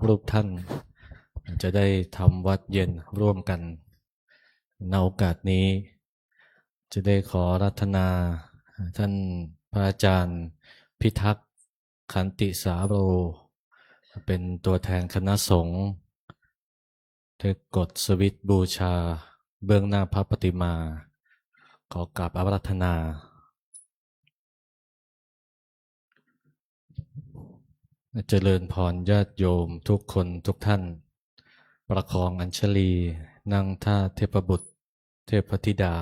รูปท่านจะได้ทำวัดเย็นร่วมกันในโอกาสนี้จะได้ขอรัตนาท่านพระอาจารย์พิทักษ์ขันติสาโรเป็นตัวแทนคณะสงฆ์ได้กดสวิตช์บูชาเบื้องหน้าพระปฏิมาขอกราบอาราธนาเจริญพรญาติโยมทุกคนทุกท่านประคองอัญชลีนั่งท่าเทพบุตรเทพธิดา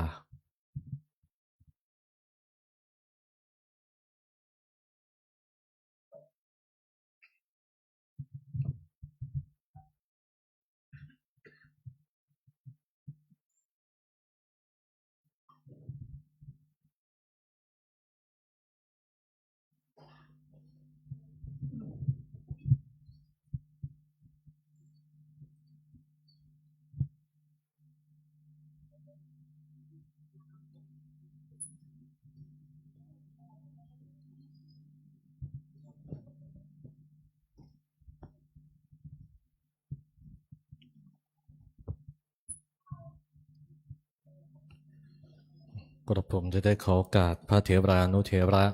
กระผมจะได้ขอโอกาสพระเถรานุเถระ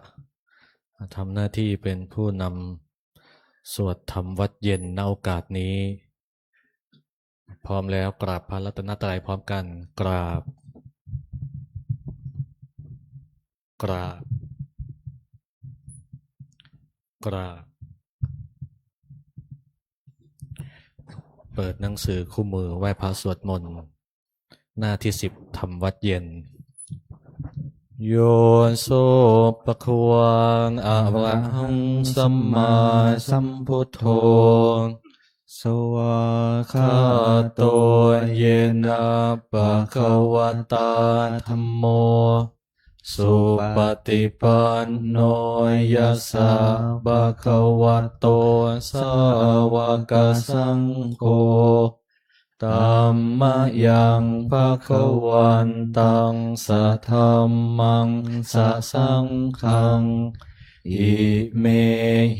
ทำหน้าที่เป็นผู้นำสวดธรรมวัดเย็นณโอกาสนี้พร้อมแล้วกราบพระรัตนตรัยพร้อมกันกราบกราบกราบเปิดหนังสือคู่มือไหว้พระสวดมนต์หน้าที่10ธรรมวัดเย็นโยโสปะคะวาอะระหังสัมมาสัมพุทโธสวากขาโตเยนะปะคะวะตาธัมโมสุปฏิปันโนยัสสะภะคะวะโตสาวกสังโฆธัมมยังภะคะวันตังสัทธัมมังสัสสังฆังอิเม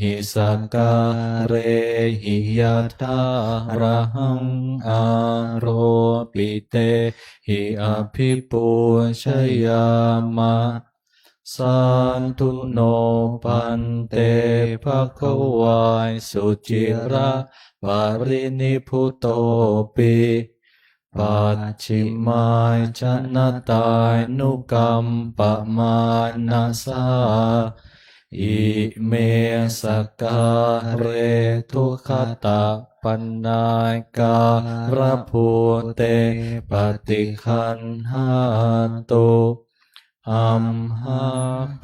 หิสกาเรหิยะถาระหังอาโรปิเตหิอภิปูชยามะสันตุโนปันเตภะคะวายสุจิระปารินิพุโตปิปัจฉิมายชนะตายนุกรรมปะมานาสาอิเมสกาเรทุขตะปันนายการะภูเตปฏิคันหาตุอัมหา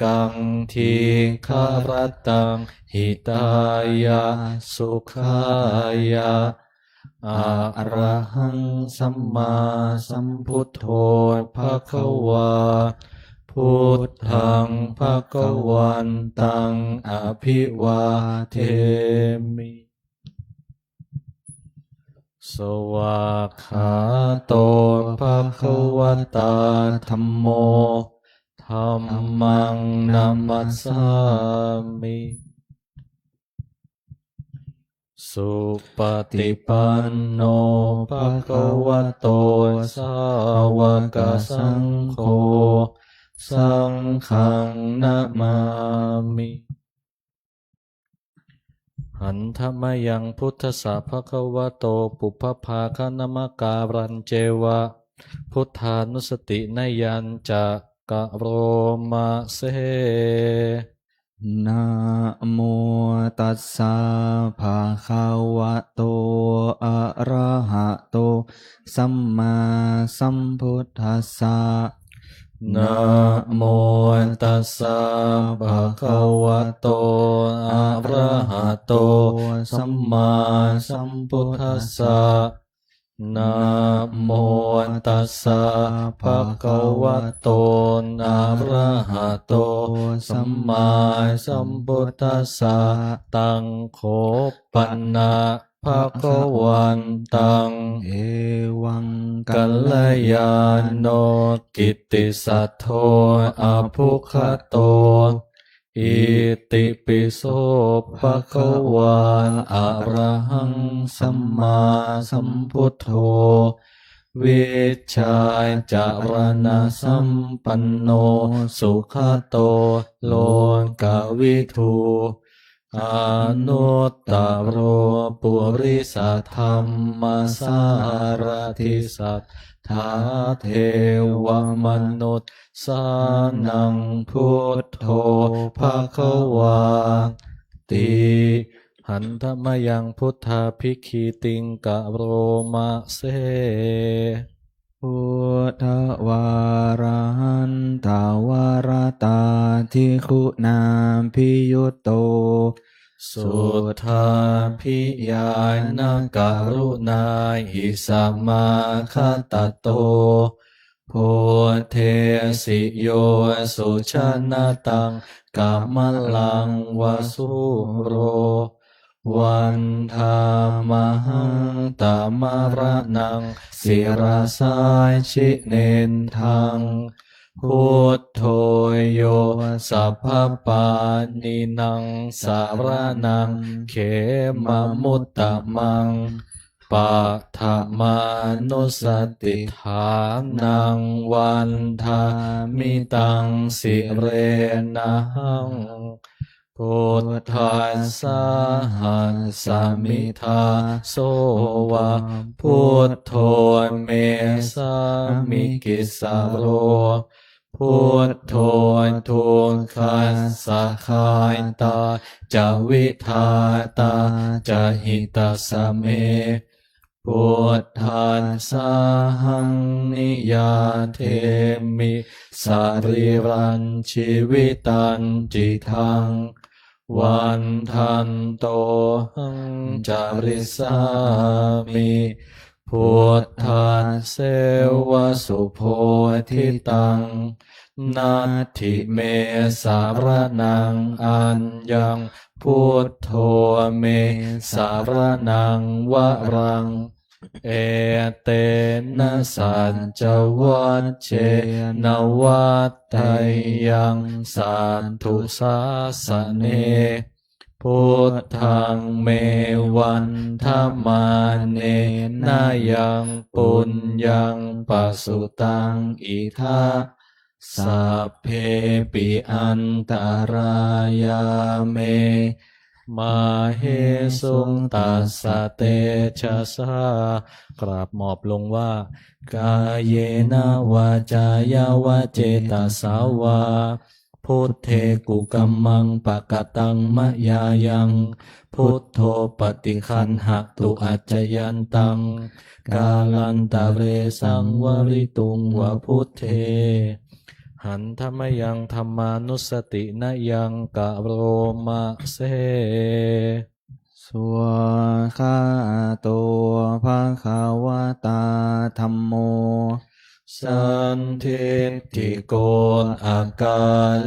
กังทีคารตังหิตายะสุขายะอะระหังสัมมาสัมพุทโธภะคะวาพุทธังภะคะวันตังอภิวาเทมิสวากขาโตภะคะวะตาธัมโมธัมมังนัมมัสสามิสุปฏิปันโนภะคะวะโตสาวกสังโฆสังฆังนะมามิหันธมยังพุทธสสะภะคะวะโตปุพพภาคะนมการันเจวะพุทธานุสตินยัญจะกะโรมาเสนะโมตัสสะภะคะวะโตอะระหะโตสัมมาสัมพุทธัสสะนะโมตัสสะภะคะวะโตอะระหะโตสัมมาสัมพุทธัสสะนะโมตัสสะภะคะวะโตอะระหะโตสัมมาสัมพุทธัสสะตังโฆปันนะภะคะวันตังเอวังกัลยาโนกิตติสัทโธอภุคโต อิติปิโสภะคะวาอะระหังสัมมาสัมพุทโธวิชชาจารณสัมปันโนสุขโตโลกวิทูอนุตตโรปุริสธรรมสารทิสัทธาเทวมนุษย์สานังพุทโธภะคะวาติหันธมยังพุทธาภิกขีติงกะโรมะเส พุทธวาระหันตาวารตาทิคุณาพิยุตโตสุทธาพิยานกรุณาหิสัมมาคตโตโพเทสิโยสุชนะตังกัมมลังวสุโรวันธามหังตามระนังศิราสายชิเนนทังพุทโธโยสัพพปานินังสารนังเขมมุตตมังปัฏฐมานุสติฐานังวันทามิตังสิเรนะหังพุทธัสสะหัสสมิทาโสวะพุทโธเมสามิกิสาโรพุทโธทุกขัสสะคายตาจะวิทาตาจะหิตาสเมพุทธัสสะหังนิยาเทมิสารีรันชีวิตันจิทังวันทันโตหังจาริสามิพุทธัสเสวสุโพธิตังนัตถิเมสารนังอัญญังพุทโธเมสารนังวรังเอเตนะสัจจวัชเชนวัตไตยังสัตถุสาสเนพุทธังเมวันธรรมาเนนายังปุญญังปัสสุตังอิทาสัพเพปิอันตรายาเมมาเฮสุงตัสสะเตชะสากราบหมอบลงว่ากายเยนะวาจายาวาเจตสาวาพุทเทกุกัมมังปะกะตังมะยายังพุทโธปฏิคันหตุอัจจยันตังกาลันตะเรสังวริตุงวะพุทเทหันธมยังธรรมานุสตินะยังกะโรมะเสสวากขาโตภะคะวะตาธัมโมสันทิฏฐิโกอากา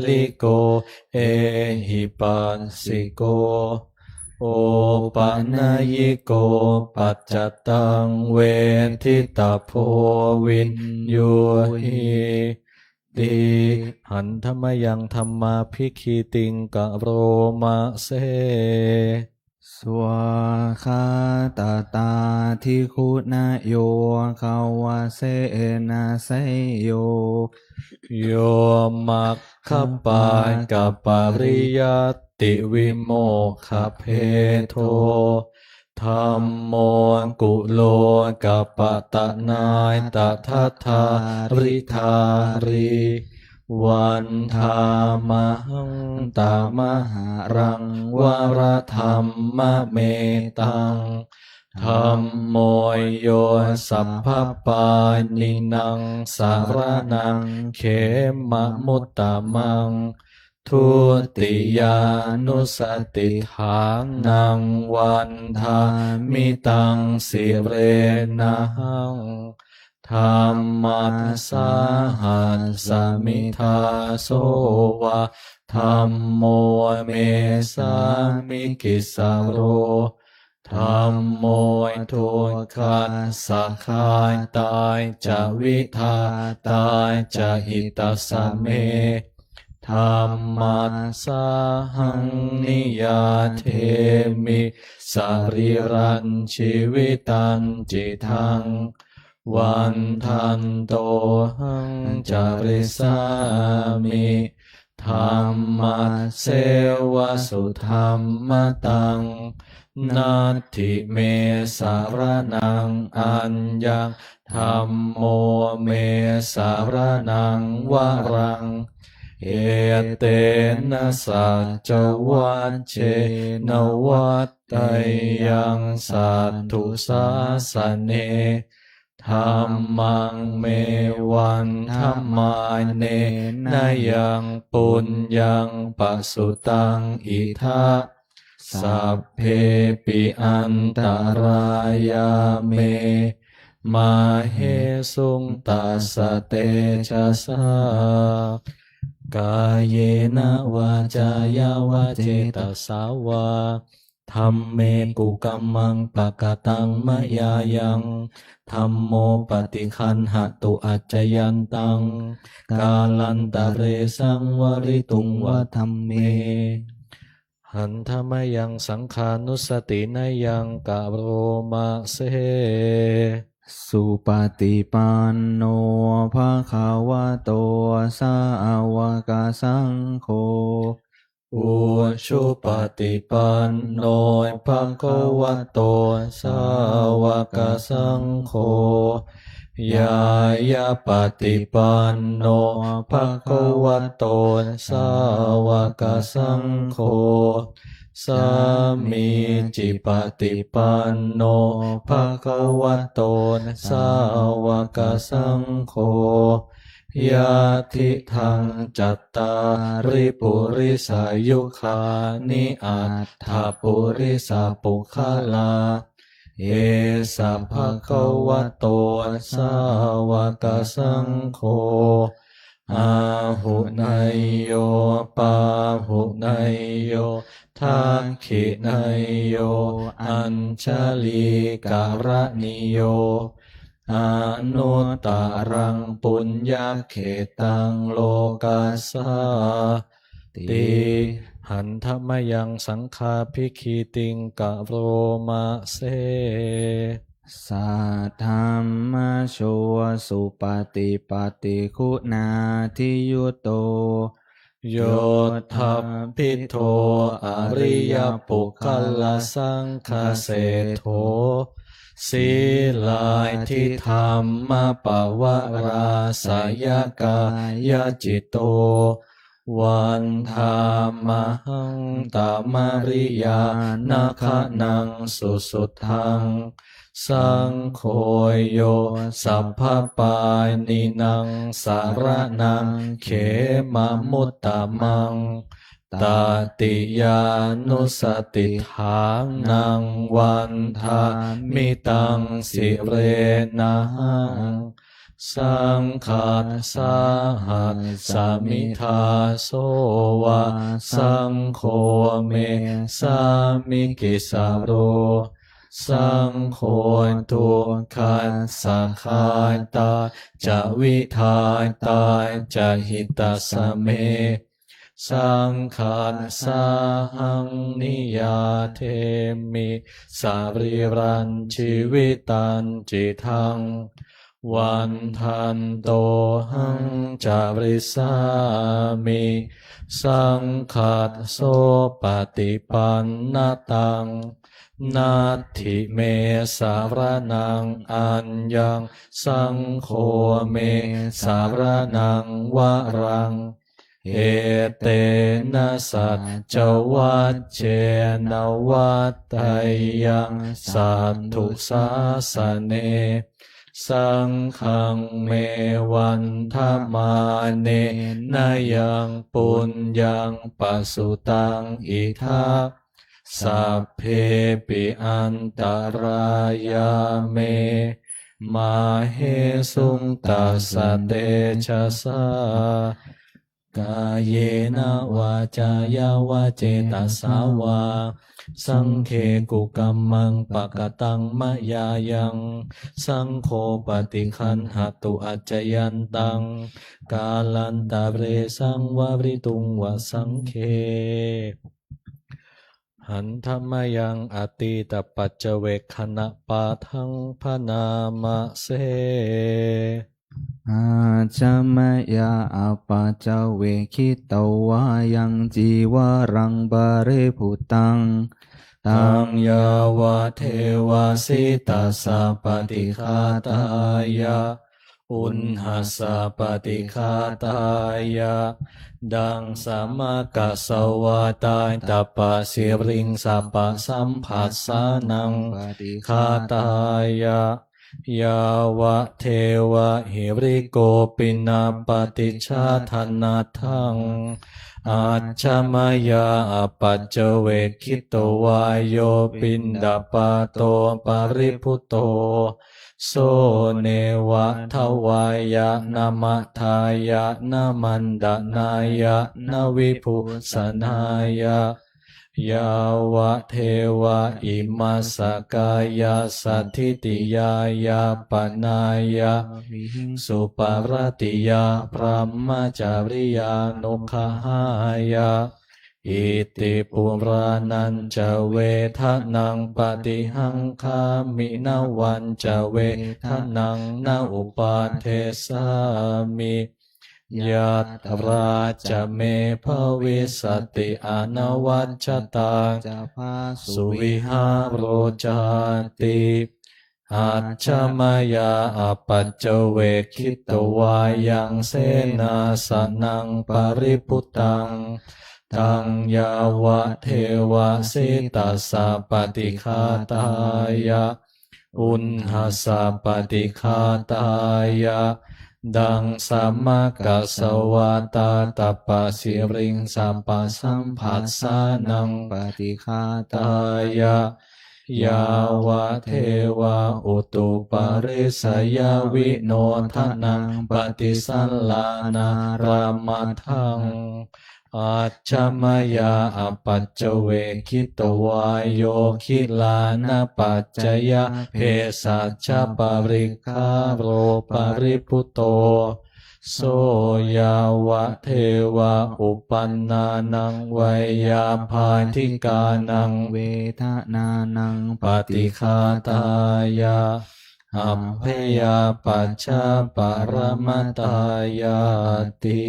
ลิโกเอหิปัสสิโกโอปัญญิโกปัจจตังเวทิตาโพวินโยหิติหันธมยังธรรมาภิกขีติงกะโรมะเสสวาคาตาตาทิคุณโยขาวาเสนาเสโยโยมัคคปายกัปปริยัตติวิโมกขเพโทธัมโมกุโลกัปปตะนายตถาทาริธารีวันธามหังตามหารังวรธรรมเมตังธัมโมโยสัพพปานินังสารนังเขมมุตตมังทุติยานุสติฐานังวันทามิตังสิเรนะหังธรรมัสสะหัสสมิทาโสวะธัมโมเมสามิกิสาโรธัมโมทุกขัสสะคายตายจะวิทาตายจะหิตาสเมธ ธัมมัสสาหังนิยาเทมิสรีรันชีวิตันจิตังวันทันโตหังจาริสามิธัมมัสเสวะสุธัมมตังนัตถิเมสารนังอัญญังธัมโมเมสารนังวรังเอเตนะสัจวัชเชนวัตไตยังสัตถุสาสเนธัมมังเมวันธัมมาเนนะยังปุญญังปสุตังอิทัสสัพเพปิอันตรายาเมมาเหสุงตัสสะเตชะสากายเยนะวาจายาวาเจตสาวาธัมเมกุกัมมังปะกะตังมะยายังธัมโมปฏิคันหตุอัจจยันตังกาลันตะเรสังวริตุงวะธัมเมหันธมยังสังขานุสตินยังกะโรมะเสสุปฏิปันโนภะคะวะโตสาวกสังโฆอุชุปฏิปันโนภะคะวะโตสาวกสังโฆยายาปฏิปันโนภะคะวะโตสาวกสังโฆสามีจิปฏิปันโนภะคะวะโตสาวกสังโฆยะทิทังจัตตาริปุริสายุคานิอัตถปุริสาปุคลาเอสัพพะคะวะโตสาวกสังโฆอาหุนายโยปาหุนายโยทักขินายโยอัญชลีการณิโยอนุตตรังปุญญเขตังโลกัสสาติหันธมยังสังฆาภิกขิติงกะโรมะเสสัทธัมมโชสุปฏิปัตติคุณาทิยุตโตโยทัพพิโทอริยปุคลสังฆเสโทศีลายทิธรรมปวราสยกายจิตโตวันธามหังตามริยานาคนังสุสุทังสังโฆโยสัพพปานินังสารนังเขมมุตตมังตาติยานุสติฐานังวันทามิตังสิเรนังสังขัสสาหัสสมิทาโสวะสังโฆเมสามิกิสาโรสังโฆทุกขัสสะคาตาจะวิทาตาจะหิตาสเมสังขัสสาหังนิยาเทมิสารีรันชีวิตันจิตังวันทันโตหังจาริสามิสังขัสโสปฏิปันนตังนัตถิเมสารนังอัญญังสังโฆเมสารนังวรังเอเตนะสัจวัชเชนวัตไตยังสัตถุสาสเนสังฆังเมวันธมาเนนะยังปุญญังปสุตังอิทัสสัพเพปิอันตรายาเมมาเหสุงตัสสะเตชะสากายเยนะวาจายาวาเจตสาวา สังเคกุกัมมังปะกตังมะยายังสังโฆปฏิคันหตุอัจจยันตังกาลันตะเรสังวาริตุงวสังเคหันธรรมยังอติตปัจเจเวคขณะปาทังพนามะเส อาจามยาอปาจเวคิตวายังจีวรังบาเรภุตังตัตังงยาวะเทวาสิตัสสะปฏิฆาตายะอุณหัสสะปฏิฆาตายะดังสามกัสสวาตายตปะสิริงสัปปะสัมผัสสานังปฏิคาตายะยาวะเทวะหิริโกปินาปฏิชาธนาทังอาชมายาอปัจเจเวคิตวายโยปินดาปาโตปาริพุตโตโสเนวะทวายะนามัทายะนามันดานายะนาวิภุสนายะยาวะเทวะอิมัสสกายาสัทธิติยายาปนายะวิหิงสุปารติยาพรหมจาริยานุขหายะอิติปุรานันจะเวทนังปฏิหังคามินาวันจะเวทนังนาอุปาเทสามิยัตราจะเมภวิสติอนวัชตาจะพาสุวิหารโรจาติอาชมายาอปัจเจเวคิตวายังเสนาสนังปริพุตังตังยาวะเทวะสิตัสสะปฏิฆาตายะอุณหัสสะปฏิฆาตายะดังสัมมากัสสวาตาตปะสิริงสัมปะสัมผัสสานังปฏิฆาตาตายะยาวะเทวะอุตุปาริสยาวิโนทนังปฏิสัลลานารามทังอาชมายาอปัจเจเวคิตวายโยคิลานาปัจจยะเพสัชฌปาริคาโรปาริพุตโตโสยาวะเทวะอุปันนานังไวยาพาธิกานังเวทนานังปฏิฆาตายะอัมเพยาปัจฉาปรมตายาติ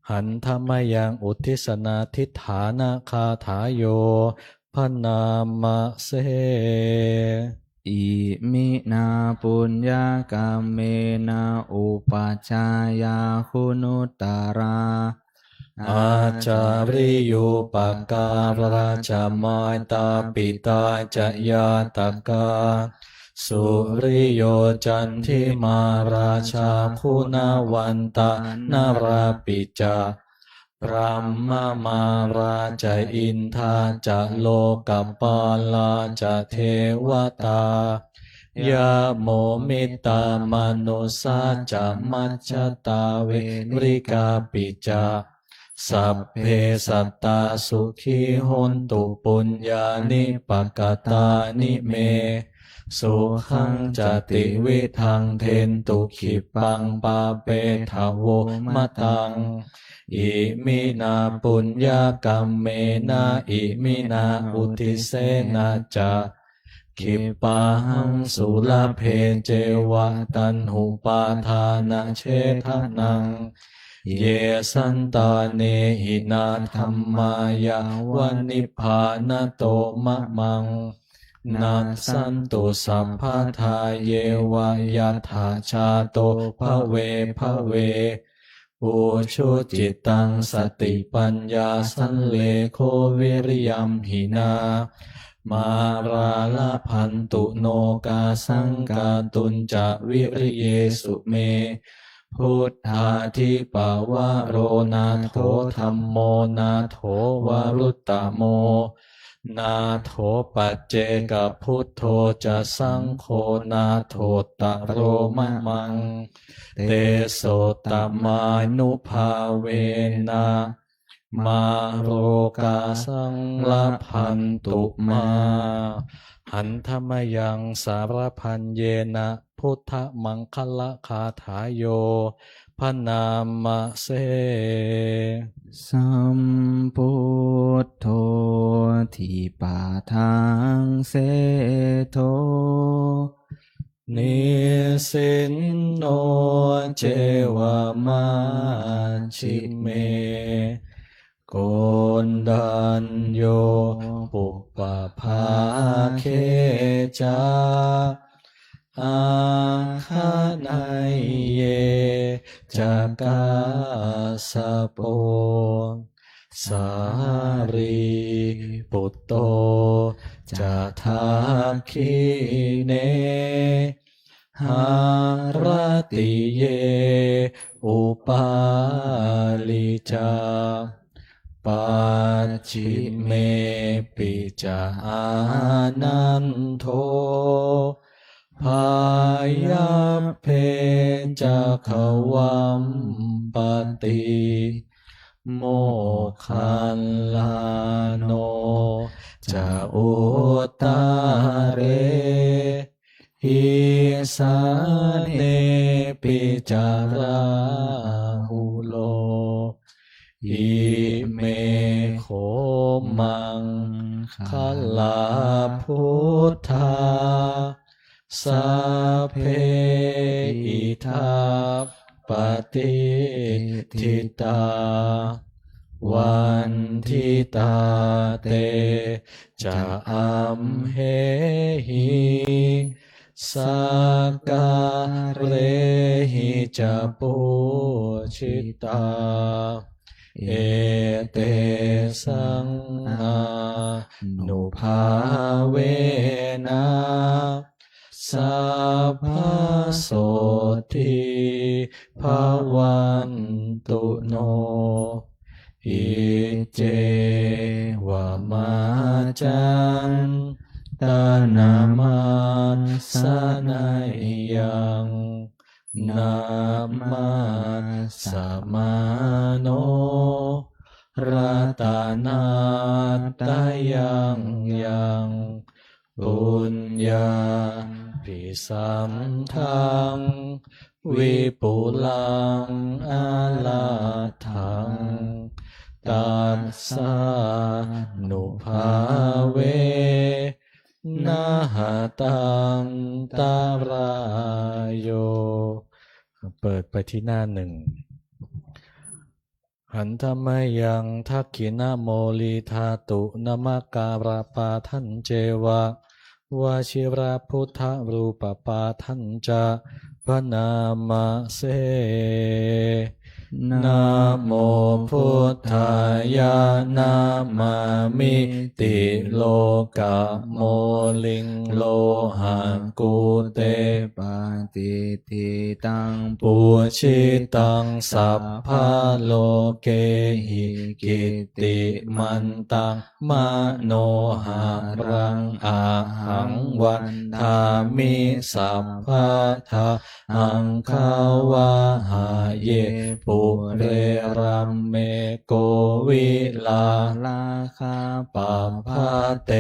หันธรรมยังอุทิสนาทิฏฐานาคาถาโยพนามะเสอิมินาปุญญากรรมเมนาอุปัชฌายาคุณุตตรา อาจาริยุปการาจามายตาปิตาจยาตกาสุริโยจันทิมาราชาคุณวันตานาราปิจาพระมมาราจอินทาจะโลกปาลาจะเทวตายาโมมิตามนุสาจะมัจจตาเวริกาปิจาสัพเพสัตตาสุขีหนตุปุญญานิปกตานิเมสุขังจติวิทังเทนตุขิปังปาเปทาโวมะตังอิมินาปุญญากรรมเมนะอิมินาอุทิเสนาจะขิปาหังสุลเพเจวะตันหุปาทานะเชทนังเยสันตาเนหินาธัมมายาวานิพพานโตมะมังนัสสันตุสัพพะทาเยวายาถาชาโตภเวภเวปุชุจิตตังสติปัญญาสันเลโควิริยัมหินามาราลพันตุโนกาสังกาตุนจะวิริเยสุเมพุทธาทิปาวะโรนาโถธัมโมนาโถวารุตตโมนาโถปัจเจกพุทโธจะสังโฆนาโถตะโรมะมังเตโสตมานุภาเวนะ มาโรกาสังลพันตุมา หันธรรมยังสารพันเยนะพุทธมังคละคาถาโยพนามะเส สัมพุทโธทิปาทังเสโท นิสินโนเจวามาชิเมโกนดันโยปุปปาภาเคจาอาคาไนเยจากาสโปสารีปุตโตจะทาคิเนหารติเยอุปาลิจาปัจฉิเมปิจานันโทพายาเพจะขวัมปติโมคันลาโนจะอุตตาเรหิสาเนปิจาราหุโลอิเมโขมังคลาพุทธาสัพเพอิทัปปติทิตาวันทิตาเตจะอัมเหหิสักการเรหิจะปุชิตาเอเตสังอานุภาเวนะสัพพโสติภวันตุโนอิเจวามาจันตานามาสนัยยังนามาสมาโนรัตนาตายังยังปุญญาปิสัมทังวิปุลังอาลาทังตัสสะนุภาเวนะหะตังตารายโยเปิดไปที่หน้าหนึ่งหันธรรมยังทักขินะโมลิธาตุนมการาปาทันเจวะวชิราพุทธรูปปาทันจะพนามะเสนะโมพุทธายะนามามิติโลกะโมลิงโลหังกุเตปาติทิตังปุชิตังสัพพะโลเกหิกิติมันตังมโนหารังอาหังวันทามิสัพพะทาหังคาวาหาเยปุเรรัมเมโกวิลาลาคาปะพะเต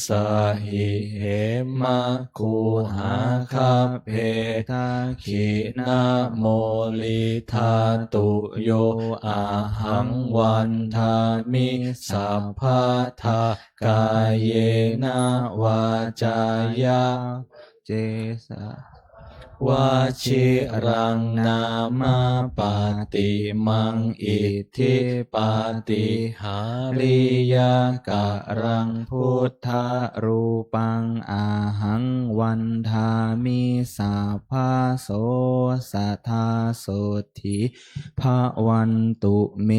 สะหิเหมะคูหาคาเพทาขินะโมลิธาตุโยอาหังวันทามิสัพพะทากายเยนะวาจายะเจสะวาชิรังนามาปาติมังอิทธิปาติหาริยกะรังพุทธรูปังอาหังวันทามิสัพพะโสสัทธาโสธิภวันตุเม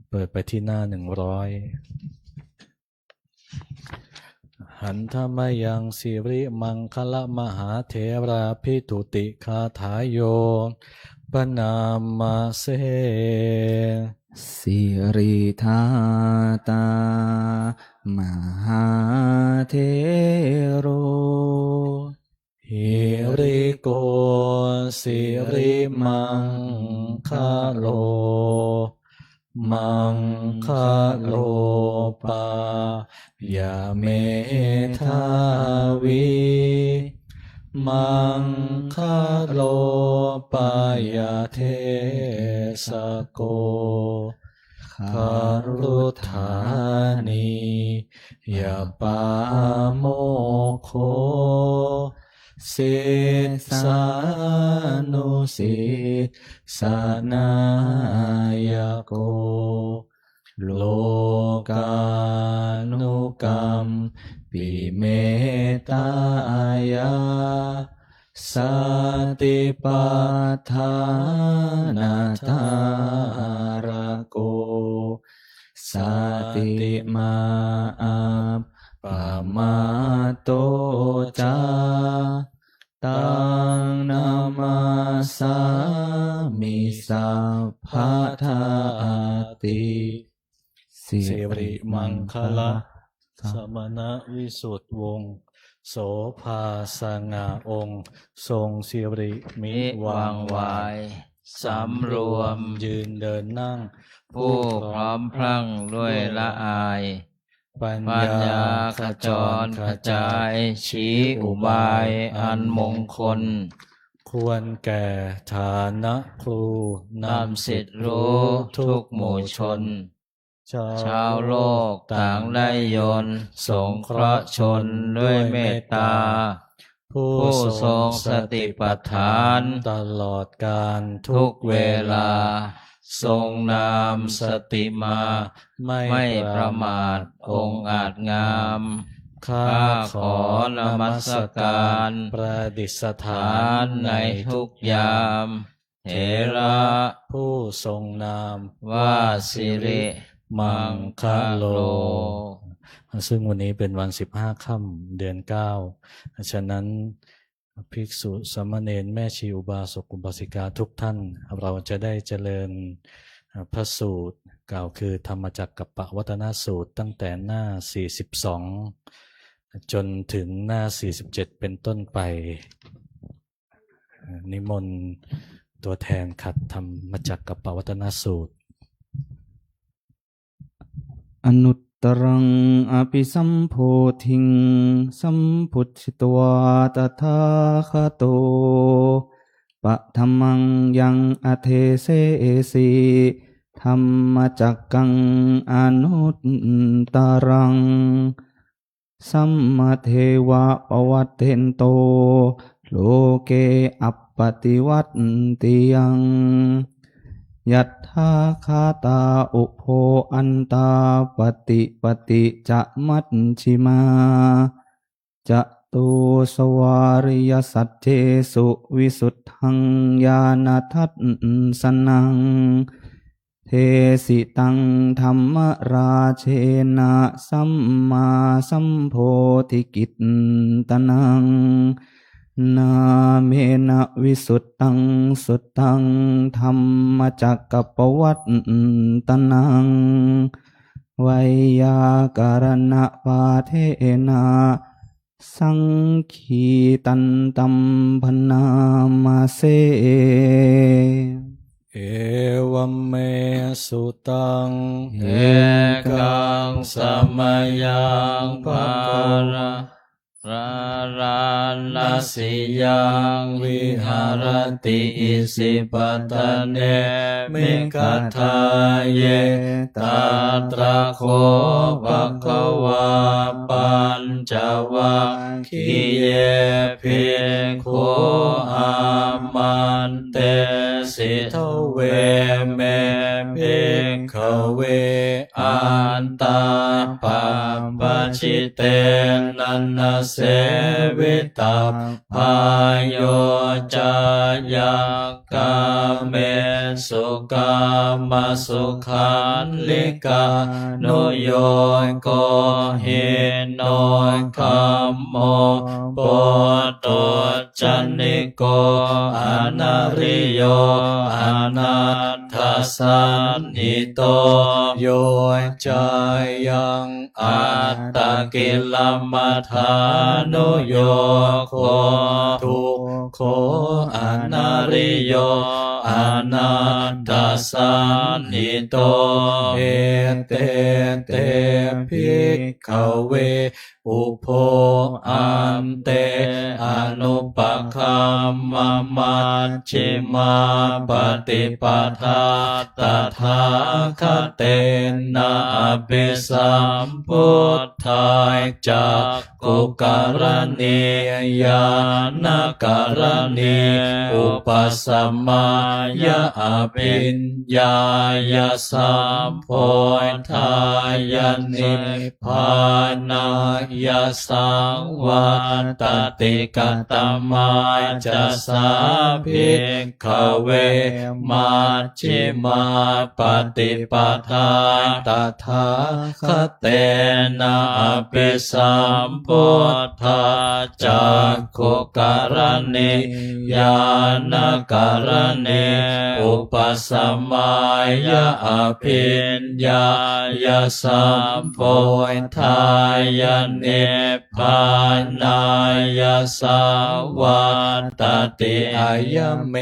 เปิดไปที่หน้าหันธรรมยังสิริมังคละมหาเถราภิทุติคาถาโยปนามะเสสิริธาตามหาเทโรหิริโกสิริมังคโล มังคะโลปายาเมทาวิมังคะโลปายาเทสโกคารุธานียาปาโมโคสิสานุสิสานายโกโลกานุกรรมปิเมตายาสติปัฏฐานาทารโกสติมาอัปปมาโตจาตังนามาสามิสัพพะทาติสิริมังคละสมณวิสุทธวงศ์โสภาสง่าองค์ ทรงสิริมิ มิ วั วั ง ง วา วาย ยสำรวม ยืนเดินนั่ง ผู้พร้อมพรั่งด้วยละอาย ปัญ ปัญ ญา ญาขจรกระจายชี้อุบายอันมงคล ควรแก่ฐานะครู นำสิทธิรู้ทุกหมู่ชน ชาวโลกต่างได้ยนต์สงเคราะห์ชนด้วยเมตตา ผู้ทรงสติปัฏฐานตลอดกาล ทุกเวลา ทรงนามสติมา ไม่ประมาทองค์อาจงาม ข้า ข้า ข ข อ อน มัสการ ประดิษฐา ฐาน นในทุกยามเถระ ผู้ทรงนาม ว่าสิริมังคะโล ซึ่งวันนี้เป็นวัน15 ค่ำเดือน9ฉะนั้นภิกษุสามเณรแม่ชีอุบาสกอุบาสิกาทุกท่าน เราจะได้เจริญพระสูตรกล่าวคือธรรมจักกัปปวัตนสูตรตั้งแต่หน้า42จนถึงหน้า47เป็นต้นไป นิมนต์ตัวแทนขัดธรรมจักกัปปวัตนสูตร อนุตตรังอภิสัมโพธิงสัมพุทธิตวาตถาคโตปะธัมมังยังอเทเสสีธัมมจักกังอนุตตรังสัมมาเทวะปวัตเทนโตโลเกอัปปติวัตติยังยัตถาคาตาอุโภอันตาปฏิปฏิจะมัชชิมาจะตุสวาริยสัจเจสุวิสุทธังญาณทัสสนังเทสิตังธรรมราเชนะสัมมาสัมโพธิกิตตนังนาเมนะวิสุทธังสุตตังธรรมจักกัปปวัตตนังไวยากรณปาเทนะสังคีตันตัมพนามาเสเอวัมเมสุตัง เอกังสมยังภาระรารานัสสิยังวิหารติอิสิปตเนมิคัทธาเยตาตระโคภะคะวาปัญจวัคคีเยภิกขุอามันเตสิทเวเมภิกขเวอันตาปัปปชิเตนันนเสวิตาพายโยจายกาเมสุกามสุขันลิกาโนโยโกหิโนคัมโมปโตจันนิโกอนาริโยอนัตถสันนิโตโยจายัง อัตตกิลมัฏฐานุโยโคทุกโคอนาริโยอนัตตสันนิโตเอเตเตภิกขเวอุโภอันเตอนุปคัมมมัชฌิมาปฏิปทาตถาคเตนะอภิสัมพุทธายจักกุการณียานการณีอุปสัมมายะอภิญญายะสัมโพธายะนิพพานายะสังวัตติกตมายจะสาภิกขเวมัชฌิมาปฏิปทาตถาคเตนะอภิสัมพุทธาจักขุการณีญาณการณีอุปสัมมายะอภิญญายะสัมโพธายะนิพพานายะสาวัตติอายะเม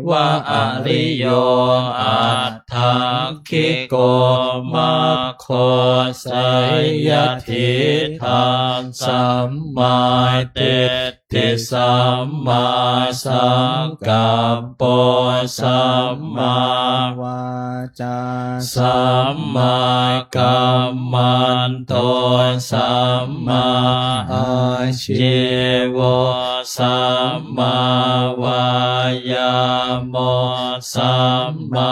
วะอริโยอัตถังคิโกมัคโคสัยยทิทังสัมมาทิฏฐิสัมมาสังกัปปะสัมมาวาจาสัมมากัมมันโตสัมมาอาชีวสัมมาวายามสัมมา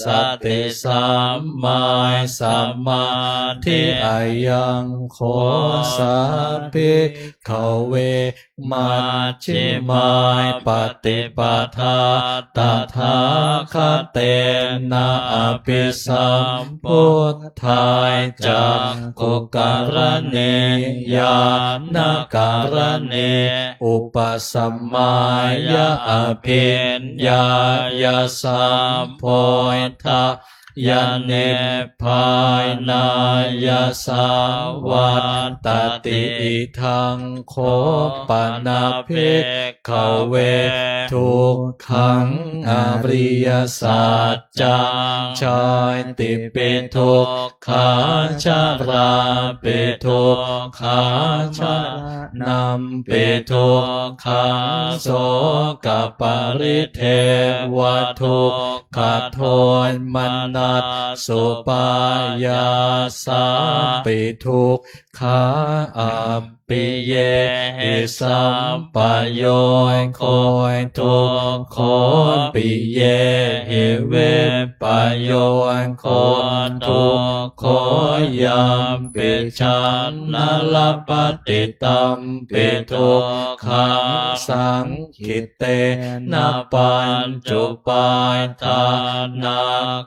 สติสัมมาสัมมาทิอายังโคสัพพิกขเวมัชฌิมาปฏิปทาตถาคเตนะอภิสัมพุทธายจักกุการณีญาณการณีอุปสัมมายะอภิญญายะสัมโพธายะนิพพานายะสาวัตติอิทังโคปนาภิกขเวทุกขังอริยสัจจังชายติปิทุกขาชาราปิทุกขาชานำปิทุกขาโสกปริเทวทุกขโทนมนัสสุปายาสาปิทุกขาอัปปิเยหิสัมปโยโคทุกโคปิเยหิเวปโยโคทุกโคยัมปิชันนลปฏิตัมปิทุกขังสังขิเตนะปัญจุปายทานา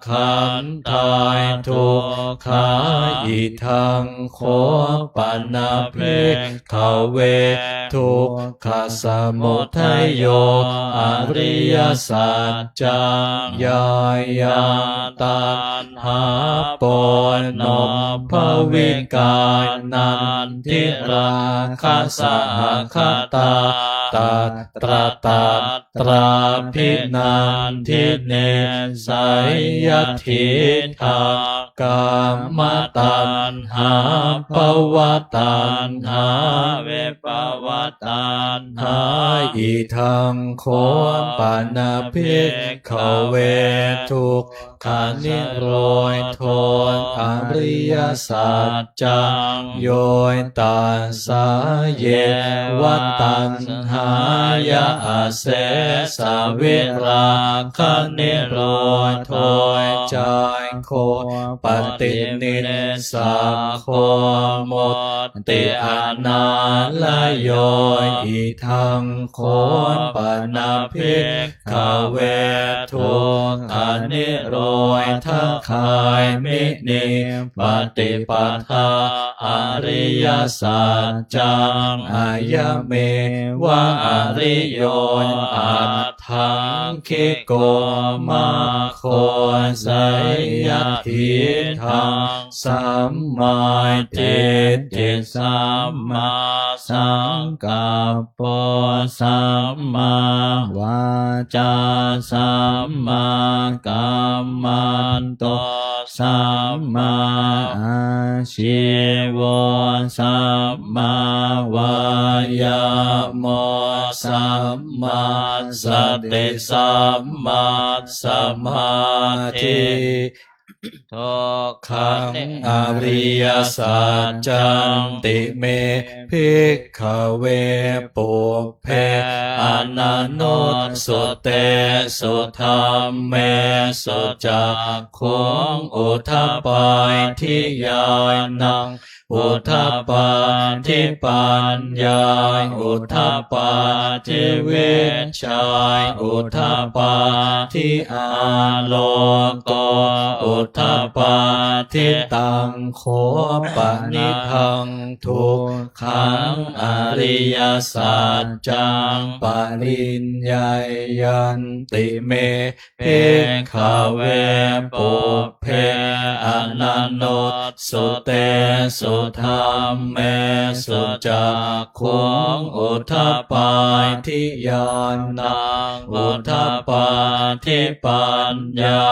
ขันธายทุกขาอิทังโคปนาภิกขเวทุกขสมุทัยโยอริยสัจจังยายาตัณหาปนภวิกานันทิราคะสหคตาตัตระตัตราภินันทิเนสัยยทิทากามตัณหาภวตัณหาเวภวตัณหาอิทังโคปานาภิกขเวทุกขานิโรธโทอริยสัจจังโยตัสสะเยวัตตัณหายะเสสะวิราคะนิโรธโทจายโคปฏินิสสะโคโมติอนาลโยอิทังโคปนาภิกขเวทุกขานิโรธคายมินิปฏิปทาอริยสัจจังอายะเมวะอริโยอัตถังคิโกมาโคสัยย ยทิทังสัมมาทิฏฐิสัมมาสังกัปปะสัมมาวาจาสัมมากัมมันโตสัมมาอาชีวะสัมมาวายามะสัมมาสติสัมมาสมาธิทุกขังอริยสัจจังติเมภิกขเวปุพเพอนันโนสุเตสุธรรมเมสุจักขุงอุทธัปปายทิยานังอุทธัปปาทิปัญญาอุทธัปปาทิเวชชายอุทธัปปาทิอาโลโกอุทธัปปาทิตังโคปนิทังทุกขังอริยสัจจังปริญญายันติเมภิกขเวปุพเพอนันโนสุเตสุธรรมเมสุจักขุงอุทธัปปายทิญาณังอุทธัปปาทิปัญญา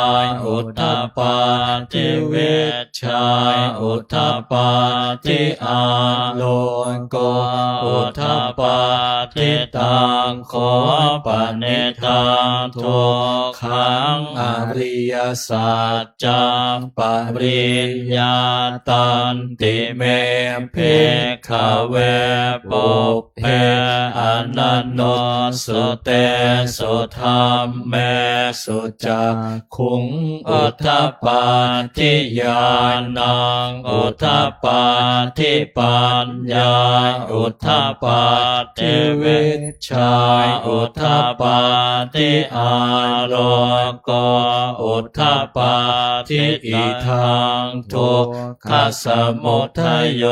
อุทธัปปาทิเวชชายอุทธัปปาทิอาโลโกอุทธัปปาทิตังโคปนิทังทุกขังอริยสัจจังปริญญาตันติเมภิกขเวปุพเพอนันโนสุเตสุธรรมเมสุจักขุงอุทธัปปาทิญาณังอุทธัปปาทิปัญญาอุทธัปปาทิเวชชายอุทธัปปาทิอาโลโกอุทธัปปาทิอิทังทุกขสมุทัยโย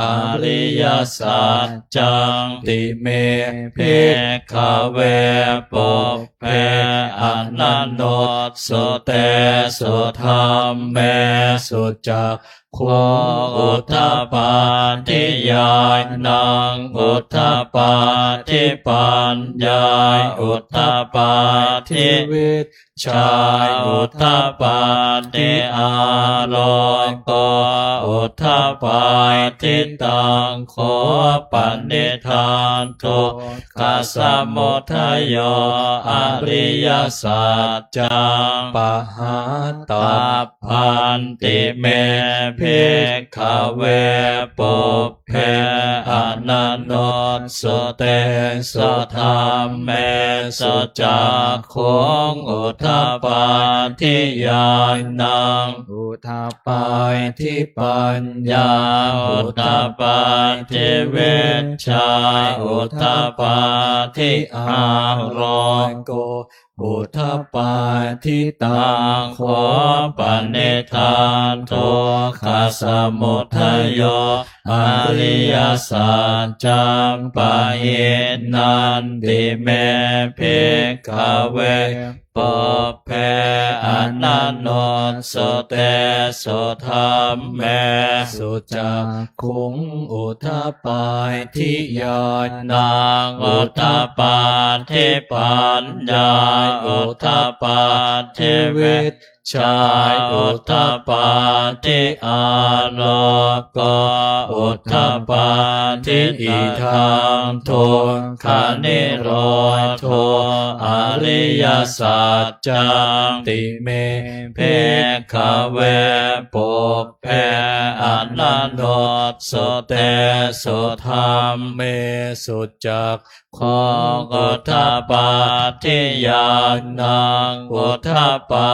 อริยสัจจังติเมภิกขเวปุพเพอนันโนสุเตสุธรรมเมสุจักขุงอุทธัปปาทิญาณังอุทธัปปาทิปัญญาอุทธัปปาทิเวชชายอุทธัปปาทิอาโลโกอุทธัปปาทิตังโคปนิทังทุกขสมุทัยโยอริยสัจจังปหาตัพพันติเมภิกขเวปุพเพอนันโนสุเตสุธรรมเมสุจักขุงอุทธัปปาทิญาณังอุทธัปปาทิปัญญาอุทธัปปาทิเวชชายอุทธัปปาทิอาโลโกอุทธัปปาทิตังโคปนิทังทุกขสมุทัยโยอริยสัจจังปะหินันติเมภิกขเวปุพเพอนันโนสุเตสุธรรมเมสุจักขุงอุทธัปปาทิญาณังอุทธัปปาทิปัญญาอุทธัปปาทิเวชชายอุทธัปปาทิอาโลโกอุทธัปปาทิอิทังทุกขนิโรธอริยสัจจังติเมภิกขเวปุพเพอนันโนสุเตสุธรรมเมสุจักขุงอุทธัปปาทิญาณังอุทธัปปา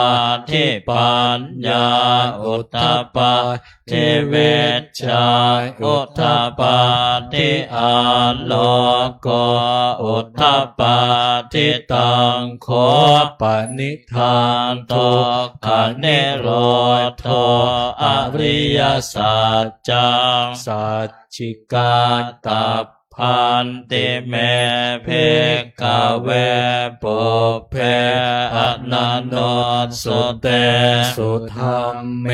ทิปัญญาอุทธัปปาทิเวชชายอุทธัปปาทิอาโลโกอุทธัปปาทิตังโคปนิทังทุกขนิโรธอริยสัจจังสัจฉิกาตัพ พันติเมภิกขเวปุพเพอนันโนสุเตสุธรรมเม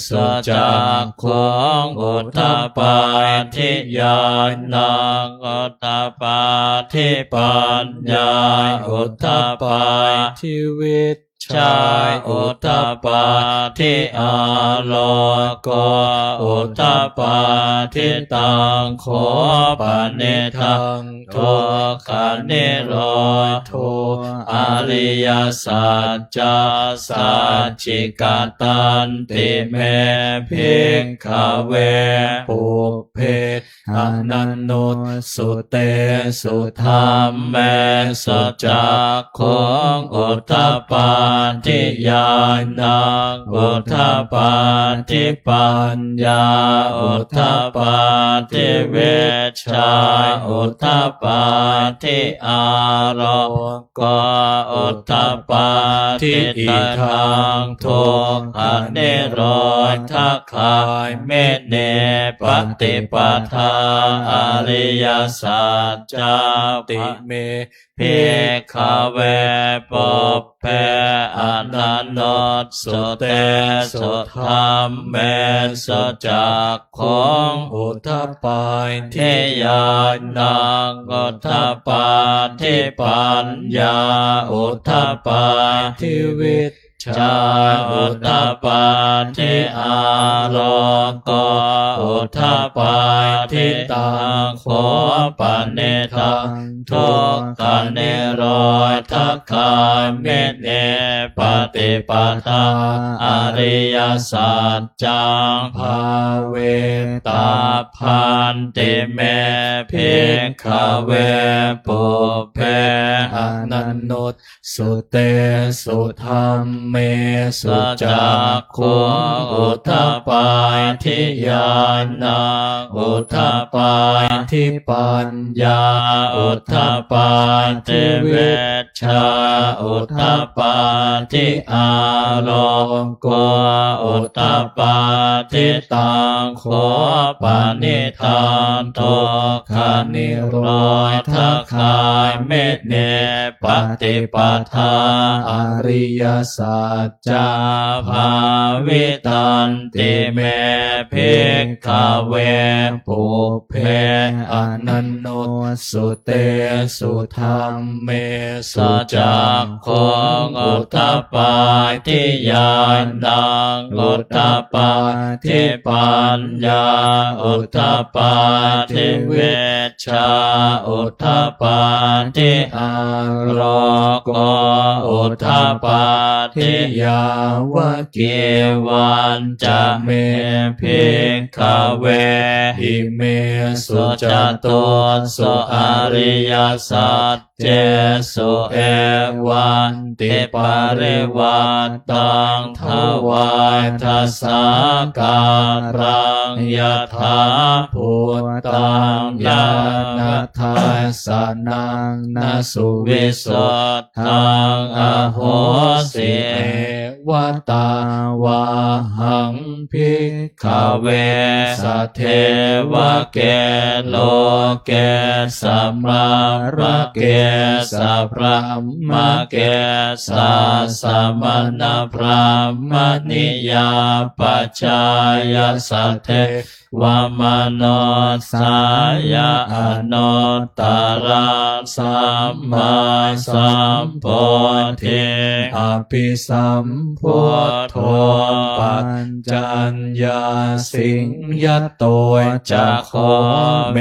สุ สุ จั จั ก กของอุทธปาทิยานังอุทธปาทิปัญญาอุทธปา ทิวิช ชาอุทธปาทิอาโลโกอุทธปาทิตังโขปนิทังทุกขานิโรธอริยสัจจสัจจิกาตันติเมภิกขเว ปุเพอนันโนสุเตสุธร ธร ร ร ม มเมสุจักของอุทธปาทิยานังอุทธปาทิปัญญาอุทธปาทิเวชชาอุทธปาทิอาโรโกอุทธปาทิตทังทุกขานิโรธคายเมเนปฏิปทาอริยสัจจา ติเม ภิกขเวปุพเพอนันโนสุเตสุธรรมเมสุจักของ อุทธปา เทยานังอุทธปาทิปัญญาอุทธปา ทิวิช ชาอุทธปาทิอาโลโกอุทธปาทิตังโขปนิทังทุกขานิโรธคามิเนปฏิปทาอริยสัจจัง ภาเว ตาพันติเมภิกขเวปุพเพ อนันโนสุเตสุธรรมเมสุ สุ จั จั ก กขุอุทธปาทิยานังอุทธปา ทิปัญ ญาอุทธปาทิเวชชาอุทธปาทิอาโลโกอุทธปาทิตังโขปนิทานโตขานิโรธคายเมเนปฏิปทา อริยสัจจ จาภาวิตันติเมภิกขเวปุพเพ อนันโนสุเตสุธรรมเมสุ สุ จั จั ก กของอุทธปาทิยานังอุทธปาทิปัญญาอุทธปาทิเวชชาอุทธปาทิอาโรโกอุทธปาทิ ยาวะ เกวันจะเมภิกขเว อิเมสุ สุ จ จ ตุ ตุสุอริยสัจเจสุเอวันติปาริวันตังทวายทัสสาการังยถา พุทธังญาณทัสสนังนาสุวิ วิ สุ สุทธังอโหสิ เอวตาวาหังภิกข ขเวสเทวะเกโลเกสัมมาระเกสัพระมะเกสัสมณพระมณิยาปัจจายสัทเทวมโนสายะอโนตตระสัมมาสัมโพธิ อภิสัมพุทโธปัญจัญญาสิงยโต จะขอเม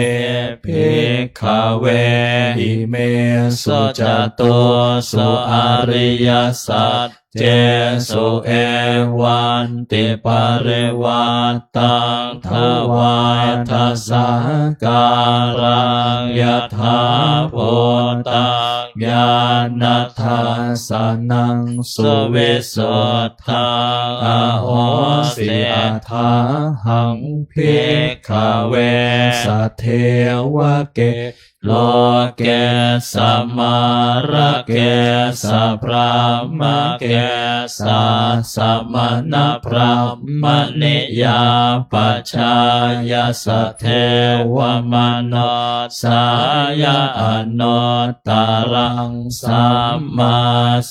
ภิกขเว อิเมสุ สุ จ จ ตุ ตุสุอริยสัจเจสุเอวันติปาริวันตังทวายทัสสาการังยถาโพตัง ญาณทัสสะนังสุวิสุทธังอโหสิอัฏฐาหังภิกขเวสัทเทวะเกโลเกสัมมาระเกสัพพะมะเกสัสสะมณพรหมณิยาปัจฉายาสทเทวมโนสายาอนุตตรังสัมมา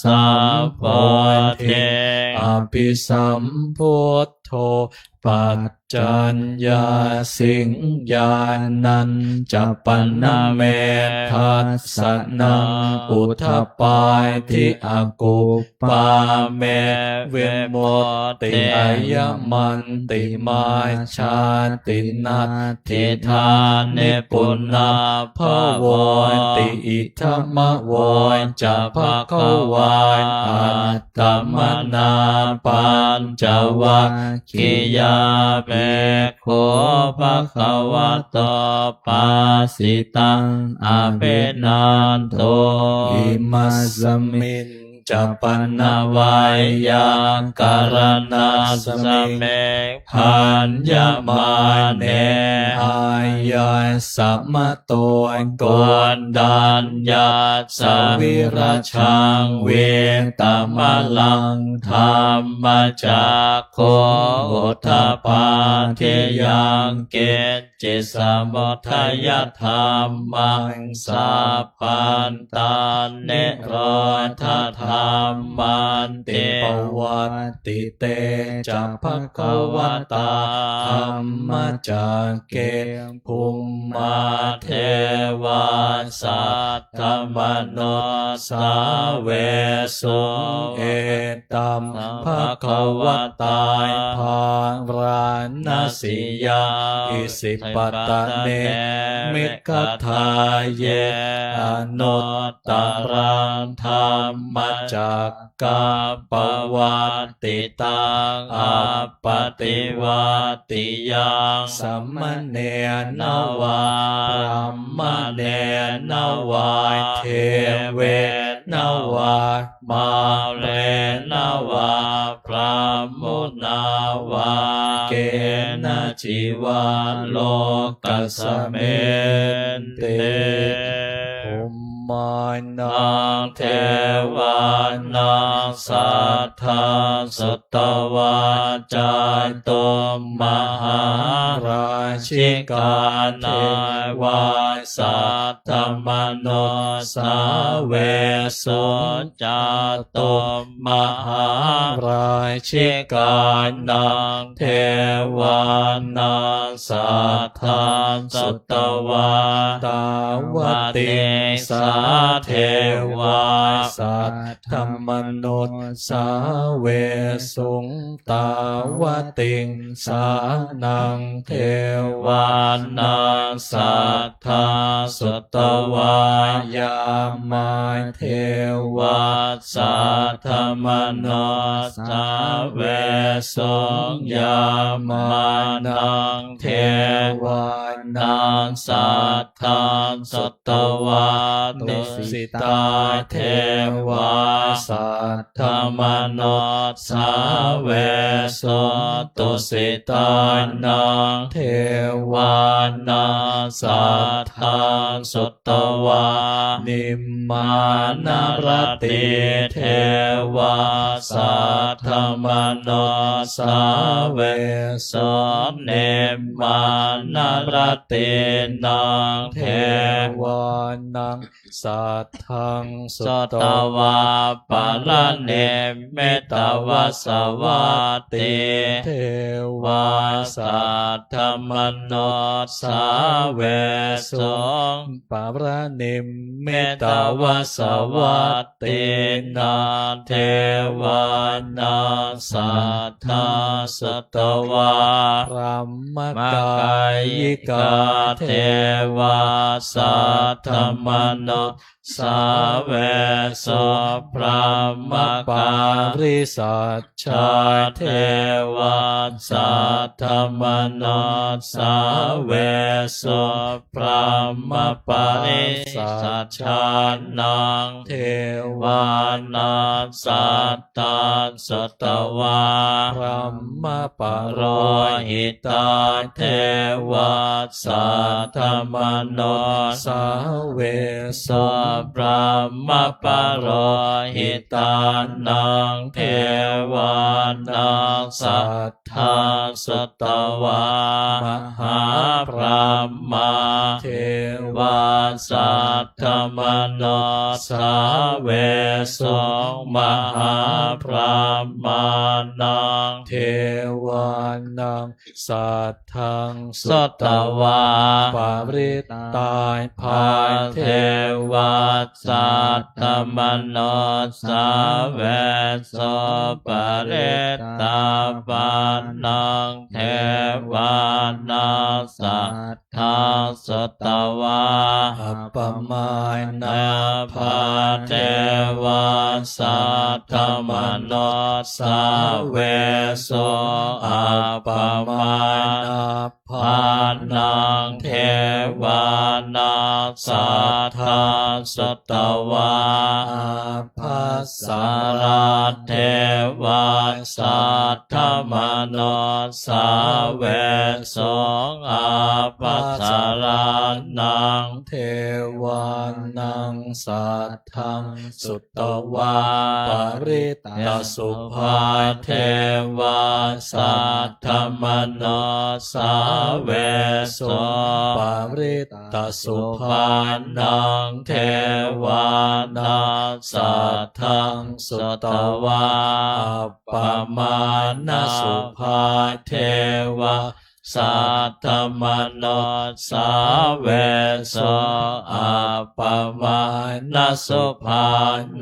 สัมพุทเทอภิสัมพุทโธปัจจัญญาสิงญาณัญจะปันนะเมทัสสะนังอุทธปายทิอากุปาเมเวมุตติอายมันติมาชาตินาทิธานิปุณณาภวติอิทัมมะโวจะภะคะวาอัตตมนาปัญจวัคคียาเบโคภะคะวะโตปัสสิตังอเปนันโตอิมัสสมิงจะปันนาวายยังการณาสเมพันยมาเนอายาสัมมโตโกนดัญญาสวิรชังเวตมะลังธรรมจักโคอุทธปาเทยังเกจิตสมุทัยธรรมังสัพพันตันเนโรธาธรรมันติปวัตติเตจะภะคะวะตาธัมมจักเกภูมิมาเทวาสัตตมโนสาเวสุเอตัมภะคะวะตาภาวราณสิยาอิสิปตะเนมิคทาเยอนุตตรังธรรมจักกะปวัตติตังอัปปติวัตติยังสัมมเนนวาพรหมเนนวาเทเวนวามาเรนวาพระมุนาวาเกณจิวาโลกัสเมนเตภูมานังเทวานังสัทธาสุตวาจาตุมหาราชิกานายวาสัตตมโนสาเวสุจาตุมหาราชิกานังเทวานังสัทธาสุตวาตาวติสาเทวาสัทธมนุษสาเวสุงตาวติงสานังเทวานังสัทธาสุตวายามาเทวาสัทธมนุษสาเวสุงยามานังเทวานังสัทธาสุตวาตุสิตาเทวาสัทธมนุษสาเวสุตุสิตานังเทวานังสัทธาสุตวานิมมานารติเทวาสัทธมนุษสาเวสุเนมมานารตินังเทวานังสัทธังสุตวาปะระเนเมตตวาสวัตติเทวาสัทธมนุษสาเวสุปะระเนเมตตวาสวัตตินาเทวานังสัทธาสุตวาพรหมกายิกา เทวาสัทธมโนสาเวโสพระมปาริสัชชาเทวาสัทธมโนสาเวโสพระมปาริสัชชานังเทวานัสสัตตาสตวาพระมปโรหิตาเทวาสัทธมโนสาเวโสพระมปโรหิตานังเทวานังสัทธาสตวามหาพระมาเทวาสัทธมโนสาเวโสมหาพระมานังเทวานังสัทธังสตวาปาริตายภายเทวาสัทธมโนสาเวโสปาริตาปานังเทวานังสัทธังสตวาอัปปมานาภาเทวาสัทธมโนสาเวโสอัปปมานาภานังเทวานังสัทธังสตวาอาภัสสาราเทวาสัทธมโนสาเวโสอาภัสสารานังเทวานังสัทธังสุตวาปริตตสุภาเทวาสัทธมโนสาเวโสปริตตสุภานังเทวานังสัทธังสุตวาอัปปมาณสุภาเทวาสัทธมโนสาเวโสอัปปมาณสุภา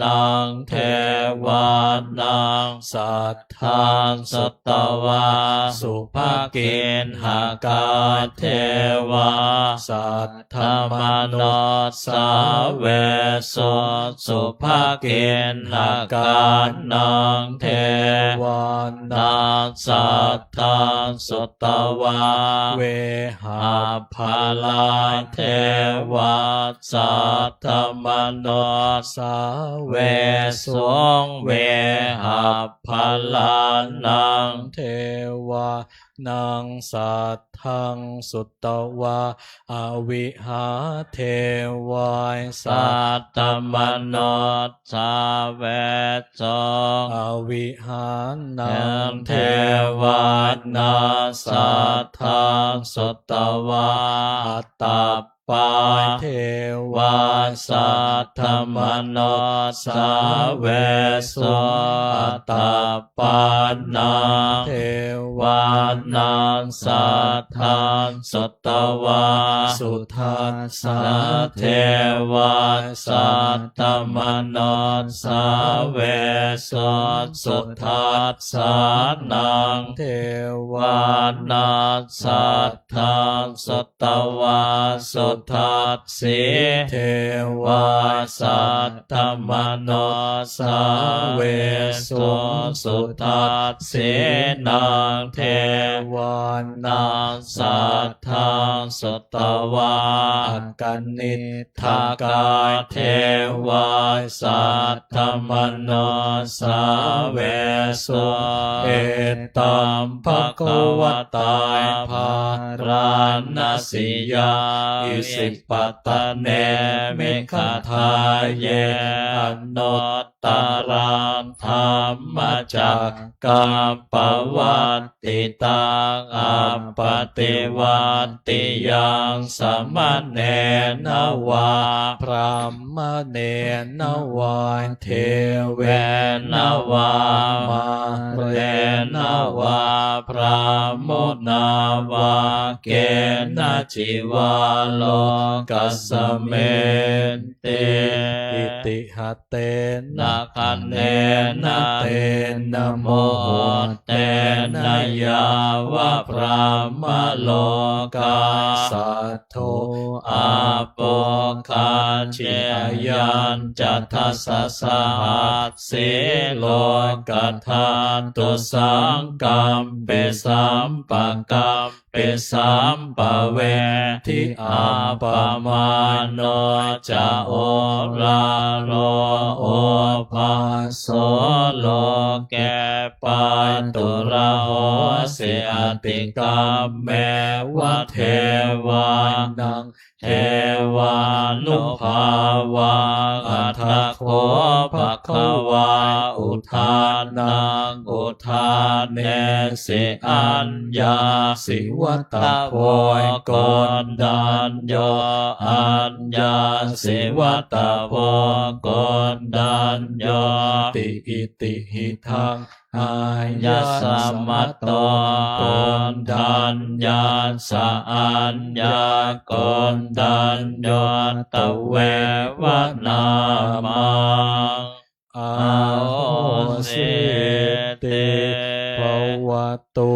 นังเทวานังสัทธังสตวาสุภกินหากาเทวาสัทธมโนสาเวโสสุภกินหากานังเทวานังสัทธังสตวาเวหาภาลาเทวาสัทธมโนสาเวสวงเวหาภาลานังเทวานังสัทธังสุตวาอวิหาเทวาสัทธมโนสาเวสอวิหานังเทวานังสัทธังสุตวาอัตตปาเทวาสัทธมโนสาเวโสอัตตปานังเทวานังสัทธังสุตวาสุทัสสะเทวาสัทธมโนสาเวโสสุทัสสะนังเทวานังสัทธังสุตวาสุทัสสีเทวาสัทธมโนสาเวโสสุทัสสีนังเทวานังสัทธังสุตวาอกันนิทากาเทวาสัทธมโนสาเวโสเอตัมภคะวตาภารณสิยาอิสิปตะเนมิขทาเยอนุตตรังธรรมจักกัปปวัตติตังอัปปติวัตติยังสมณเณรวาพรหมเณรวาเทเวนวามาเรนวาพระมุนาวาเกณจิวาโลกัสสเมนเตอิติหะเตนะ คันเนนะเตนะโมเตนะยาวะพระมโลกาสัทโธอาโปคาเชยันจัตทัสสะสหัสสิโลกัทธาตุสังกัมเปสัมปะกัมเปสัมปะเวทิอาปะมาโนจะโอราโลโอภาโสโลแกปันตุระโหสิอติกัมเมวะเทวานังเทวานุภาวาอัตถโคภคะวาอุทานังอุทานเนสิอัญญาสิวัตโพกนดันโยอัญญาสิวัตโพกนดันโยติอิติหิทังอายาสมัตโตกนดัญญาสะอัญญากนดัญโยตเววนามังอาโหสิติภวตุ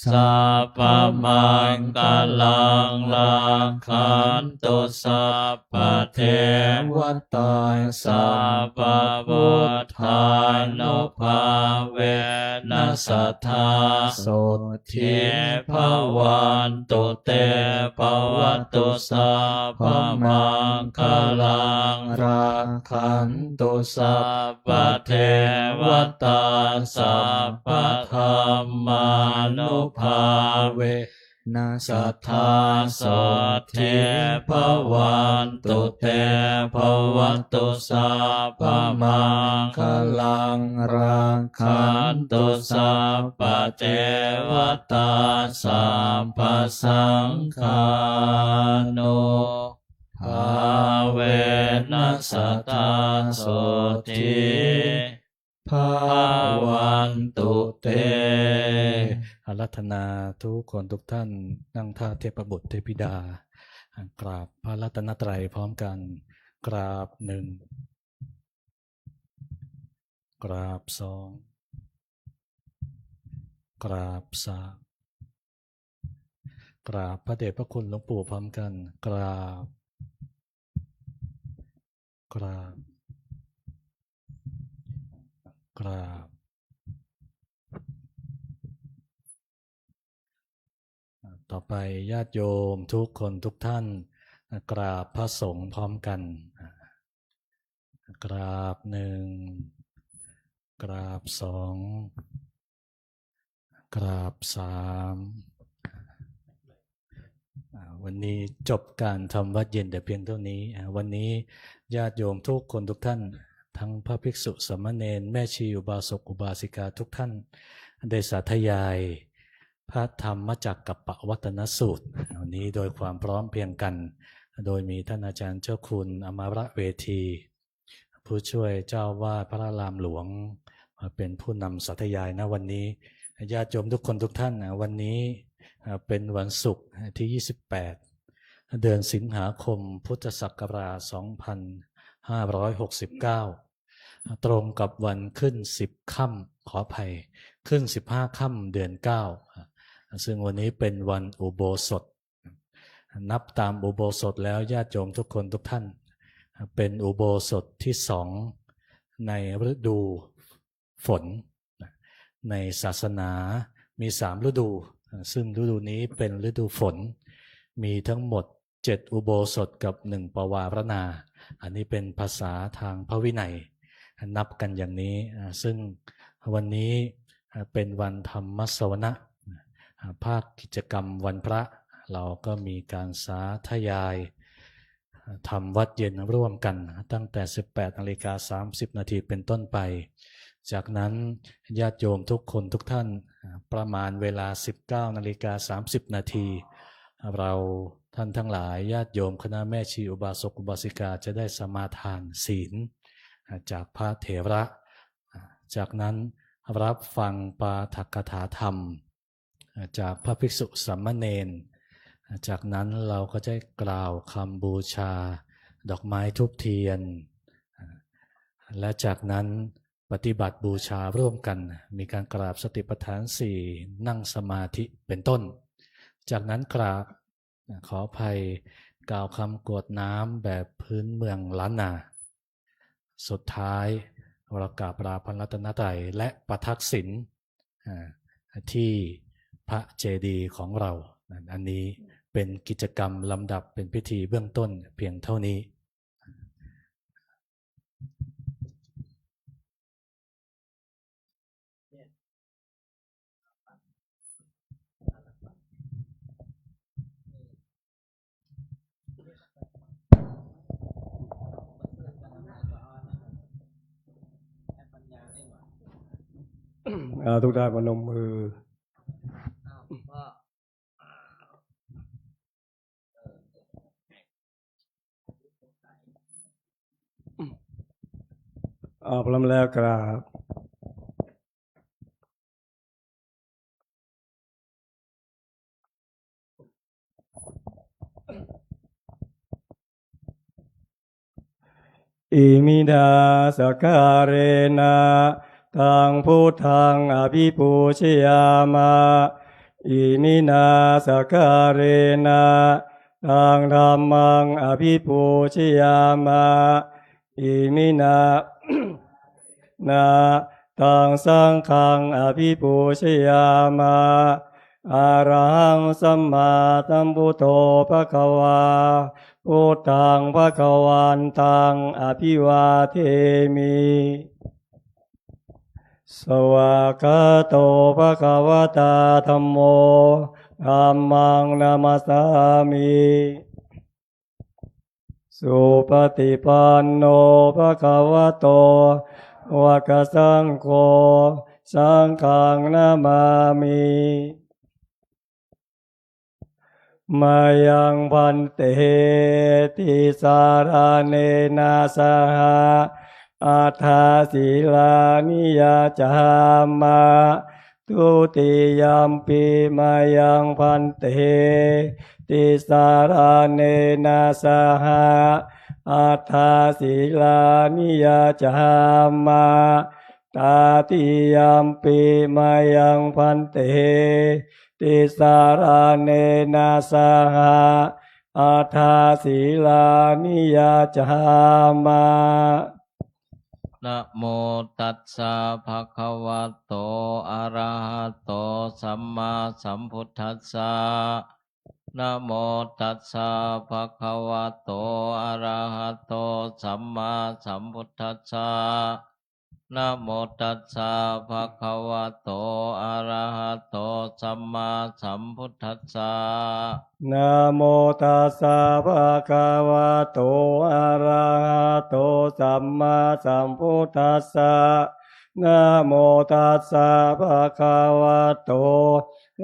สัพพมังคลังรักขันตุสัพพเทวตาสัพพพุทธานุภาเวนัสสัทธาโสทิภวันตุเตภวตุสัพพมังคลังรักขันตุสัพพเทวตาสัพพธรรมานุภาเวนัสสัทธาโสทิภวันตุเตภวตุสัพพมังคลังรักขันตุสัพพเทวตาสัพพสังฆานุภาเวนัสสัทธาโสทิภวันตุเต อารัธนาทุกคนทุกท่านนั่งท่าเทพบุตรเทพิดากราบพระรัตนตรัยพร้อมกันกราบหนึ่งกราบสองกราบสามกราบพระเดชพระคุณหลวงปู่พร้อมกันกราบกราบกราบต่อไปญาติโยมทุกคนทุกท่านกราบพระสงฆ์พร้อมกันกราบหนึ่งกราบสองกราบสามวันนี้จบการทำวัดเย็นแต่เพียงเท่านี้วันนี้ญาติโยมทุกคนทุกท่านทั้งพระภิกษุสามเณรแม่ชีอุบาสกอุบาสิกาทุกท่านได้สาธยายพระธรรมจักรกัปปวัตนสูตรวันนี้โดยความพร้อมเพรียงกันโดยมีท่านอาจารย์เจ้าคุณอมรเวทีผู้ช่วยเจ้าวาดพระอารามหลวงเป็นผู้นำสาธยายนะวันนี้ญาติโยมทุกคนทุกท่านวันนี้เป็นวันศุกร์ที่28เดือนสิงหาคมพุทธศักราช2569ตรงกับวันขึ้น10ค่ำขออภัยขึ้น15ค่ำเดือน9ซึ่งวันนี้เป็นวันอุโบสถนับตามอุโบสถแล้วญาติโยมทุกคนทุกท่านเป็นอุโบสถที่2ในฤดูฝนในศาสนามี3ฤดูซึ่งฤดูนี้เป็นฤดูฝนมีทั้งหมด7อุโบสถกับ1ปวารณาอันนี้เป็นภาษาทางพระวินัยนับกันอย่างนี้ซึ่งวันนี้เป็นวันธรรมสวนะภาคกิจกรรมวันพระเราก็มีการสาธยายทำวัดเย็นร่วมกันตั้งแต่ 18:30 นาทีเป็นต้นไปจากนั้นญาติโยมทุกคนทุกท่านประมาณเวลา 19:30 นาทีเราท่านทั้งหลายญาติโยมคณะแม่ชีอุบาสกอุบาสิกาจะได้สมาทานศีลจากพระเถระจากนั้นรับฟังปาฐกถาธรรมจากพระภิกษุสามเณรจากนั้นเราก็จะกล่าวคำบูชาดอกไม้ธูปเทียน และจากนั้นปฏิบัติบูชาร่วมกันมีการกราบสติปัฏฐานสี่นั่งสมาธิเป็นต้นจากนั้นกราบขออภัยกล่าวคำกรวดน้ำแบบพื้นเมืองล้านนาสุดท้ายเรากราบลาพระรัตนตรัยและประทักษิณที่พระเจดีย์ของเราอันนี้เป็นกิจกรรมลำดับเป็นพิธีเบื้องต้นเพียงเท่านี้ทุกท่านพนมมือพร้อมแล้วกราบอิมิดาสการเรนะตังพุทธังอภิปูชยามะอิมินาสการเรนะตังธัมมังอภิปูชยามะอิมินานาตังสังฆังอภิปูชยามะอะระหังสัมมาสัมพุทโธภควาพุทธังภควันตังอภิวาเทมิสวากขาโตภควตาธัมโมธัมมังนามัสสามิสุปฏิปันโนภควโตวะกสังโฆสังฆังนามามิมายังพันเตติสารเนนะสหะอัฏฐาศิลานิยาจามะทุติยัมปิมายังพันเตติสารเนนะสหะอัฏฐาศิลานิยาจามะตาติยัมปิมายังพันเตติสารเนนะสหะอัฏฐาศิลานิยาจามะนะโมตัสสะภะคะวะโตอะระหะโตสัมมาสัมพุทธัสสะนะโมตัสสะภะคะวะโตอะระหะโตสัมมาสัมพุทธัสสะนะโมตัสสะภะคะวะโตอะระหะโตสัมมาสัมพุทธัสสะนะโมตัสสะภะคะวะโตอะระหะโตสัมมาสัมพุทธัสสะนะโมตัสสะภะคะวะโต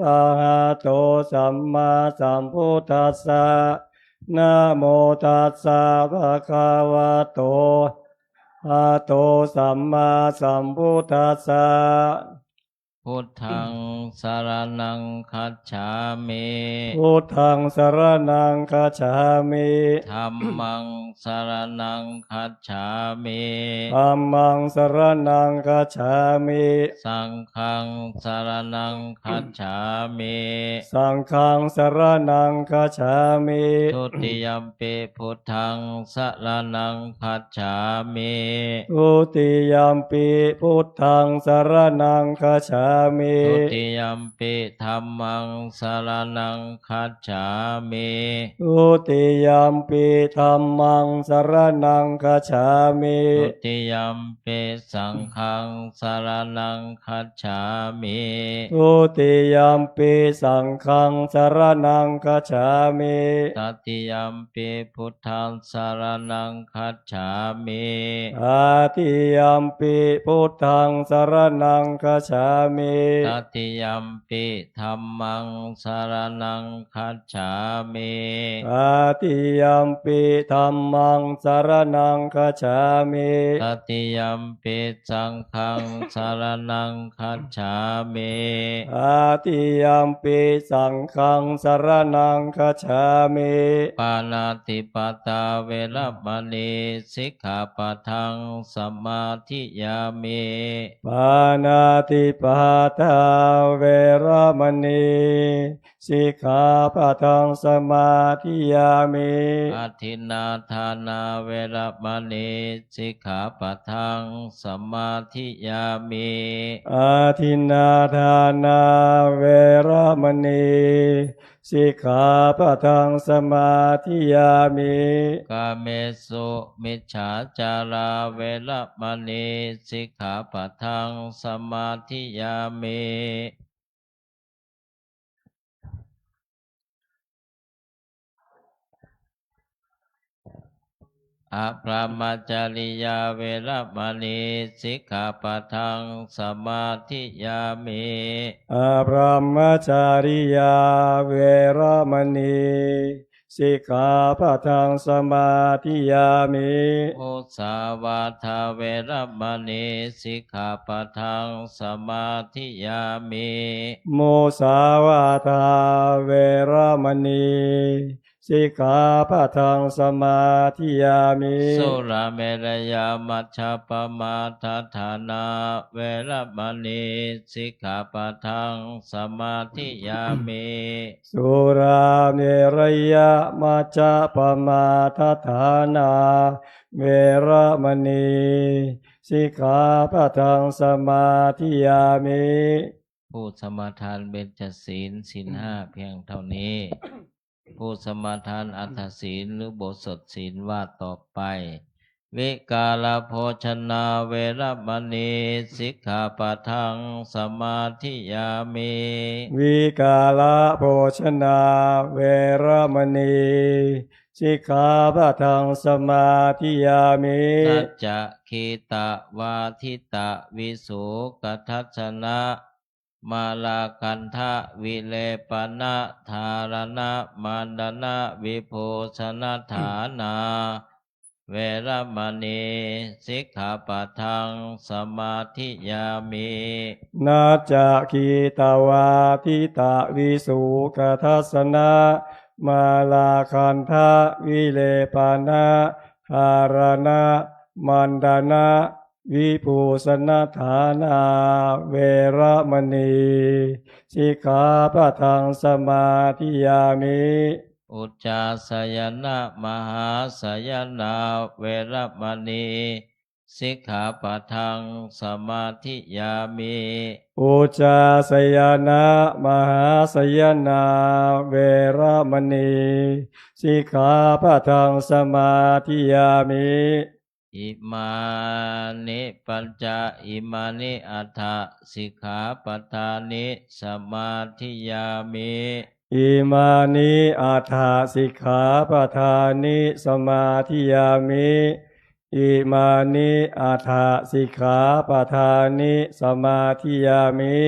อะระหะโตสัมมาสัมพุทธัสสะนะโมตัสสะภะคะวะโตอะระหะโตสัมมาสัมพุทธัสสะพุทธังสรณังคัจฉามิพุทธังสรณังคัจฉามิธัมมังสรณังคัจฉามิธัมมังสรณังคัจฉามิสังฆังสรณังคัจฉามิสังฆังสรณังคัจฉามิทุติยัมปิพุทธังสรณังคัจฉามิทุติยัมปิพุทธังสรณังคัจฉามิทุติยัมปิธัมมังสรณังคัจฉามิทุติยัมปิธัมมังสรณังคัจฉามิทุติยัมปิสังฆังสรณังคัจฉามิทุติยัมปิสังฆังสรณังคัจฉามิตติยัมปิพุทธังสรณังคัจฉามิตติยัมปิพุทธังสรณังคัจฉามิ ตติยัมปิธัมมังสรณังคัจฉามิ ตติยัมปิธัมมังสรณังคัจฉามิ ตติยัมปิสังฆังสรณังคัจฉามิ ตติยัมปิสังฆังสรณังคัจฉามิ ปานาติปตาเวรมณีสิกขาปะทังสมาธิยามิ ปานาติปาตาเวรมณีสิกขาปะทังสมาธิยามิ อาทินนาทานาเวรมณีสิกขาปะทังสมาธิยามิ อาทินนาทานาเวรมณีสิกขาปะทังสมาธิยามิ กาเมสุมิจฉาจาราเวรมณีสิกขาปะทังสมาธิยามิ อภรหมจริยาเวรมณีสิกขาปะทังสมาธิยามิ อาพรหมจาริยาเวรมณีสิกขาปะทังสมาธิยามิ มุสาวาทาเวรมณีสิกขาปะทังสมาธิยามิ โมสาวาทาเวรมณีสิกขาปะทังสมาธิยามิ สุราเมรยามัชฌัปปมาทัฏฐานาเวรมณีสิกขาปะทังสมาธิยามิ สุราเมรยะมัจจปมาทัฏฐานาเวรมณีสิกขาปะทังสมาธิยามิ ผู้สมาทานเบญจศีลศีลห้าเพียงเท่านี้ ผู้สมาทานอัตถศีลหรือโบสถศีลว่าต่อไปวิกาลโภชนาเวรมณีสิกขาปะทังสมาธิยามิ วิกาลโภชนาเวรมณีสิกขาปะทังสมาธิยามิ สัจจะคีตะวาทิตะวิสุกัทัสสนะมาลากันทะวิเลปนะธารณะมันดนะวิโภชนะฐานาเวรมณีสิกขาปะทังสมาธิยามิ นาจะคีตาวาทิตาวิสุกทัสสนะมาลาคันทะวิเลปานะธารณะมันดานะวิภูสนฐานาเวรมณีสิกขาปะทังสมาธิยามิ อุจจาสยนะมหาสยนาเวรมณีสิกขาปะทังสมาธิยามิ อุจจาสยนะมหาสยนาเวรมณีสิกขาปะทังสมาธิยามิ อิมานิปัญจอิมานิอัฏฐสิกขาปทานิสมาธิยามิ อิมานิอัฏฐสิกขาปทานิสมาธิยามิอิมานิอัฏฐสิกขาปทานิสมาธิยามิ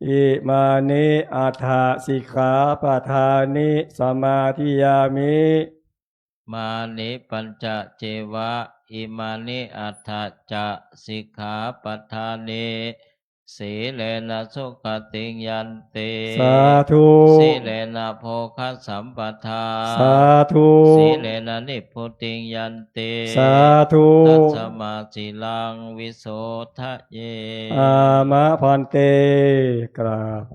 อิมานิอัฏฐสิกขาปทานิสมาธิยามิ มานิปัญจเจวะอิมานิอัฏฐจะสิกขาปทานิสีเลนะสุขติงยันติ สาธุ สีเลนะโภคสัมปทา สาธุ สีเลนะนิพพุติงยันติ สาธุ ตัสมาสีลังวิโสทะเย อามะพันเตกราบ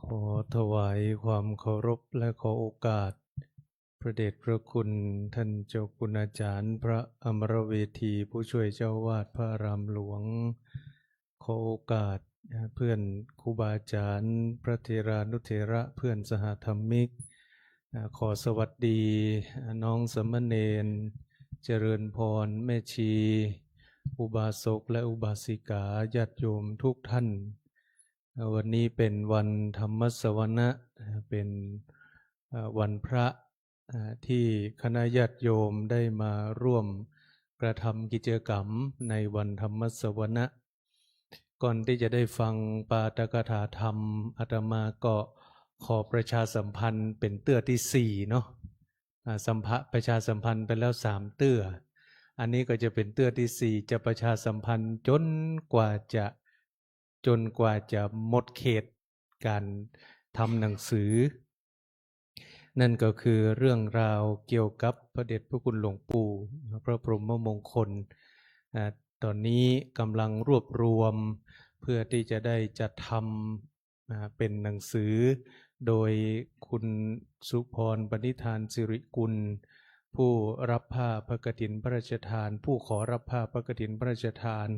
ขอถวายความเคารพและขอโอกาส พระเดชพระคุณท่านเจ้าคุณอาจารย์พระอมรเวทีผู้ช่วยเจ้าวาดพระอารามหลวง ขอโอกาสเพื่อนครูบาอาจารย์พระเทรานุเถระเพื่อนสหธรรมิก ขอสวัสดีน้องสมณเณรเจริญพรแม่ชี อุบาสกและอุบาสิกาญาติโยมทุกท่าน วันนี้เป็นวันธรรมสวนะเป็นวันพระที่คณะญาติโยมได้มาร่วมก ระทำกิจกรรมในวันธรรมสวนะก่อนที่จะได้ฟังปาฐกถาธรรมอาตมาก็ขอประชาสัมพันธ์เป็นเตื้อที่4เนาะประชาสัมพันธ์ไปแล้ว3เตื้ออันนี้ก็จะเป็นเตื้อที่4จะประชาสัมพันธ์จนกว่าจะหมดเขตการทำหนังสือนั่นก็คือเรื่องราวเกี่ยวกับพระเดชพระคุณหลวงปู่พระพรหมมงคลตอนนี้กำลังรวบรวมเพื่อที่จะได้จัดทำเป็นหนังสือโดยคุณสุพรปณิธานสิริกุลผู้รับผ้าพระกฐินพระราชทานผู้ขอรับผ้าพระกฐินพระราชทาน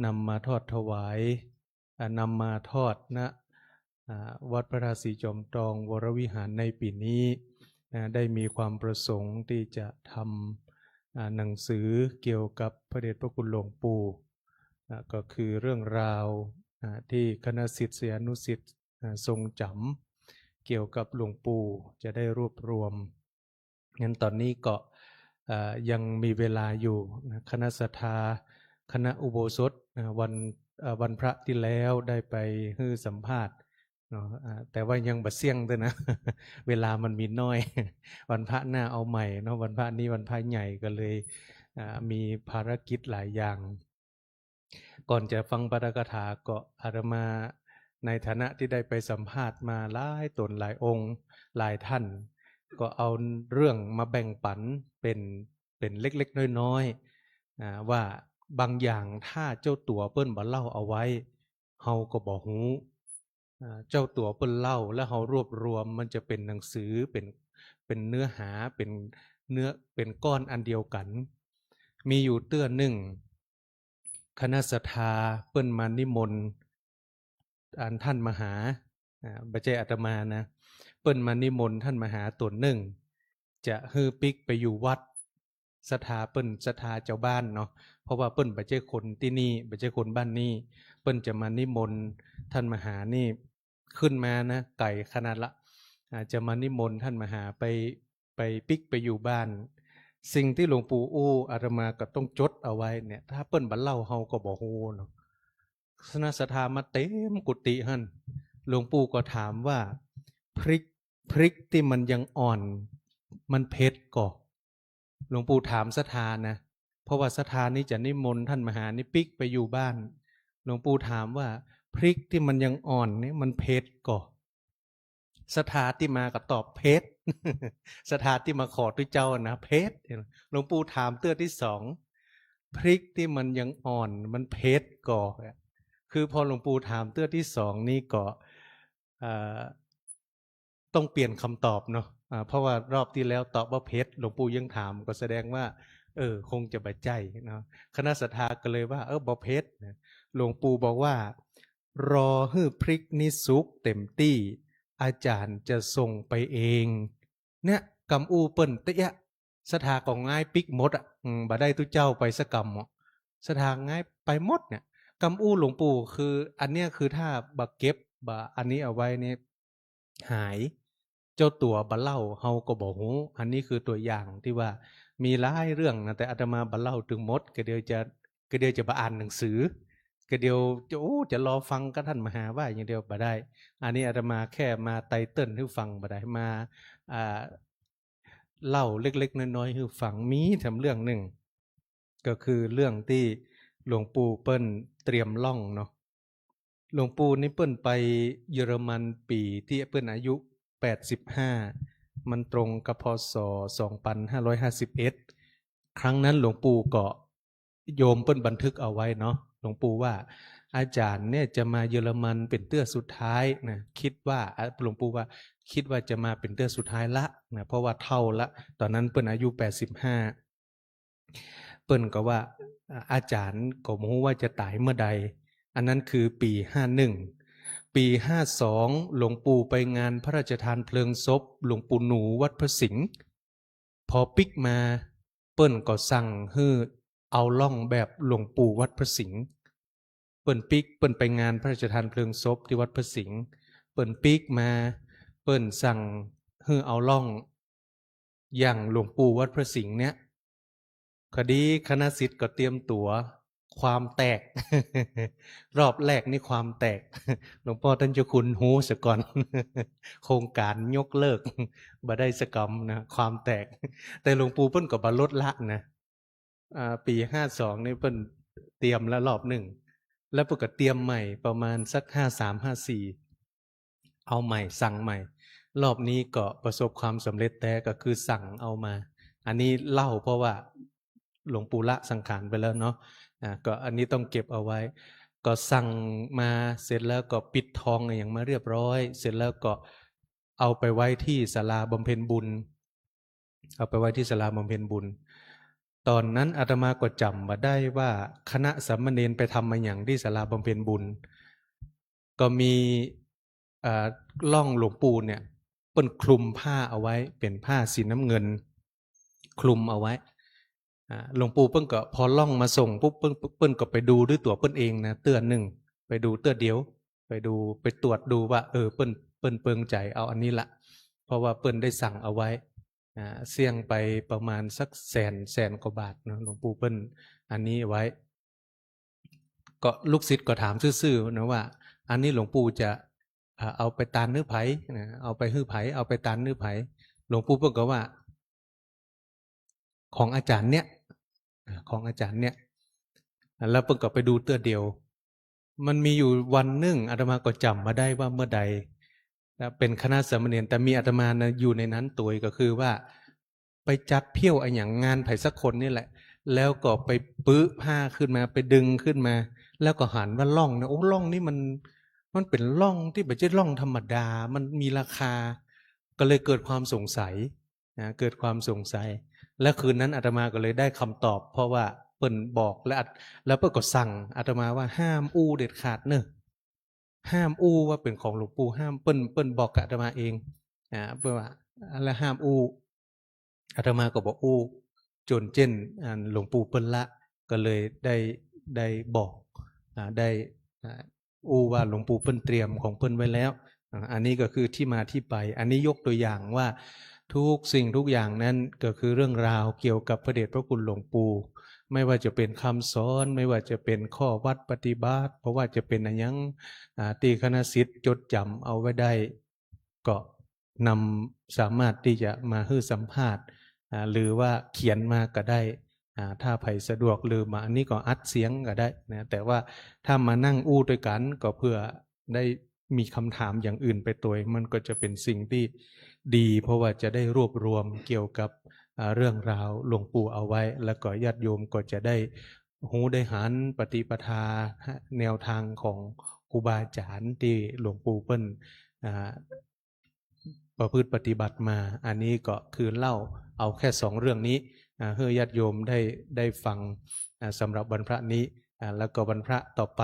นำมาทอดถวายนำมาทอดณวัดพระธาตุศรีจอมทองวรวิหารในปีนี้ได้มีความประสงค์ที่จะทำหนังสือเกี่ยวกับพระเดชพระคุณหลวงปู่ก็คือเรื่องราวที่คณะศิษยานุศิษย์ทรงจำเกี่ยวกับหลวงปู่จะได้รวบรวมงั้นตอนนี้ก็ยังมีเวลาอยู่คณะศรัทธาคณะอุโบสถวันพระที่แล้วได้ไปให้สัมภาษณ์แต่ว่ายังบัดเสี่ยงด้วยนะ เวลามันมีน้อย วันพระหน้าเอาใหม่เนาะวันพระนี้วันพระใหญ่ก็เลยมีภารกิจหลายอย่างก่อนจะฟังปาฐกถาก็อาตมาในฐานะที่ได้ไปสัมภาษณ์มาหลายตนหลายองค์หลายท่านก็เอาเรื่องมาแบ่งปันเป็นเล็กๆน้อยๆว่าบางอย่างถ้าเจ้าตัวเปิ้นบ่เล่าเอาไว้เฮาก็บ่ฮู้เจ้าตัวเปิ้นเล่าแล้วเฮารวบรวมมันจะเป็นหนังสือเป็นเนื้อหาเป็นก้อนอันเดียวกันมีอยู่เตื้อหนึ่งคณะศรัทธาเปิ้นมานิมนต์ท่านมหาบ่ใช่อาตมานะเปิ้นมานิมนต์ท่านมหาตนหนึ่งจะฮื้อปิกไปอยู่วัดศรัทธาเปิ้นศรัทธาเจ้าบ้านเนาะเพราะว่าเปิ้นบ่ใช่คนที่นี่บ่ใช่คนบ้านนี้เปิ้นจะมานิมนต์ท่านมหานี่ขึ้นมานะไก่ขนาดละจะมานิมนต์ท่านมหาไปปิกไปอยู่บ้านสิ่งที่หลวงปู่อาตมาก็ต้องจดเอาไว้เนี่ยถ้าเปิ้นบ่เล่าเฮาก็บ่ฮู้เนาะคณะศรัทธามาเต็มกุฏิหั่นหลวงปู่ก็ถามว่าพริกที่มันยังอ่อนมันเผ็ดก่อหลวงปู่ถามศรัทธานะเพราะว่าศรัทธานี้จะนิมนต์ท่านมหานิปิกไปอยู่บ้านหลวงปู่ถามว่าพริกที่มันยังอ่อนนี่มันเผ็ดก่อศรัทธาที่มาก็ตอบเผ็ด ศรัทธาที่มาขอด้วยเจ้านะเผ็ดหลวงปู่ถามเตื้อที่2พริกที่มันยังอ่อนมันเผ็ดก่อคือพอหลวงปู่ถามเตื้อที่2นี่ก็ต้องเปลี่ยนคำตอบเนาะเพราะว่ารอบที่แล้วตอบว่าเผ็ดหลวงปู่ยังถามก็แสดงว่าคงจะบ่ใจเนาะคณะศรัทธาก็เลยว่าบ่เผ็ดหลวงปู่บอกว่ารอให้พริกนี้สุกเต็มที่อาจารย์จะส่งไปเองเนี่ยกำอู้เปิ้นตะยะศรัทธาก็ง่ายปิกหมดบ่ได้ตุเจ้าไปสักกำศรัทธาง่ายไปหมดเนี่ยกำอู้หลวงปู่คืออันเนี้ยคือถ้าบ่เก็บบ่อันนี้เอาไว้เนี่ยหายเจ้าตัวบ่เล่าเฮาก็บ่ฮู้อันนี้คือตัวอย่างที่ว่ามีหลายเรื่องนะแต่อาตมาบ่เล่าถึงหมดก็เดี๋ยวจะบ่อ่านหนังสือก็เดี๋ยวจะรอฟังกับท่านมหาว่าอย่างเดียวบ่ได้อันนี้อาตมาแค่มาไตเติ้ลให้ฟังบ่ได้มาเล่าเล็กๆน้อยๆให้ฟังมีทำเรื่องหนึ่งก็คือเรื่องที่หลวงปู่เปิ้นเตรียมล่องเนาะหลวงปู่นี่เปิ้นไปเยอรมันปีที่เปิ้นอายุ85มันตรงกับพศ2551ครั้งนั้นหลวงปู่ก็โยมเปิ้นบันทึกเอาไว้เนาะหลวงปู่ว่าอาจารย์เนี่ยจะมาเยอรมันเป็นเตื้อสุดท้ายนะคิดว่าหลวงปู่ว่าคิดว่าจะมาเป็นเตื้อสุดท้ายละนะเพราะว่าเท่าละตอนนั้นเปิ้นอายุ85เปิ้นก็ว่าอาจารย์ก็บ่ฮู้ว่าจะตายเมื่อใดอันนั้นคือปี51ปี52หลวงปู่ไปงานพระราชทานเพลิงศพหลวงปู่หนูวัดพระสิงห์พอปิกมาเปิ้นก็สั่งให้เอาล่องแบบหลวงปู่วัดพระสิงห์เปิ้นไปงานพระราชทานเพลิงศพที่วัดพระสิงห์เปิ้นปิกมาเปิ้นสั่งให้เอาล่องอย่างหลวงปู่วัดพระสิงห์เนี่ย คดีคณะศิษย์ก็เตรียมตัวความแตก รอบแรกนี่ความแตก หลวงพ่อท่านเจ้าคุณหูซะก่อน โครงการยกเลิก บ่ได้สกรรมนะความแตก แต่หลวงปู่เพิ่นก็บ่ลดละนะปี52นี่เพิ่นเตรียมแล้วรอบหนึ่งแล้วเพิ่นก็เตรียมใหม่ประมาณสัก53-54เอาใหม่สั่งใหม่ รอบนี้ก็ประสบความสำเร็จแต่ก็คือสั่งเอามา อันนี้เล่าเพราะว่าหลวงปู่ละสังขารไปแล้วเนาะก็อันนี้ต้องเก็บเอาไว้ ก็สั่งมาเสร็จแล้วก็ปิดทองอย่างมาเรียบร้อย เสร็จแล้วก็เอาไปไว้ที่ศาลาบำเพ็ญบุญ เอาไปไว้ที่ศาลาบำเพ็ญบุญ ตอนนั้นอาตมาก็จำมาได้ว่าคณะสามเณรไปทำมาอย่างที่ศาลาบำเพ็ญบุญ ก็มีล่องหลวงปู่เนี่ยเปิ้นคลุมผ้าเอาไว้เป็นผ้าสีน้ำเงิน คลุมเอาไว้หลวงปู่เปิ้นก็พอล่องมาส่งปุ๊บเปิ้นก็ไปดูด้วยตัวเปิ้นเองนะเตื้อหนึ่งไปดูเตื้อเดียวไปดูไปตรวจดูว่าเปิ้นเปิงใจเอาอันนี้ละเพราะว่าเปิ้นได้สั่งเอาไว้เสี่ยงไปประมาณสักแสนกว่าบาทนะหลวงปู่เปิ้นอันนี้ไว้ก็ลูกศิษย์ก็ถามซื่อๆนะว่าอันนี้หลวงปู่จะเอาไปตานเนื้อไผ่เอาไปฮื้อไผ่เอาไปตานเนื้อไผ่หลวงปู่เปิ้นก็ว่าของอาจารย์เนี่ยของอาจารย์เนี่ยแล้วเปิ้นก็ไปดูเตื้อเดียวมันมีอยู่วันหนึ่งอาตมาก็จำมาได้ว่าเมื่อใดเป็นคณะสามเณรแต่มีอาตมานะอยู่ในนั้นตัวก็คือว่าไปจัดเพี้ยวไอ้อย่างงานไผ่สักคนนี่แหละแล้วก็ไปปื้อผ้าขึ้นมาไปดึงขึ้นมาแล้วก็หันว่าล่องนะโอ้ล่องนี่มันเป็นล่องที่ไม่ใช่ล่องธรรมดามันมีราคาก็เลยเกิดความสงสัยเกิดความสงสัยและคืนนั้นอาตมาก็เลยได้คำตอบเพราะว่าเปิ้นบอกแล้วเปิ้นก็สั่งอาตมาว่าห้ามอู้เด็ดขาดเนอะห้ามอู้ว่าเป็นของหลวงปู่ห้ามเปิ้นบอกกับอาตมาเองเพื่อว่าแล้วห้ามอู้อาตมาก็บอกอู้จนเช่นหลวงปู่เปิ้นละก็เลยได้บอกได้อู้ว่าหลวงปู่เปิ้นเตรียมของเปิ้นไว้แล้วอันนี้ก็คือที่มาที่ไปอันนี้ยกตัวอย่างว่าทุกสิ่งทุกอย่างนั้นก็คือเรื่องราวเกี่ยวกับพระเดชพระคุณหลวงปู่ไม่ว่าจะเป็นคำสอนไม่ว่าจะเป็นข้อวัดปฏิบัติเพราะว่าจะเป็นอะไรยังตีคณะศิษย์จดจำเอาไว้ได้ก็นำสามารถที่จะมาให้สัมภาษณ์หรือว่าเขียนมาก็ได้ถ้าใครสะดวกหรือมาอันนี้ก็อัดเสียงก็ได้นะแต่ว่าถ้ามานั่งอู้ด้วยกันก็เพื่อได้มีคำถามอย่างอื่นไปตัวมันก็จะเป็นสิ่งที่ดีเพราะว่าจะได้รวบรวมเกี่ยวกับเรื่องราวหลวงปู่เอาไว้แล้วก็ญาติโยมก็จะได้หูได้หันปฏิปทาแนวทางของครูบาอาจารย์ที่หลวงปู่เปิ้นประพฤติปฏิบัติมาอันนี้ก็คือเล่าเอาแค่2เรื่องนี้ให้ญาติโยมได้ฟังสำหรับวันพระนี้แล้วก็วันพระต่อไป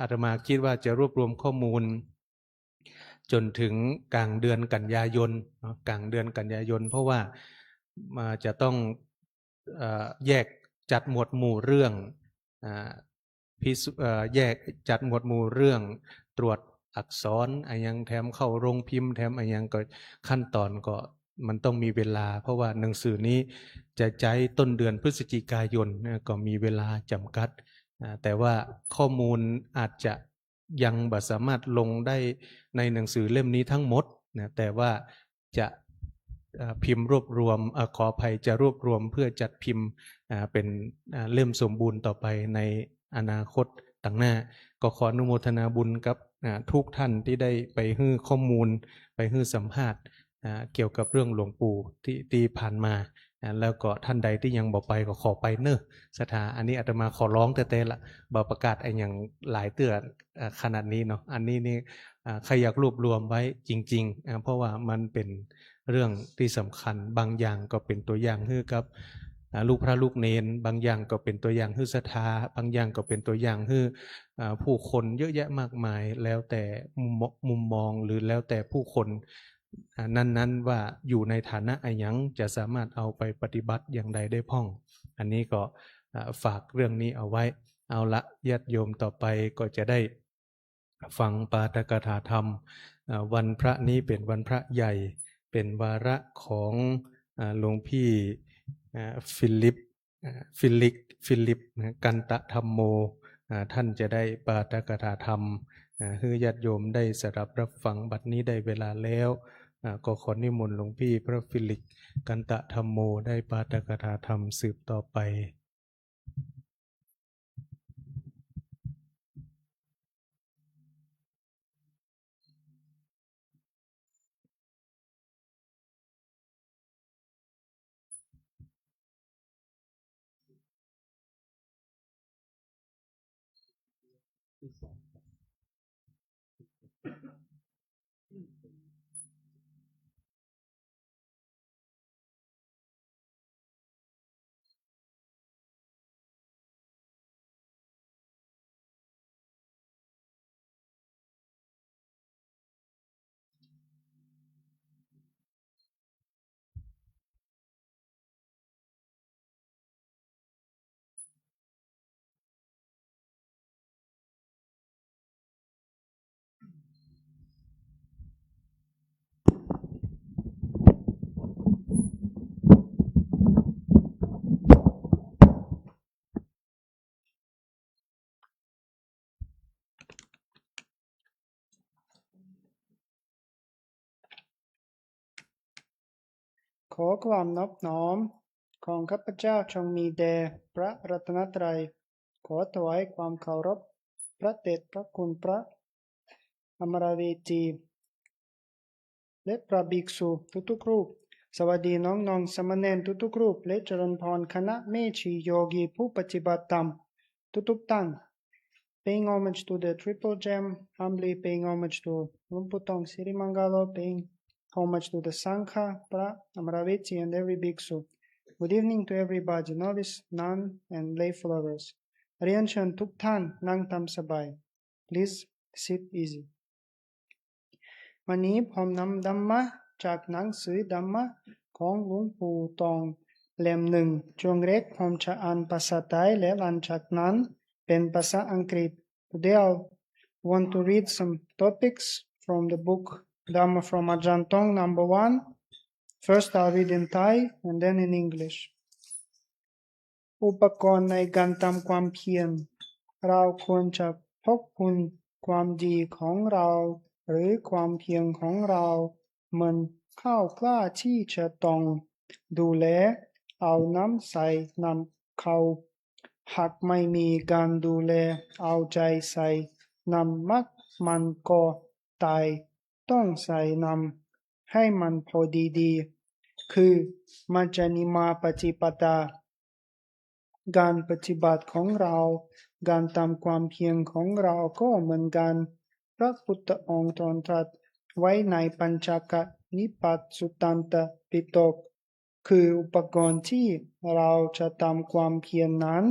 อาตมาคิดว่าจะรวบรวมข้อมูลจนถึงกลางเดือนกันยายนกลางเดือนกันยายนเพราะว่าจะต้องแยกจัดหมวดหมู่เรื่องแยกจัดหมวดหมู่เรื่องตรวจอักษรอะไรยังแถมเข้าโรงพิมพ์แถมอะไรยังก็ขั้นตอนก็มันต้องมีเวลาเพราะว่าหนังสือนี้จะใช้ต้นเดือนพฤศจิกายนก็มีเวลาจำกัดแต่ว่าข้อมูลอาจจะยังบ่สามารถลงได้ในหนังสือเล่มนี้ทั้งหมดนะแต่ว่าจะพิมพ์รวบรวมขออภัยจะรวบรวมเพื่อจัดพิมพ์เป็นเล่มสมบูรณ์ต่อไปในอนาคตต่างหน้าก็ขออนุโมทนาบุญกับทุกท่านที่ได้ไปให้ข้อมูลไปให้สัมภาษณ์เกี่ยวกับเรื่องหลวงปู่ที่ผ่านมาแล้วก็ท่านใดที่ยังบอกไปก็ขอไปเนอะสถาอันนี้อาตมาขอร้องแต่ละบอกประกาศไอ้อย่างหลายเตือนขนาดนี้เนาะอันนี้นี่ใครอยากรวบรวมไว้จริงๆเพราะว่ามันเป็นเรื่องที่สำคัญบางอย่างก็เป็นตัวอย่างให้กับลูกพระลูกเนนบางอย่างก็เป็นตัวอย่างให้ศรัทธาบางอย่างก็เป็นตัวอย่างให้ผู้คนเยอะแยะมากมายแล้วแต่มุมมองหรือแล้วแต่ผู้คนนั้นๆว่าอยู่ในฐานะอะไรยังจะสามารถเอาไปปฏิบัติอย่างใดได้พ่องอันนี้ก็ฝากเรื่องนี้เอาไว้เอาละญาติโยมต่อไปก็จะได้ฟังปาฐกถาธรรมวันพระนี้เป็นวันพระใหญ่เป็นวาระของหลวงพี่ฟิลิป ฟิลิปนะกันตะธัมโมท่านจะได้ปาฐกถาธรรมให้ญาติโยมได้สดับรับฟังบัดนี้ได้เวลาแล้วก็ขอนิมนต์หลวงพี่พระฟิลิปกันตะธัมโมได้ปาฐกถาธรรมสืบต่อไปขอความนอบน้อมของข้าพเจ้าจงมีแด่พระรัตนตรัยขอถวายความเคารพพระเดชพระคุณพระอมรเวทีและพระภิกษุทุกๆรูปสวัสดีน้องๆสามเณรทุกๆรูปและเจริญพรคณะแม่ชีโยกีผู้ปฏิบัติธรรมทุกๆท่าน Paying homage to the Triple Gem, humbly paying homage to Lumputong Sirimangalo, paying homage to the Sangha, Pra, Amraveti, and every bhiksu. Good evening to everybody, novice, nun, and lay followers. เรียนเชิญทุกท่านนั่งตามสบาย Please sit easy. วันนี้ผมนำธรรมะจากหนังสือธรรมะของหลวงปู่ตองเล่มหนึ่งช่วงแรกผมจะอ่านภาษาไทยและหลังจากนั้นเป็นภาษาอังกฤษ Today I want to read some topics from the book Dhamma from Ajahn Tong number 1. First I'll read in Thai and then in English. อุปกรณ์ในการทำความเพียรเราควรจะพกคุณความดีของเราหรือความเพียรของเราเหมือนข้าวกล้าที่จะต้องดูแลเอาน้ำใส่น้ำเข้าหากไม่มีการดูแลเอาใจใส่น้ำมักมันก็ตายต้องใส่น้ำให้มันพอดีๆคือมัจจนิมาปฏิปทาการปฏิบัติของเราการทำความเพียรของเราก็เหมือนกันพระพุทธองค์ตรัสไว้ในปัญจกนิปาตสุตตันตปิฎกคืออุปกรณ์ที่เราจะทำความเพียรนั้น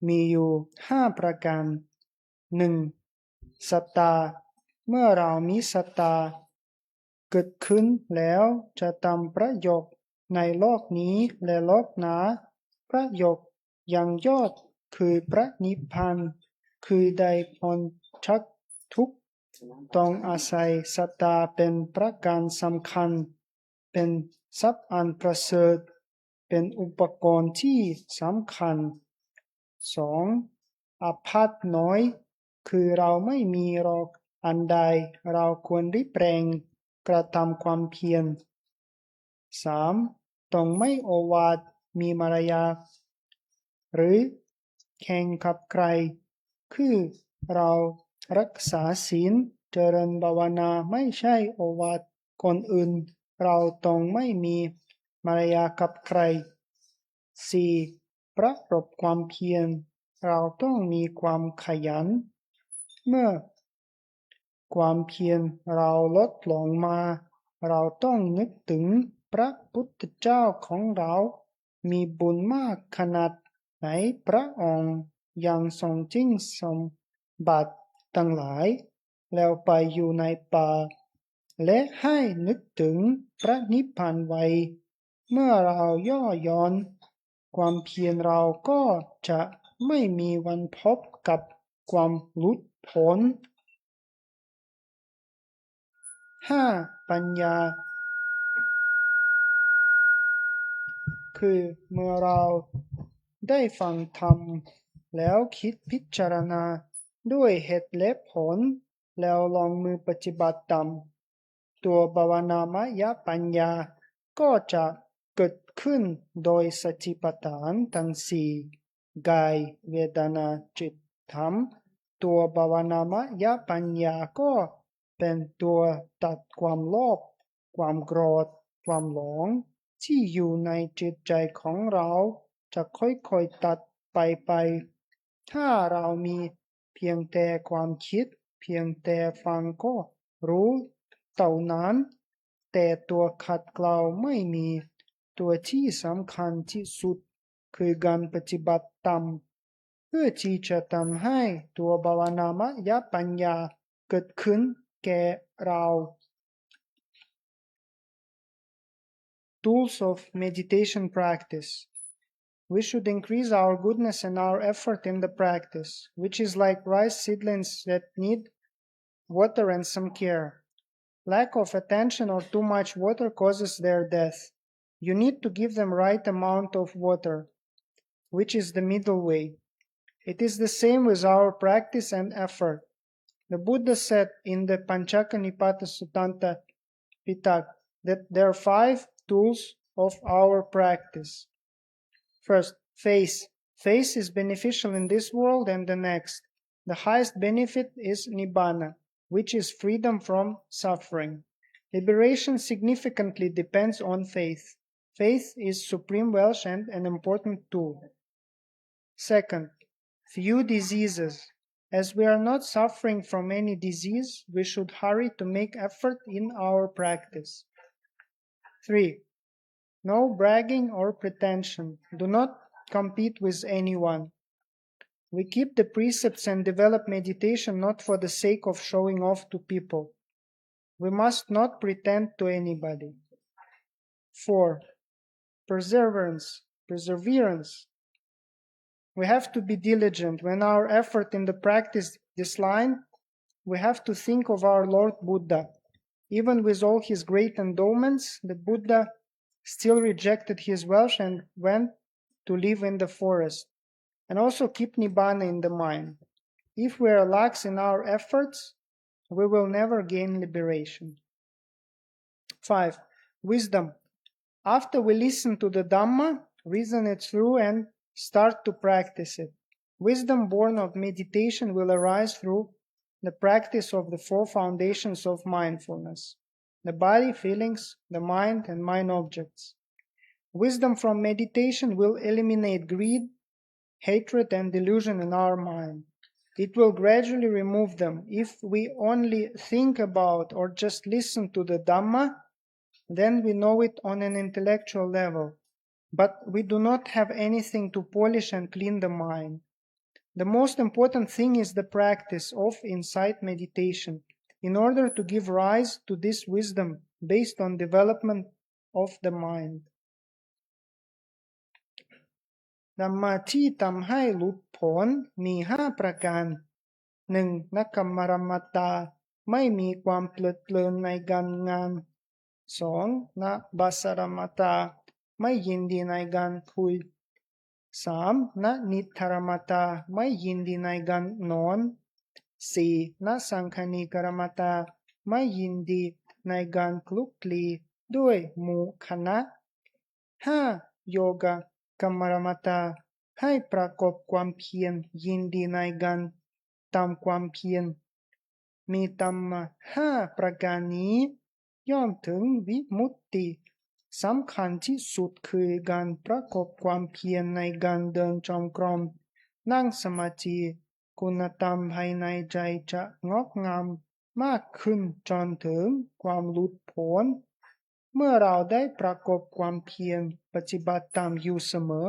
มีอยู่5ประการ 1. ศรัทธาเมื่อเรามีศรัทธาเกิดขึ้นแล้วจะทำประโยชน์ในโลกนี้และโลกหน้าประโยชน์อย่างยอดคือพระนิพพานคือได้พ้นจากทุกข์ต้องอาศัยศรัทธาเป็นประการสำคัญเป็นทรัพย์อันประเสริฐเป็นอุปกรณ์ที่สำคัญ 2. อาพาธน้อยคือเราไม่มีโรคอันใดเราควรรีบเร่งกระทำความเพียร 3. ต้องไม่โอวาทมีมารยาทหรือแข่งกับใครคือเรารักษาศีลเจริญภาวนาไม่ใช่โอวาทคนอื่นเราต้องไม่มีมารยาทกับใคร 4. ประกอบความเพียรเราต้องมีความขยันเมื่อความเพียรเราลดลงมาเราต้องนึกถึงพระพุทธเจ้าของเรามีบุญมากขนาดไหนพระองค์ยังทรงทิ้งสมบัติทั้งหลายแล้วไปอยู่ในป่าและให้นึกถึงพระนิพพานไว้เมื่อเราย่อหย่อนความเพียรเราก็จะไม่มีวันพบกับความหลุดพ้น 5. ปัญญาคือเมื่อเรา ได้ฟังธรรมแล้วคิดพิจารณาด้วยเหตุและผลแล้วลงมือปฏิบัติตามตัวภาวนามยปัญญาก็จะเกิดขึ้นโดยสติปัฏฐานทั้งสี่กายเวทนาจิตธรรมตัวภาวนามยปัญญาก็เป็นตัวตัดความโลภความโกรธความหลงที่อยู่ในจิตใจของเราจะค่อยๆตัดไปถ้าเรามีเพียงแต่ความคิดเพียงแต่ฟังก็รู้เท่านั้นแต่ตัวขัดเกลาไม่มีตัวที่สำคัญที่สุดคือการปฏิบัติตามเพื่อที่จะทำให้ตัวภาวนามยปัญญาเกิดขึ้นแก่เรา Tools of meditation practice. We should increase our goodness and our effort in the practice, which is like rice seedlings that need water and some care. Lack of attention or too much water causes their death. You need to give them right amount of water, which is the middle way. It is the same with our practice and effort. The Buddha said in the Panchaka Nipata Sutanta Pitaka that there are 5 tools of our practice. First, faith. Faith is beneficial in this world and the next. The highest benefit is Nibbana, which is freedom from suffering. Liberation significantly depends on faith. Faith is supreme wealth and an important tool. Second, few diseases. As we are not suffering from any disease, we should hurry to make effort in our practice. 3. No bragging or pretension. Do not compete with anyone. We keep the precepts and develop meditation not for the sake of showing off to people. We must not pretend to anybody. 4. Perseverance. We have to be diligent. When our effort in the practice decline, we have to think of our Lord Buddha. Even with all his great endowments, the Buddha still rejected his wealth and went to live in the forest. And also keep Nibbana in the mind. If we are lax in our efforts, we will never gain liberation. 5. Wisdom. After we listen to the Dhamma, reason it through and start to practice it. Wisdom born of meditation will arise through the practice of the 4 foundations of mindfulness: the body, feelings, the mind, and mind objects. Wisdom from meditation will eliminate greed, hatred, and delusion in our mind. It will gradually remove them. If we only think about or just listen to the Dhamma, then we know it on an intellectual level. But we do not have anything to polish and clean the mind. The most important thing is the practice of insight meditation, in order to give rise to this wisdom based on development of the mind. ธรรมะที่ทำให้หลุดพ้นมี5 ประการ 1. นักกรรมรมตาไม่มีความเพลิดเพลินในการงาน 2. นักบาสรมตาไม่ยินดีในการคุย 3. นักนิทรมตาไม่ยินดีในการนอน 4. นักสังคณิกรมตาไม่ยินดีในการคลุกคลีด้วยหมู่คณะ 5. โยกะกรรมรมตาให้ประกอบความเพียรยินดีในการทำความเพียรมีธรรมะ5 ประการนี้ย่อมถึงวิมุตติสำคัญที่สุดคือการประกอบความเพียรในการเดินจงกรมนั่งสมาธิคุณธรรมภายในใจจะงอกงามมากขึ้นจนถึงความหลุดพ้นเมื่อเราได้ประกอบความเพียรปฏิบัติตามอยู่เสมอ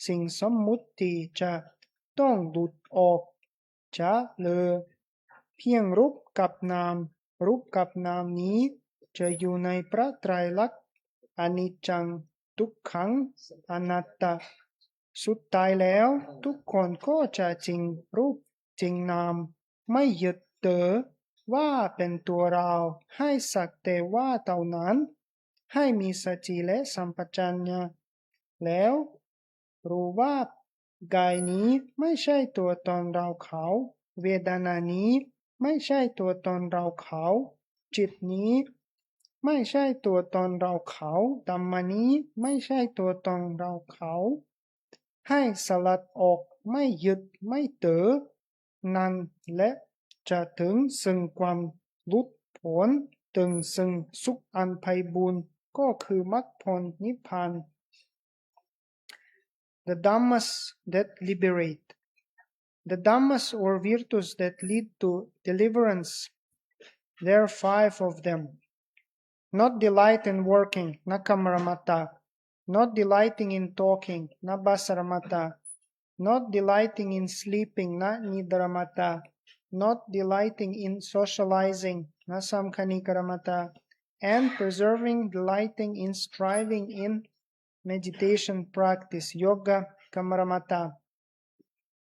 สิ่งสมมุติจะต้องหลุดออกจะเหลือเพียงรูปกับนามรูปกับนามนี้จะอยู่ในพระไตรลักษณ์อนิจจังทุกขังอนัตตาสุดท้ายแล้วทุกคนก็จะจริงรูปจริงนามไม่ยึดถือว่าเป็นตัวเราให้สักแต่ว่าเท่านั้นให้มีสติและสัมปชัญญะแล้วรู้ว่า กายนี้ไม่ใช่ตัวตนเราเขา เวทนานี้ไม่ใช่ตัวตนเราเขา จิตนี้ไม่ใช่ตัวตนเราเขาธรรมนี้ไม่ใช่ตัวตนเราเขา ให้สลัดออกไม่ยึดไม่ถือนั่นและจะถึงซึ่งความหลุดพ้นถึงซึ่งสุขอันไพบูลย์ก็คือมรรคผลนิพพาน The Dhammas that liberate. The Dhammas or virtues that lead to deliverance. There are 5 of them. Not delight in working, nakamaramata. Not delighting in talking, nabasaramata. Not delighting in sleeping, na nidaramata. Not delighting in socializing, nasamkanikaramata. And preserving, delighting in, striving in meditation practice, yoga kamaramata.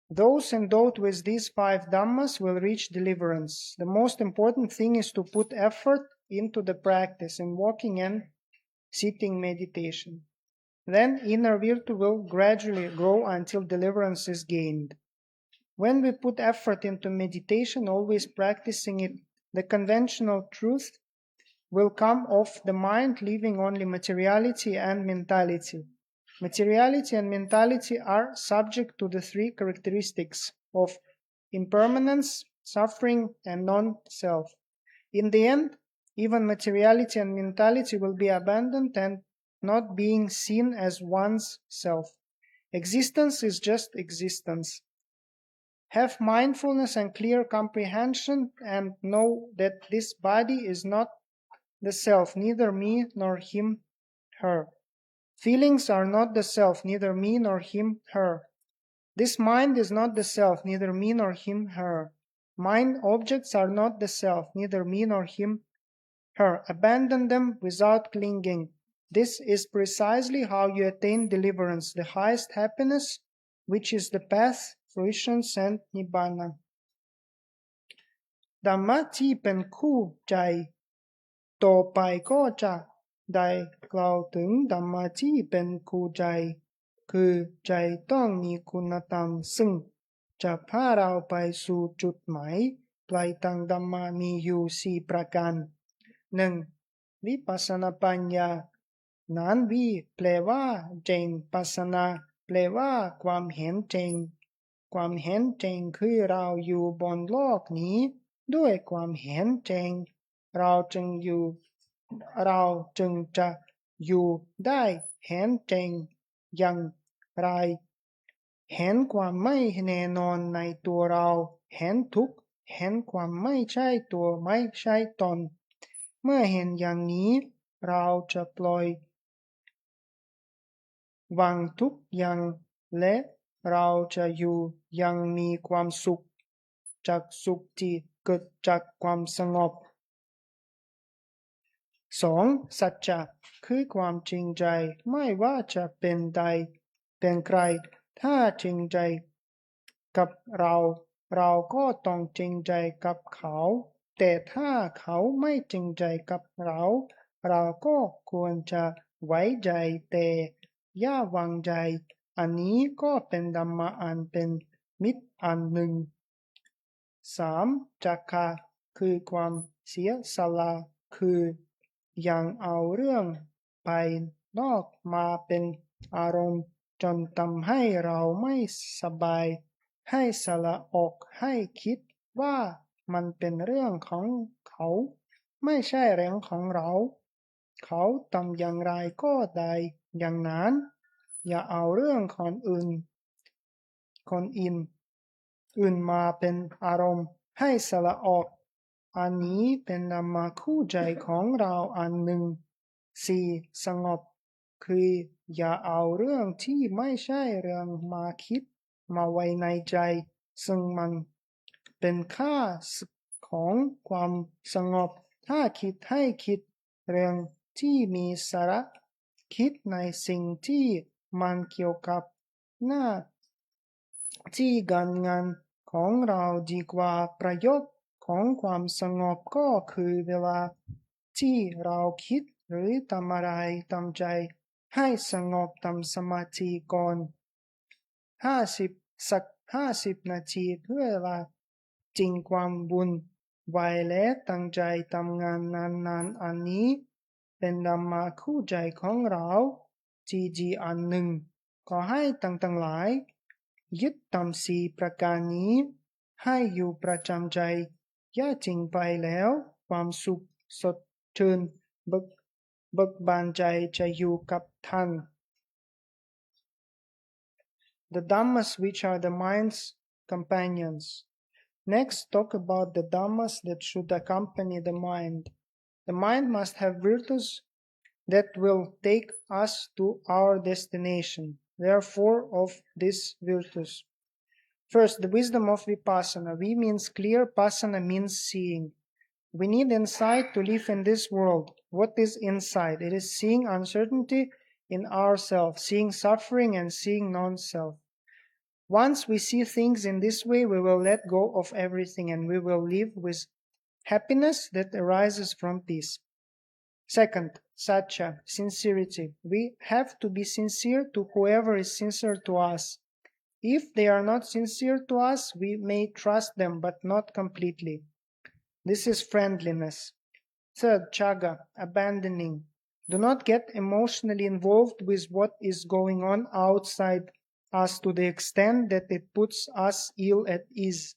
Those endowed with these 5 dhammas will reach deliverance. The most important thing is to put effort into the practice in walking and sitting meditation. Then inner virtue will gradually grow until deliverance is gained. When we put effort into meditation, always practicing it, the conventional truth will come off the mind, leaving only materiality and mentality. Materiality and mentality are subject to the 3 characteristics of impermanence, suffering, and non-self. In the end, even materiality and mentality will be abandoned and not being seen as one's self. Existence is just existence. Have mindfulness and clear comprehension and know that this body is not the self, neither me nor him, her. Feelings are not the self, neither me nor him, her. This mind is not the self, neither me nor him, her. Mind objects are not the self, neither me nor him, her. Abandon them without clinging. This is precisely how you attain deliverance, the highest happiness, which is the path, fruition, and nibbana. Dhamma ที่เป็นคู่ใจต่อไปก็จะได้กล่าวถึงธรรมะที่เป็นคู่ใจคือใจต้องมีคุณธรรมซึ่งจะพาเราไปสู่จุดหมายปลายทางธรรมะมีอยู่4 ประการ 1. วิปัสสนาปัญญานั้นวิแปลว่าจริงปัสสนาแปลว่าความเห็นจริงความเห็นจริงคือเราอยู่บนโลกนี้ด้วยความเห็นจริงเราจึงจะอยู่ได้เห็นจริงอย่างไรเห็นความไม่แน่นอนในตัวเราเห็นทุกข์เห็นความไม่ใช่ตัวไม่ใช่ตนเมื่อเห็นอย่างนี้เราจะปล่อยวางทุกอย่างและเราจะอยู่ยังมีความสุขจากสุขที่เกิดจากความสงบ 2. สัจจะคือความจริงใจไม่ว่าจะเป็นใดเป็นใครถ้าจริงใจกับเราก็ต้องจริงใจกับเขาแต่ถ้าเขาไม่จริงใจกับเราก็ควรจะไว้ใจแต่อย่าวางใจอันนี้ก็เป็นธรรมะอันเป็นมิตรอันหนึ่ง 3. จักขะคือความเสียสละคือยังเอาเรื่องภายนอกมาเป็นอารมณ์จนทำให้เราไม่สบายให้สละออกให้คิดว่ามันเป็นเรื่องของเขาไม่ใช่เรื่องของเราเขาทำอย่างไรก็ได้อย่างนั้นอย่าเอาเรื่องคนอื่นมาเป็นอารมณ์ให้สละออกอันนี้เป็นธรรมะคู่ใจของเราอันหนึ่ง 4. สงบคืออย่าเอาเรื่องที่ไม่ใช่เรื่องมาคิดมาไว้ในใจซึ่งมันเป็นค่าของความสงบถ้าคิดให้คิดเรื่องที่มีสาระคิดในสิ่งที่มันเกี่ยวกับหน้าที่การงานของเราดีกว่าประโยชน์ของความสงบก็คือเวลาที่เราคิดหรือทำอะไรทำใจให้สงบทำสมาธิก่อน สัก50 นาทีเพื่อละจริงความบุญไว้และตั้งใจทำงานนานๆอันนี้เป็นธรรมะคู่ใจของเราจีอันหนึ่งขอให้ทั้งหลายยึดตาม4 ประการนี้ให้อยู่ประจำใจอย่าจริงไปแล้วความสุขสดชื่นเบิกบานใจจะอยู่กับท่าน The Dhammas which are the mind's companions. Next, talk about the Dhammas that should accompany the mind. The mind must have virtues that will take us to our destination. There are 4 of these virtues. First, the wisdom of Vipassana. Vi means clear, Passana means seeing. We need insight to live in this world. What is insight? It is seeing uncertainty in ourselves, seeing suffering and seeing non-self. Once we see things in this way, we will let go of everything and we will live with happiness that arises from peace. Second, satya, sincerity. We have to be sincere to whoever is sincere to us. If they are not sincere to us, we may trust them, but not completely. This is friendliness. Third, chaga, abandoning. Do not get emotionally involved with what is going on outside us to the extent that it puts us ill at ease.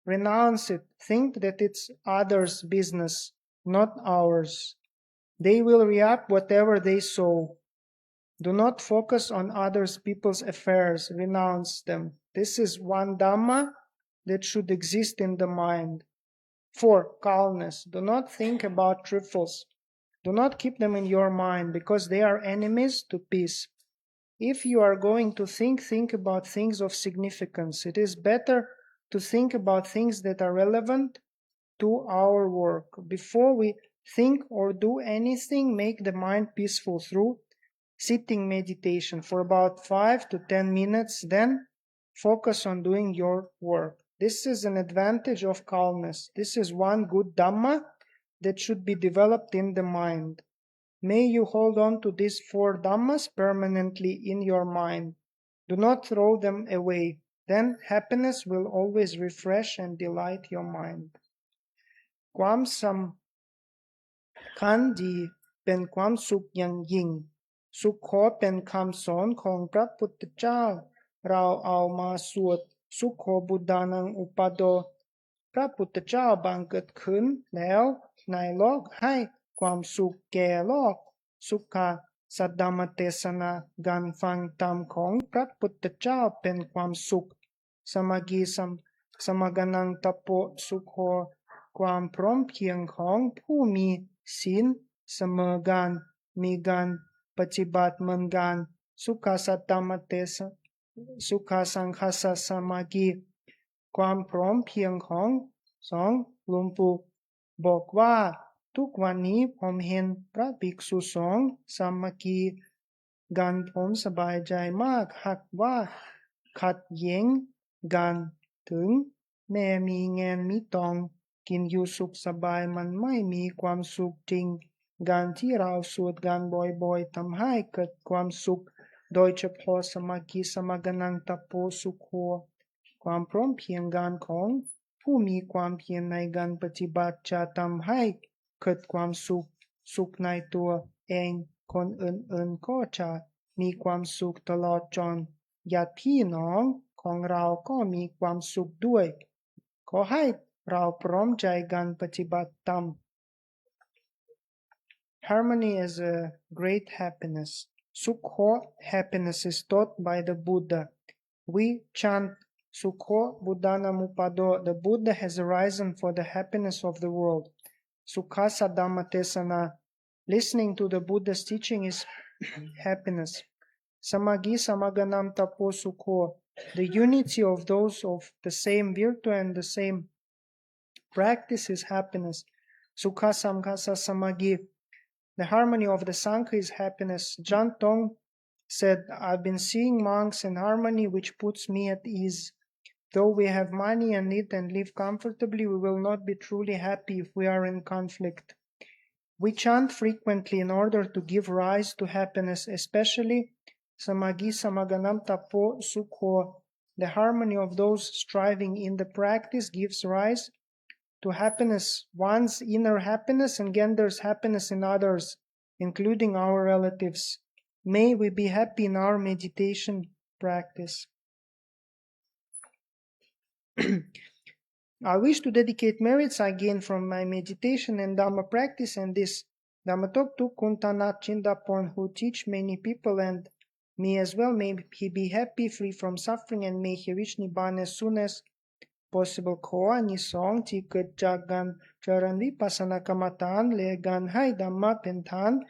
Renounce it. Think that it's others' business, not ours. They will reap whatever they sow. Do not focus on others people's affairs. Renounce them. This is one Dhamma that should exist in the mind. 4. Calmness. Do not think about trifles. Do not keep them in your mind because they are enemies to peace. If you are going to think about things of significance. It is better to think about things that are relevant to our work. Before we think or do anything, make the mind peaceful through sitting meditation for about 5 to 10 minutes, then focus on doing your work. This is an advantage of calmness. This is one good Dhamma that should be developed in the mind. May you hold on to these 4 Dhammas permanently in your mind. Do not throw them away. Then happiness will always refresh and delight your mind. ความสำคัญดีเป็นความสุขอย่างยิ่งสุขขอเป็นคำสอนของพระพุทธเจ้าเราเอามาสวดสุขโขบุดานังอุปาโดพระพุทธเจ้าบังเกิดขึ้นแล้วในโลกให้ความสุขแก่โลกสุขสัตดามเทศนาการฟังธรรมของพระพุทธเจ้าเป็นความสุขสมาธิสมกนังตโปสุขโขความพร้อมเพรียงของผู้มีศีลเสมอกันมีการปฏิบัติเหมือนกันสุขสัตตมเตสสุขสังคสสมาธิความพร้อมเพรียงของหลวงปู่บอกว่าทุกวันนี้ผมเห็นพระภิกษุสงฆ์สามัคคีกันผมสบายใจมากหากว่าขัดแย้งกันถึงแม้มีเงินมีทองกินอยู่สุขสบายมันไม่มีความสุขจริงการที่เราสวดกันบ่อยๆทำให้เกิดความสุขโดยเฉพาะสมาธิสมกนังตโปสุขโขความพร้อมเพรียงกันของผู้มีความเพียรในการปฏิบัติจะทำให้เกิดความสุขในตัวเองคนอื่นๆก็จะมีความสุขตลอดจนญาติพี่น้องของเราก็มีความสุขด้วยขอให้เราพร้อมใจกันปฏิบัติตาม Harmony is a great happiness. Sukho, happiness, is taught by the Buddha. We chant Sukho Buddhanam Upado. The Buddha has arisen for the happiness of the world. Sukhasa Dhammatesana. Listening to the Buddha's teaching is happiness. Samagi Samaganam Tapo Sukho. The unity of those of the same virtue and the same practice is happiness. Sukha Samkhasa Samagi. The harmony of the Sangha is happiness. John Tong said, I've been seeing monks in harmony which puts me at ease. Though we have money and eat and live comfortably, we will not be truly happy if we are in conflict. We chant frequently in order to give rise to happiness, especially samagi samaganam tapo sukho. The harmony of those striving in the practice gives rise to happiness, one's inner happiness, and genders happiness in others, including our relatives. May we be happy in our meditation practice. I wish to dedicate merits I gain from my meditation and Dhamma practice and this Dhammatok to Kuntanat Chindapon, who teach many people and me as well. May he be happy, free from suffering, and may he reach Nibbana as soon as possible. Ko ani song ti ket jagan charan vipassana kamatan le gan hai Dhamma pentan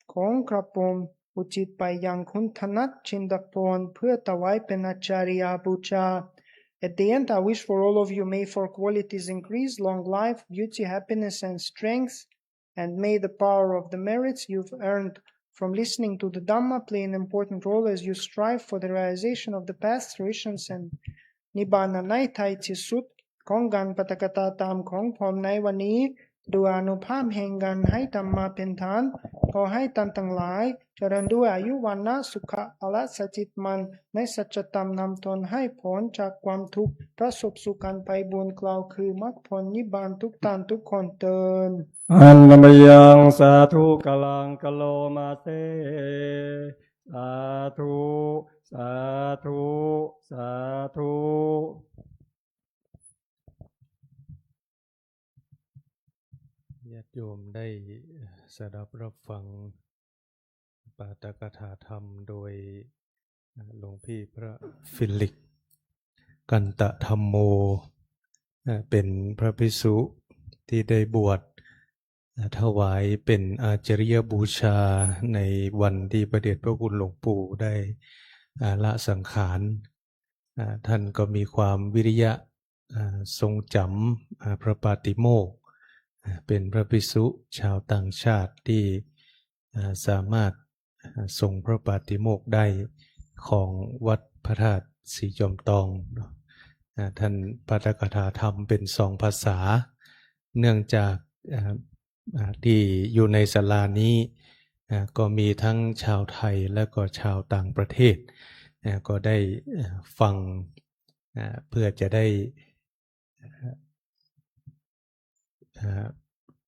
kong krapomอุทิศไปยังคุณธนัทชินดาพรเพื่อถวายเป็นอาจาริยบูชา At the end, I wish for all of you, may four qualities increase, long life, beauty, happiness, and strength, and may the power of the merits you've earned from listening to the Dhamma play an important role as you strive for the realization of the past traditions and Nibbana ในไทยที่สุดของการปฏิกตาตามของผมในวันนี้ด้วยอนุภาพแห่งการให้ธรรมะเป็นฐานขอให้ท่านทั้งหลายเจริญด้วยอายุวันนะสุขะพละสถิตมันในสัจธรรมนำตนให้พ้นจากความทุกข์ประสบสุขกันไปบุญกล่าวคือมรรคผลนิพพานทุกท่านทุกคนเตือน อันนมยังสาธุกลังกะโลมาเตสาธุสาธุสาธุ ญาติโยมได้สดับรับฟังปาฐกถาธรรมโดยหลวงพี่พระฟิลิกกันตะธัมโมเป็นพระภิกษุที่ได้บวชถวายเป็นอาจาริยบูชาในวันที่พระเดชพระคุณหลวงปู่ได้ละสังขารท่านก็มีความวิริยะทรงจำพระปาติโมกข์เป็นพระภิกษุชาวต่างชาติที่สามารถทรงพระปาติโมกข์ได้ของวัดพระธาตุสีจอมตองท่านปาฐกถาธรรมเป็น2 ภาษาเนื่องจากที่อยู่ในศาลานี้ก็มีทั้งชาวไทยและก็ชาวต่างประเทศก็ได้ฟังเพื่อจะได้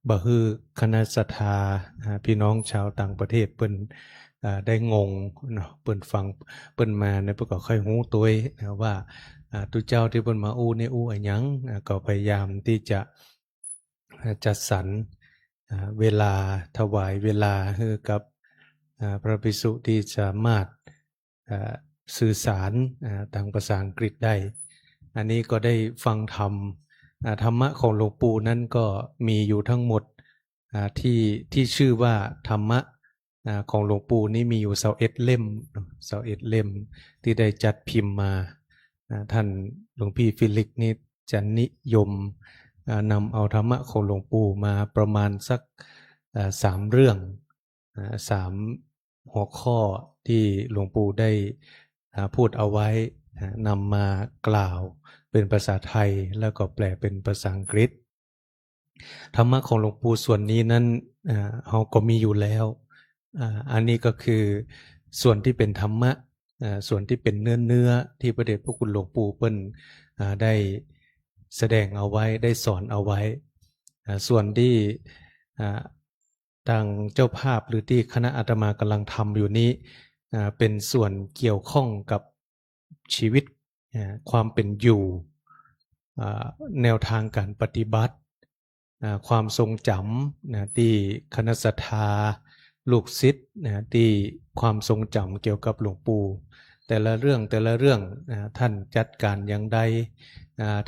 บ่ฮือคณะศรัทธาพี่น้องชาวต่างประเทศเปิ้นได้งงเนาะเปิ้นฟังเปิ้นมาเนี่ยเปิ้นก็ค่อยรู้ตัวว่าตุเจ้าที่เปิ้นมาอู้นี่อู้อะหยังก็พยายามที่จะจัดสรรเวลาถวายเวลาให้กับพระภิกษุที่สามารถสื่อสารทางภาษาอังกฤษได้อันนี้ก็ได้ฟังธรรมะของหลวงปู่นั้นก็มีอยู่ทั้งหมดที่ชื่อว่าธรรมะของหลวงปู่นี่มีอยู่21 เล่ม21 เล่มที่ได้จัดพิมพ์มาท่านหลวงพี่ฟิลิกนี่จะนิยมนำเอาธรรมะของหลวงปู่มาประมาณสัก3 เรื่อง3 หัวข้อที่หลวงปู่ได้พูดเอาไว้นำมากล่าวเป็นภาษาไทยแล้วก็แปลเป็นภาษาอังกฤษธรรมะของหลวงปู่ส่วนนี้นั้นเราก็มีอยู่แล้วอันนี้ก็คือส่วนที่เป็นธรรมะส่วนที่เป็นเนื้อที่พระเดชพระคุณหลวงปู่เปิ้นได้แสดงเอาไว้ได้สอนเอาไว้ส่วนที่ทางเจ้าภาพหรือที่คณะอาตมากำลังทำอยู่นี้เป็นส่วนเกี่ยวข้องกับชีวิตความเป็นอยู่แนวทางการปฏิบัติความทรงจำที่คณะศรัทธาลูกศิษย์ที่ความทรงจำเกี่ยวกับหลวงปู่แต่ละเรื่องท่านจัดการอย่างใด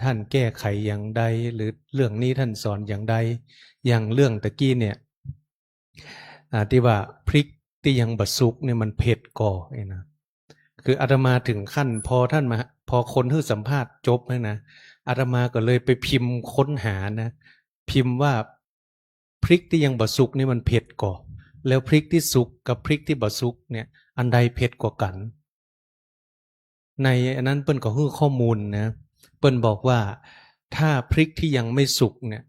ท่านแก้ไขอย่างใดหรือเรื่องนี้ท่านสอนอย่างใดอย่างเรื่องตะกี้เนี่ยที่ว่าพริกที่ยังบะสุกเนี่ยมันเผ็ดก่อนะคืออาตมาถึงขั้นพอคนที่สัมภาษณ์จบแล้วนะอาตมาก็เลยไปพิมพ์ค้นหานะพิมพ์ว่าพริกที่ยังบะสุกนี่มันเผ็ดก่อแล้วพริกที่สุกกับพริกที่บะสุกเนี่ยอันใดเผ็ดกว่ากันในอันนั้นเปิ้นก็ให้ข้อมูลนะเปิ้นบอกว่าถ้าพริกที่ยังไม่สุกเนี่ย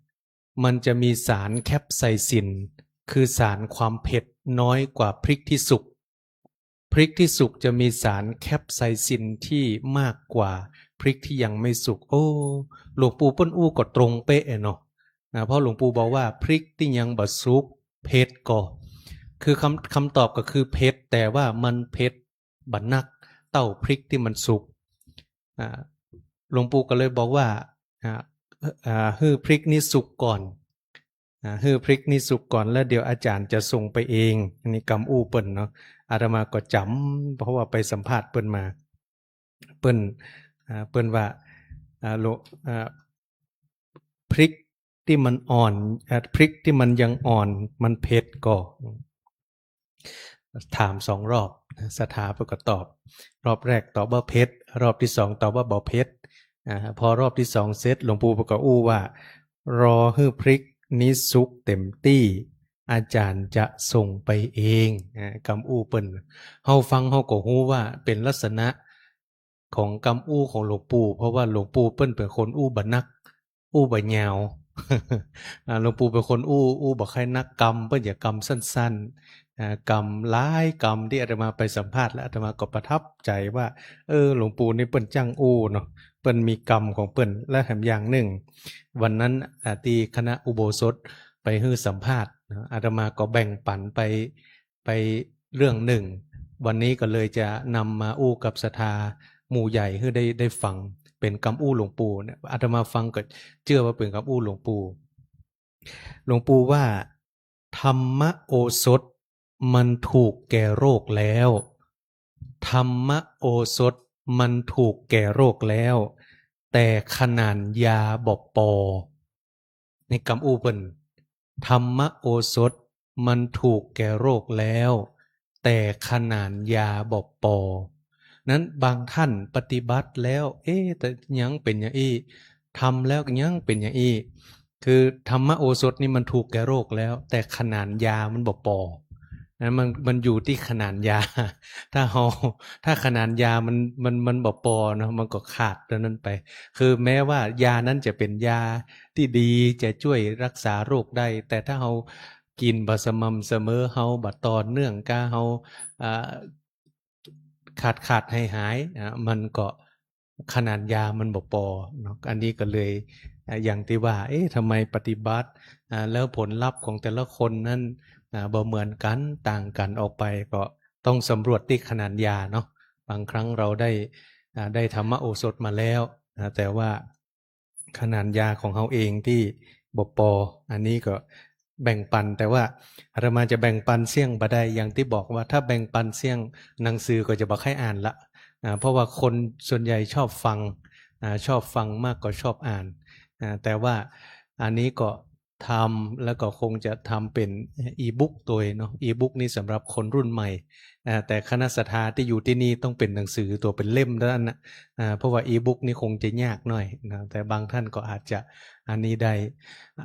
มันจะมีสารแคปไซซินคือสารความเผ็ดน้อยกว่าพริกที่สุก พริกที่สุกจะมีสารแคปไซซินที่มากกว่าพริกที่ยังไม่สุกโอ้หลวงปู่เปิ้นอู้ก็ตรงเป๊ะเนาะเพราะหลวงปู่บอกว่าพริกที่ยังบ่สุกเผ็ดก็คือคำตอบก็คือเผ็ดแต่ว่ามันเผ็ดบัดนักเต้าพริกที่มันสุกหลวงปู่ก็เลยบอกว่าฮื้อพริกนี้สุกก่อนฮื้อพริกนี้สุกก่อนแล้วเดี๋ยวอาจารย์จะส่งไปเองอันนี้กำอู้เปิ้นเนาะอาตมาก็จำเพราะว่าไปสัมภาษณ์เปิ้นมาเปิ้นว่าพริกที่มันอ่อนพริกที่มันยังอ่อนมันเผ็ดก็ถาม2 รอบสถาปก็ตอบรอบแรกตอบว่าเผ็ดรอบที่2ตอบว่าบ่เผ็ดพอรอบที่2เสร็จหลวงปู่ก็อู้ว่ารอให้พริกนี้สุกเต็มที่อาจารย์จะส่งไปเองกำอู้เปิ้นเฮาฟังเฮาก็ฮู้ว่าเป็นลักษณะของกำอู้ของหลวงปู่เพราะว่าหลวงปู่เปิ้นเป็นคนอู้บ่นักอู้บ่ยาว หลวงปู่เป็นคนอู้บ่ค่อยนักกำเปิ้นอย่ากำสั้นๆกำหลายกำที่อาตมาไปสัมภาษณ์แล้วอาตมาก็ประทับใจว่าหลวงปู่นี่เปิ้นจังอู้เนาะเปิ้นมีกรรมของเปิ้นและแถมอย่างหนึ่งวันนั้นที่คณะอุโบสถไปฮื้อสัมภาษณ์อาตมาก็แบ่งปันไปเรื่องหนึ่งวันนี้ก็เลยจะนำมาอู้กับศรัทธาหมู่ใหญ่ให้ได้ฟังเป็นคำอู้หลวงปู่เนี่ยอาตมาฟังก็เชื่อว่าเป็นคำอู้หลวงปู่ว่าธรรมโอสถมันถูกแก่โรคแล้วธรรมโอสถมันถูกแก่โรคแล้วแต่ขนาดยาบอกปอในคำอู้เปิ้นธรรมโอสถมันถูกแก่โรคแล้วแต่ขนาดยาบอกปอนั้นบางท่านปฏิบัติแล้วแต่ยังเป็นอย่างอี้ทำแล้วยังเป็นอย่างอี้คือธรรมโอสถนี่มันถูกแก่โรคแล้วแต่ขนาดยามันบอกปอนั้นมันอยู่ที่ขนาดยาถ้าขนาดยามันบอกปอเนาะมันก็ขาดตรงนั้นไปคือแม้ว่ายานั้นจะเป็นยาที่ดีจะช่วยรักษาโรคได้แต่ถ้าเรากินบ่สม่ำเสมอเราบ่ต่อเนื่องกะเราขาดหายมันก็ขนาดยามันบ่พอเนาะอันนี้ก็เลยอย่างที่ว่าทำไมปฏิบัติแล้วผลลัพธ์ของแต่ละคนนั้นบ่เหมือนกันต่างกันออกไปก็ต้องสำรวจที่ขนาดยาเนาะบางครั้งเราได้ธรรมโอสถมาแล้วแต่ว่าขนาดยาของเขาเองที่บ่พออันนี้ก็แบ่งปันแต่ว่าอาตมาจะแบ่งปันเสี่ยงบ่ได้อย่างที่บอกว่าถ้าแบ่งปันเสี่ยงหนังสือก็จะบ่ค่อยอ่านละเพราะว่าคนส่วนใหญ่ชอบฟังมากกว่าชอบอ่านแต่ว่าอันนี้ก็ทำแล้วก็คงจะทำเป็นอีบุ๊กตัวเนาะอีบุ๊กนี้สำหรับคนรุ่นใหม่แต่คณะศรัทธาที่อยู่ที่นี่ต้องเป็นหนังสือตัวเป็นเล่มด้านนะเพราะว่าอีบุ๊กนี่คงจะยากหน่อยนะแต่บางท่านก็อาจจะอันนี้ได้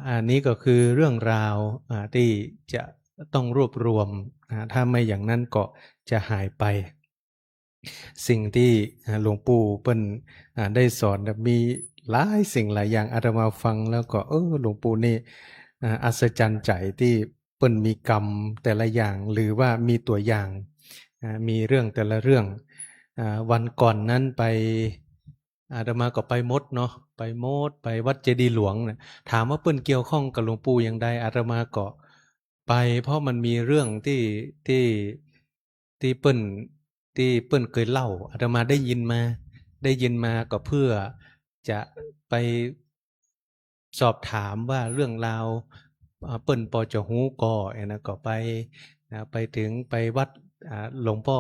อันนี้ก็คือเรื่องราวที่จะต้องรวบรวมถ้าไม่อย่างนั้นก็จะหายไปสิ่งที่หลวงปู่เปิ้นได้สอนมีหลายสิ่งหลายอย่างอาตมาฟังแล้วก็หลวงปู่นี่อัศจรรย์ใจที่เปิ้นมีกรรมแต่ละอย่างหรือว่ามีตัวอย่างมีเรื่องแต่ละเรื่องวันก่อนนั้นไปอาตมาก็ไปมดเนาะไปวัดเจดีย์หลวงนะถามว่าเปิ้นเกี่ยวข้องกับหลวงปู่อย่างใดอาตมาก็ไปเพราะมันมีเรื่องที่เปิ้นเคยเล่าอาตมาได้ยินมาก็เพื่อจะไปสอบถามว่าเรื่องราวเปิ้นพอจะฮู้ก็นะก็ไปถึงไปวัดหลวงพ่อ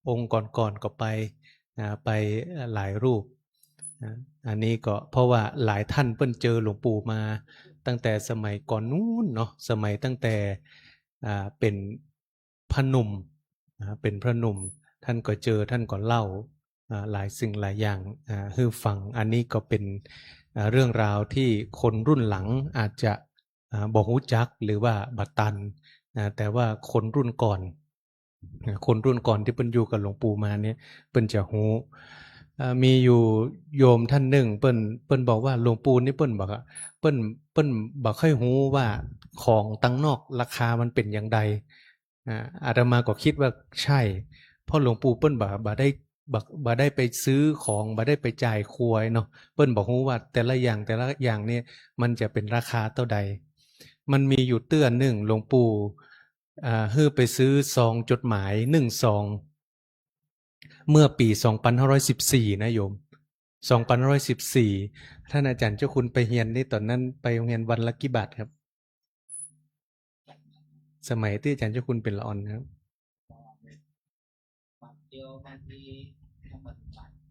องค์ก่อนๆก็ไปหลายรูปอันนี้ก็เพราะว่าหลายท่านเปิ้นเจอหลวงปู่มาตั้งแต่สมัยก่อนนู้นเนาะสมัยตั้งแต่เป็นพระหนุ่มเป็นพระหนุ่มท่านก็เจอท่านก็เล่าหลายสิ่งหลายอย่างให้ฟังอันนี้ก็เป็นเรื่องราวที่คนรุ่นหลังอาจจะบ่ฮู้จักหรือว่าบ่ตันแต่ว่าคนรุ่นก่อนที่เปิ้นอยู่กับหลวงปู่มาเนี่ยเปิ้นจะฮู้มีอยู่โยมท่านหนึ่งเปิ้นบอกว่าหลวงปู่นี่เปิ้นบอกว่าเปิ้นบ่ค่อยฮู้ว่าของตั้งนอกราคามันเป็นอย่างใดอาตมาก็คิดว่าใช่เพ ราะหลวงปู่เปิ้นบ่ได้ไปซื้อของบ่ได้ไปจ่ายครัวเนาะเปิ้นบอกฮู้ว่าแต่ละอย่างเนี่ยมันจะเป็นราคาเท่าใดมันมีอยู่เตื้อหนึ่งหลวงปู่ฮื้อไปซื้อซองจดหมาย1ซองเมื่อปี2514นะโยม2514ท่านอาจารย์เจ้าคุณไปเรียนนี่ตอนนั้นไปโรงเรียนวันละกี่บาทครับสมัยที่อาจารย์เจ้าคุณเป็นละออนครับ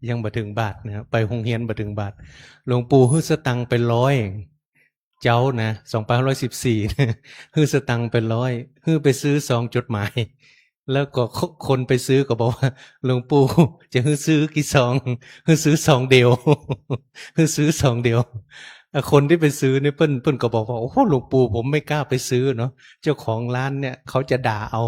ยังบ่ถึงบาทนะครับไปโรงเรียนบ่ถึงบาทหลวงปู่ฮื้อสตังค์ไป100เจ้านะ2514ฮื้อสตังค์ไป100ฮื้อไปซื้อซองจดหมายแล้วก็คนไปซื้อก็บอกว่าหลวงปู่จะฮื้อซื้อกี่ซองฮื้อซื้อซองเดียวฮื้อซื้อซองเดียวคนที่ไปซื้อเนี่ยเปิ้นก็บอกว่าโอ้หลวงปู่ผมไม่กล้าไปซื้อเนาะเจ้าของร้านเนี่ยเขาจะด่าเอา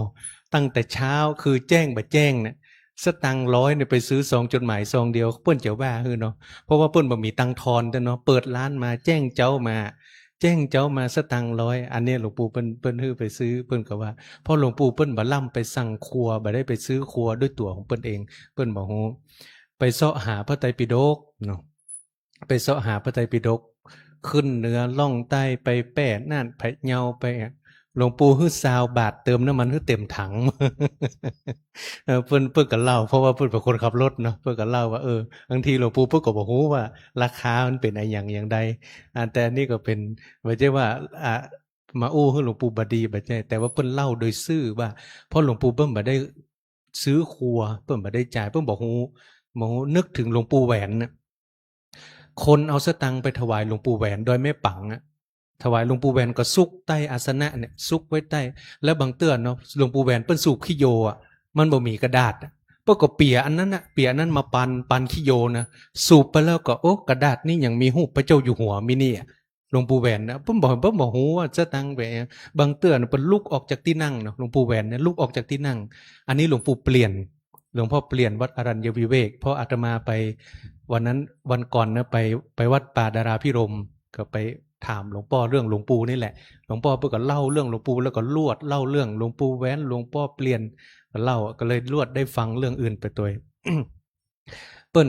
ตั้งแต่เช้าคือแจ้งบ่แจ้งเนี่ยสตังค์100เนี่ยไปซื้อซองจดหมายซองเดียวเปิ้นจะว่าฮื้อเนาะเพราะว่าเปิ้นบ่มีตังค์ทอนแต่เนาะเปิดร้านมาแจ้งเจ้ามาสตังค์100อันนี้หลวงปู่เปิ้นฮื้อไปซื้อเปิ้นก็ว่าพอหลวงปู่เปิ้นบ่ล่ำไปสั่งครัวบ่ได้ไปซื้อครัวด้วยตัวของเปิ้นเองเปิ้นบ่ฮู้ไปเสาะหาพระไตรปิฎกเนาะไปเสาะหาพระไตรปิฎกขึ้นเหนือล่องใต้ไปแป้น่านไผเหยาไปหลวงปู่ฮื้อ20 บาทเติมน้ำมันฮื้อเต็มถัง เพิ่นก็เล่าเพราะว่าเพิ่นเป็นคนขับรถเนาะเพิ่นก็เล่าว่าบางทีหลวงปู่เพิ่นก็บ่ฮู้ว่าราคามันเป็นอย่างใดแต่นี่ก็เป็นบ่ใช่ว่ามาอู้ให้หลวงปู่บ่ดีบ่ใช่แต่ว่าเพิ่นเล่าโดยซื่อว่าเพราะหลวงปู่เพิ่นบ่ได้ซื้อครัวเพิ่นบ่ได้จ่ายเพิ่นบ่ฮู้นึกถึงหลวงปู่แหวนน่ะคนเอาสตังค์ไปถวายหลวงปู่แหวนโดยไม่ปังถวายหลวงปู่แหวนก็ซุกใต้อาสนะเนี่ยซุกไว้ใต้แล้วบางเตื้อเนาะหลวงปู่แหวนเปิ้นสูบขี้โยมันบ่มีกระดาษเปิ้นก็เปียอันนั้นมาปันขี้โยนะสูบไปแล้วก็โอ้กระดาษนี่ยังมีรูปพระเจ้าอยู่หัวมินี่หลวงปู่แหวนนะเปิ้นบอกฮู้ว่าสตังค์แหวนบางเตื้อเปิ้นลุกออกจากที่นั่งเนาะหลวงปู่แหวนเนี่ยลุกออกจากที่นั่งอันนี้หลวงปู่เปลี่ยนหลวงพ่อเปลี่ยนวัดอรัญญวิเวกเพราะอาตมาไปวันก่อนนะไปวัดป่าดาราพิรมย์ก็ไปถามหลวงพ่อเรื่องหลวงปู่นี่แหละหลวงพ่อเพิ่นก็เล่าเรื่องหลวงปู่แล้วก็ลวดเล่าเรื่องหลวงปู่แหวนหลวงพ่อเปลี่ยนเล่าก็เลยลวดได้ฟังเรื่องอื่นไปตัว เปิ้น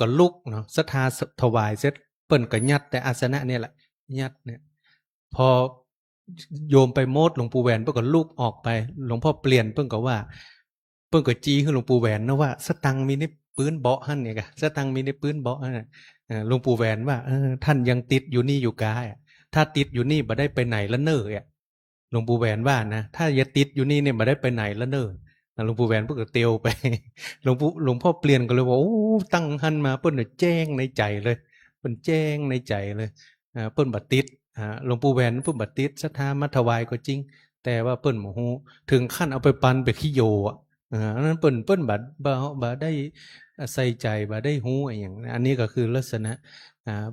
ก็ลุกเนาะศรัทธาถวายเสร็จเปิ้นก็ยัดแต่อาสนะเนี่ยแหละยัดเนี่ยพอโยมไปโมดหลวงปู่แหวนเปิ้นก็ลุกออกไปหลวงพ่อเปลี่ยนเปิ้นก็ว่าเปิ้นก็จี้ให้หลวงปู่แหวนนะว่าสตังค์มีในปืนเบาะหั่นเนี่ยกะสตังค์มีในปืนเบาะหั่นหลวงปู่แหวนว่าท่านยังติดอยู่นี่อยู่กาถ้าติดอยู่นี่บ่ได้ไปไหนละเน้อหลวงปู่แหวนว่านะถ้าอย่าติดอยู่นี่เนี่ยบ่ได้ไปไหนละเน้อหลวงปู่แหวนเพิ่นก็เตียวไป หลวงพ่อเปลี่ยนก็เลยว่าโอ้ตั้งหั่นมาเปิ้นน่ะแจ้งในใจเลยเปิ้นแจ้งในใจเลยเปิ้นบ่ติดหลวงปู่แหวนเพิ่นบ่ติดศรัทธามาถวายก็จริงแต่ว่าเปิ้นบ่ฮู้ถึงขั้นเอาไปปันไปขี้โยอันนั้นเปิ้นบ่ได้ใส่ใจบ่ได้ฮู้อีหยังอันนี้ก็คือลักษณะ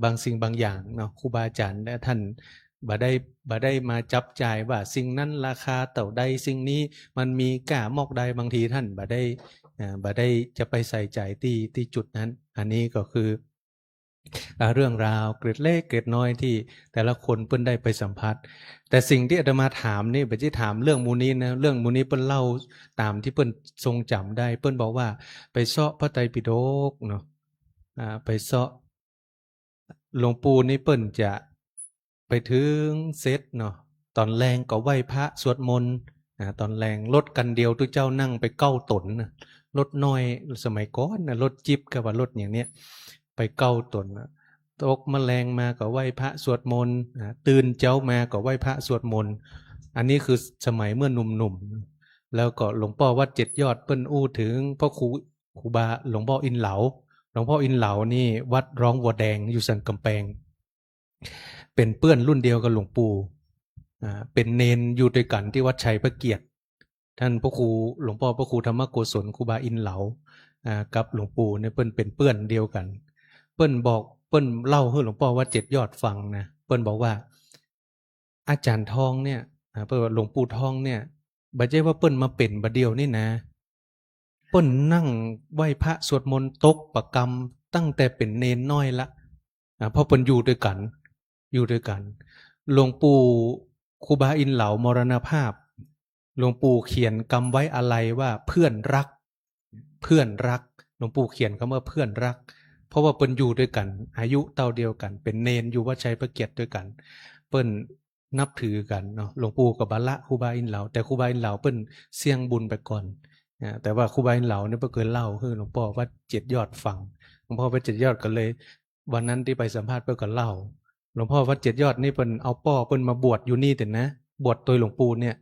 บางสิ่งบางอย่างเนาะครูบาอาจารย์และท่านบ่ได้มาจับจ่ายว่าสิ่งนั้นราคาเท่าใดสิ่งนี้มันมีค่ามอกใดบางทีท่านบ่ได้จะไปใส่ใจที่จุดนั้นอันนี้ก็คือเรื่องราวเกร็ดเล็กเกร็ดน้อยที่แต่ละคนเปิ้นได้ไปสัมผัสแต่สิ่งที่อาตมาถามนี่บ่ได้ถามเรื่องมูนี้นะเรื่องมูนี้เปิ้นเล่าตามที่เปิ้นทรงจำได้เปิ้นบอกว่าไปเสาะพระไตรปิฎกเนาะไปเสาะหลวงปู่นี่เปิ้นจะไปถึงเสร็จเนาะตอนแรงก็ไหว้พระสวดมนต์ตอนแรงรถกันเดียวทุกเจ้านั่งไป9 ตนนะรถน้อยสมัยก่อนนะรถจิ๊บกับว่ารถอย่างเนี้ยไป9 ตนตกแมลงมาก็ไหว้พระสวดมนต์ตื่นเจ้ามาก็ไหว้พระสวดมนต์อันนี้คือสมัยเมื่อหนุ่มๆแล้วก็หลวงพ่อวัด7 ยอดเปิ้นอู้ถึงพ่อครูบาหลวงพ่ออินเหลาหลวงพ่ออินเหลานี่วัดร้องวัวแดงอยู่สันกำแพงเป็นเพื่อนรุ่นเดียวกับหลวงปู่เป็นเนนอยู่ด้วยกันที่วัดชัยพระเกียรติท่านพระครูหลวงพ่อพระครูธรรมโกศลครูบาอินเหลากับหลวงปู่เนี่ยเปิ้นเป็นเพื่อนเดียวกันเปิ้นเล่าให้หลวงพ่อวัด7 ยอดฟังนะเปิ้นบอกว่าอาจารย์ทองเนี่ยเปิ้นว่าหลวงปู่ทองเนี่ยบ่ใช่ว่าเปิ้นมาเป็นบัดเดียวนี่นะเปิ้นนั่งไหว้พระสวดมนต์ตกประกรรมตั้งแต่เป็นเนนน้อยละเพราะเปิ้นอยู่ด้วยกันหลวงปู่ครูบาอินเหลามรณภาพหลวงปู่เขียนกรรมไว้อะไรว่าเพื่อนรัก เพื่อนรักหลวงปู่เขียนคำว่าเพื่อนรัก เพราะว่าเปิ้นอยู่ด้วยกัน อายุเท่าเดียวกัน เป็นเนนอยู่วัดชัยพระเกียรติด้วยกัน เปิ้นนับถือกันเนาะหลวงปู่กับบาละครูบาอินเหลาแต่ครูบาอินเหลาเปิ้นเสี่ยงบุญไปก่อนแต่ว่าครูบาอินเหลาเนี่ยเพิ่นเคยเล่าคือหลวงพ่อวัดเจ็ดยอดฟังหลวงพ่อวัดเจ็ดยอดก็เลย วันนั้นที่ไปสัมภาษณ์เพิ่นก็เล่าหลวงพ่อวัดเจ็ดยอดนี่เปิ้นเอาป้อเปิ้นมาบวชอยู่นี่แต่นะบวชโดยหลวงปู่เนี่ย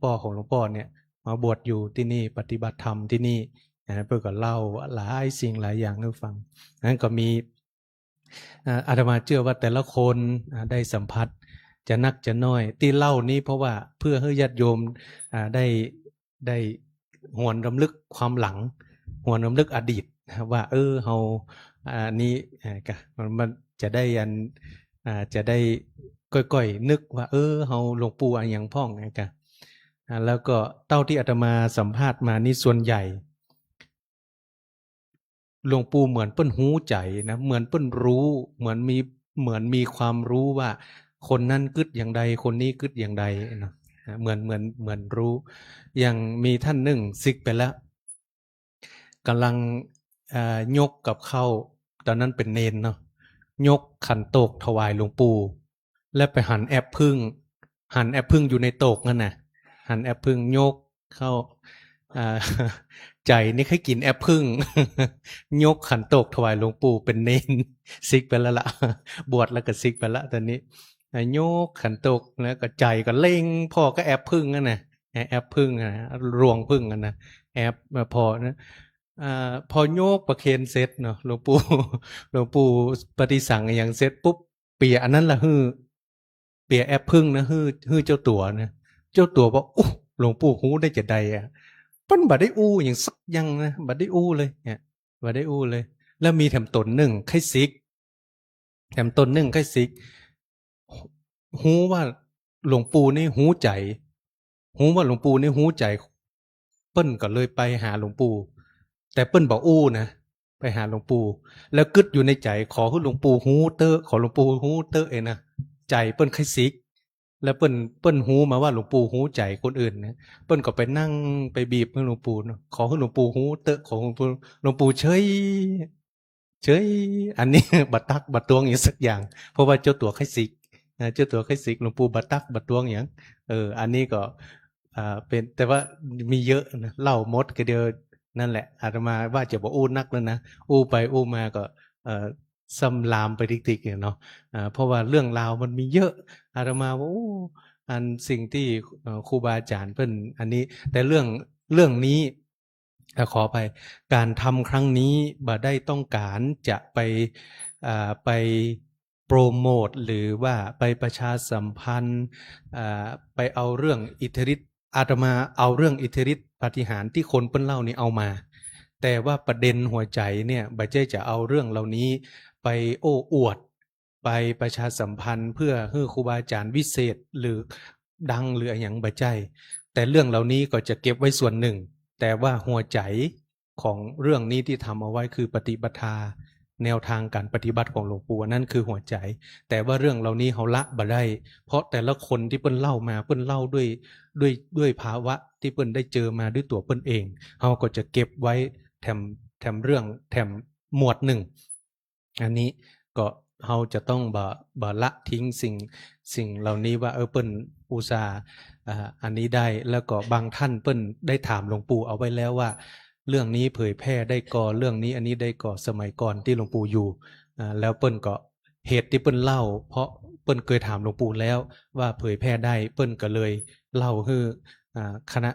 ป้อของหลวงพ่อเนี่ยมาบวชอยู่ที่นี่ปฏิบัติธรรมที่นี่เพิ่นก็เล่าหลายสิ่งหลายอย่างให้ฟังนั้นก็มีอาตมาเชื่อว่าแต่ละคนได้สัมผัสจะนักจะน้อยที่เล่านี้เพราะว่าเพื่อให้ญาติโยมได้หวนรำลึกความหลังหวนรำลึกอดีตว่าเฮานี้ก็มันจะได้จะได้ก้อยๆนึกว่าเฮาหลวงปู่อันยังพ่องกะแล้วก็เต้าที่อาตมาสัมภาษณ์มานี่ส่วนใหญ่หลวงปู่เหมือนเปิ้นหูใจนะเหมือนเปิ้นรู้เหมือนมีความรู้ว่าคนนั้นกึดอย่างใดคนนี้กึดอย่างใดเนาะเหมือนรู้อย่างมีท่านหนึ่งซิกไปแล้วกำลังยกกับเข้าตอนนั้นเป็นเนนเนาะยกขันโตกถวายหลวงปู่และไปหั่นแอปพึ่งอยู่ในโตกนั่นน่ะหั่นแอปพึ่งยกเข้าใจนี่ให้กินแอปพึ่ง ยกขันโตกถวายหลวงปู่เป็นเนนซิกไปแล้วล่ะ บวชแล้วก็ซิกไปแล้วตอนนี้ยกขันโตกแล้วก็ใจก็เล่งพ่อก็แอปพึ่งนั่นน่ะแอปพึ่งรวงพึ่งนั่นน่ะแอปพอนะพอโยกประเคนเสร็จเนาะหลวงปู่ปฏิสังอย่างเสร็จปุ๊บเปียอันนั้นละเปียแอปพึ่งนะฮือเจ้าตัวนะเจ้าตัวบอกอู้หลวงปู่ฮู้ได้จะใดปั้นบัดได้อู้อย่างสักยังนะบัดได้อู้เลยเนี่ยบัดได้อู้เลยแล้วมีแถมตนหนึ่งไข้ซิกแถมตนหนึ่งไข้ซิกฮู้ว่าหลวงปู่นี่ฮู้ใจฮู้ว่าหลวงปู่นี่ฮู้ใจเปิ้นก็เลยไปหาหลวงปู่แต่เปิ้นบอกอู้นะไปหาหลวงปู่แล้วกึดอยู่ในใจขอให้หลวงปู่ฮู้เตอขอหลวงปู่ฮู้เตอนะใจเปิ้นไข้ซิกแล้วเปิ้นฮู้มาว่าหลวงปู่ฮู้ใจคนอื่นนะเปิ้นก็ไปนั่งไปบีบให้หลวงปู่เนาะขอให้หลวงปู่ฮู้เตอขอหลวงปู่เฉยอันนี้ บัดตักบัดตวงอย่างสักอย่างเพราะว่าเจ้าตัวไข้ซิกเจ้าตัวไข้ซิกหลวงปู่บัดตักบัดตวงอย่างอันนี้ก็เป็นแต่ว่ามีเยอะนะเล่าหมดก็เดียวนั่นแหละอาตมาว่าจะบอกอู้นักแล้วนะอู้ไปอู้มาก็ซ้ำลามไปติ๊กๆเนาะเพราะว่าเรื่องราวมันมีเยอะอาตมาว่าอันสิ่งที่ครูบาอาจารย์เพิ่นอันนี้แต่เรื่องนี้ขอไปการทำครั้งนี้บ่ได้ต้องการจะไปโปรโมทหรือว่าไปประชาสัมพันธ์ไปเอาเรื่องอิทธิฤทธิ์อาตมาเอาเรื่องอิทธิฤทธิ์ปาฏิหาริย์ที่คนเปิ้นเล่านี่เอามาแต่ว่าประเด็นหัวใจเนี่ยบ่ใช่จะเอาเรื่องเหล่านี้ไปโอ้อวดไปประชาสัมพันธ์เพื่อให้ครูบาอาจารย์วิเศษหรือดังหรืออย่างบ่ใช่แต่เรื่องเหล่านี้ก็จะเก็บไว้ส่วนหนึ่งแต่ว่าหัวใจของเรื่องนี้ที่ทำเอาไว้คือปฏิปทาแนวทางการปฏิบัติของหลวงปู่นั่นคือหัวใจแต่ว่าเรื่องเหล่านี้เขาละบ่ได้เพราะแต่ละคนที่เปิ้นเล่ามาเปิ้นเล่าด้วยภาวะที่เปิ้นได้เจอมาด้วยตัวเปิ้นเองเขาก็จะเก็บไว้แถมเรื่องแถมหมวดหนึ่งอันนี้ก็เขาจะต้องบ่ละทิ้งสิ่งเหล่านี้ว่าเปิ้นอุตส่าห์อันนี้ได้แล้วก็บางท่านเปิ้นได้ถามหลวงปู่เอาไว้แล้วว่าเรื่องนี้เผยแพร่ได้ก่อเรื่องนี้อันนี้ได้ก่อสมัยก่อนที่หลวงปู่อยู่แล้วเปิ้นก็เหตุที่เปิ้นเล่าเพราะเปิ้นเคยถามหลวงปู่แล้วว่าเผยแพร่ได้เปิ้นก็เลยเล่าให้คณะ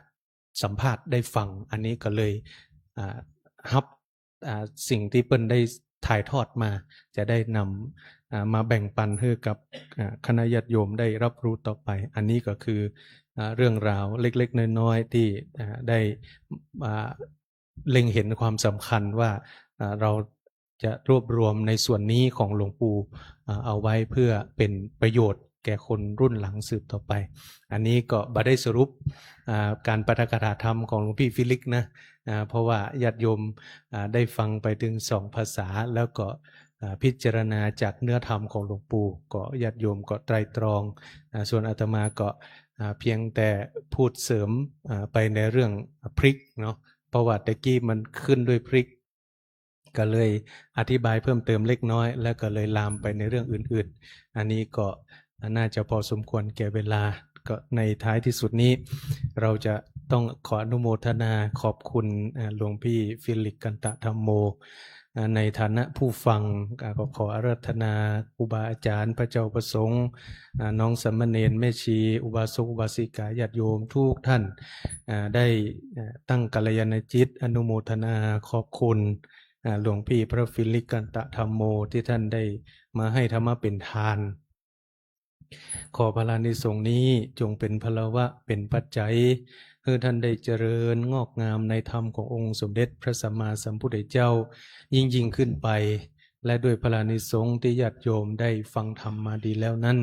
สัมภาษณ์ได้ฟังอันนี้ก็เลยรับสิ่งที่เปิ้นได้ถ่ายทอดมาจะได้นำมาแบ่งปันให้กับคณะญาติโยมได้รับรู้ต่อไปอันนี้ก็คือเรื่องราวเล็กๆน้อยๆที่ได้เล็งเห็นความสำคัญว่าเราจะรวบรวมในส่วนนี้ของหลวงปู่เอาไว้เพื่อเป็นประโยชน์แก่คนรุ่นหลังสืบต่อไปอันนี้ก็บ่ได้สรุปการปาฐกถาธรรมของหลวงพี่ฟิลิกนะเพราะว่าญาติโยมได้ฟังไปถึง2ภาษาแล้วก็พิจารณาจากเนื้อธรรมของหลวงปู่ก็ญาติโยมก็ไตรตรองส่วนอาตมาก็เพียงแต่พูดเสริมไปในเรื่องพริกเนาะ เพราะว่าตะกี้มันขึ้นด้วยพริก ก็เลยอธิบายเพิ่มเติมเล็กน้อย แล้วก็เลยลามไปในเรื่องอื่นๆ อันนี้ก็น่าจะพอสมควรแก่เวลาก็ในท้ายที่สุดนี้ เราจะต้องขออนุโมทนาขอบคุณหลวงพี่ฟิลิปกันตะธรรมโมในฐานะผู้ฟังก็ขออาราธนาครูบาอาจารย์พระเจ้าประสงค์น้องสามเณรแม่ชีอุบาสกอุบาสิกาญาติโยมทุกท่านได้ตั้งกัลยาณจิตอนุโมทนาขอบคุณหลวงพี่พระฟิลิปกันตะธรรมโมที่ท่านได้มาให้ธรรมะเป็นทาน ขอพระลานิสงส์นี้จงเป็นพลวะเป็นปัจจัยเพื่อท่านได้เจริญงอกงามในธรรมขององค์สมเด็จพระสัมมาสัมพุทธเจ้ายิ่งขึ้นไป และด้วยพระลานิสงส์ที่ญาติโยมได้ฟังธรรมมาดีแล้วนั้น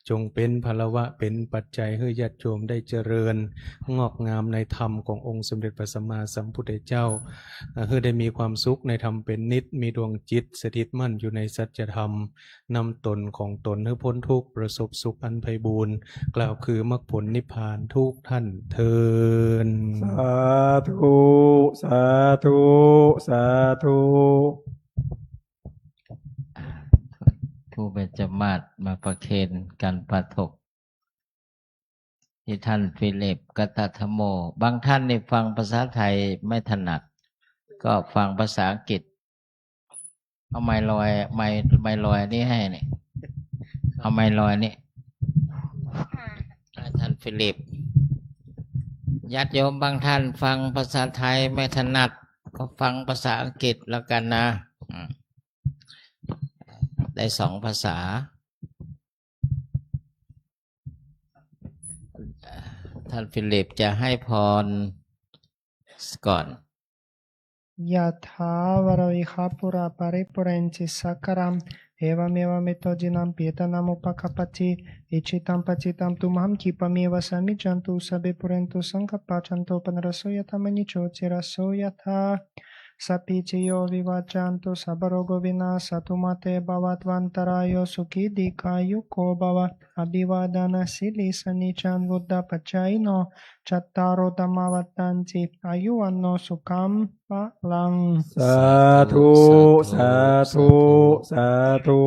จงเป็นพลวะเป็นปัจจัยให้ญาติโยมได้เจริญงอกงามในธรรมขององค์สมเด็จพระสัมมาสัมพุทธเจ้าเพื่อได้มีความสุขในธรรมเป็นนิจมีดวงจิตสถิตมั่นอยู่ในสัจธรรมนำตนของตนให้พ้นทุกข์ประสบสุขอันไพบูรณ์กล่าวคือมรรคผลนิพพานทุกท่านเทิน สาธุสาธุสาธุ ผู้เป็นจมาศมาประเคนการประถกที่ท่านฟิลิปกัตถโมบางท่านนี่ฟังภาษาไทยไม่ถนัดก็ฟังภาษาอังกฤษเอาไมลอยไมลอยนี่ให้เนี่ยเอาไมลอยนี่ท่านฟิลิปญาติโยมบางท่านฟังภาษาไทยไม่ถนัดก็ฟังภาษาอังกฤษแล้วกันนะได้2 ภาษาท่านฟิลิปจะให้พรก่อนยะถาวรวิหาปุราปริปุเรนติสักการังเอวเมวะเมตโตจินัมปิตานามุปกปปติอิจิตัมปจิตัมตุมหัมคิปะเมวะสมิจันตุสัพเพปุเรนตุสังฆปะจันโตปนรสโสยะธามณิโชติรสโสยะธาสัพพิจิโยวิวัจจันตุสัพพโรโกวินาศตุมาเตภวัตวันตรายโยสุขีดิกายุโกภวะอภิวาดานาสิลิสนิจังวุฒปัจจัยโนจัตตารโอธรรมวัฏฏันติอายุวันโนสุขัมภะลังสาธุสาธุสาธุ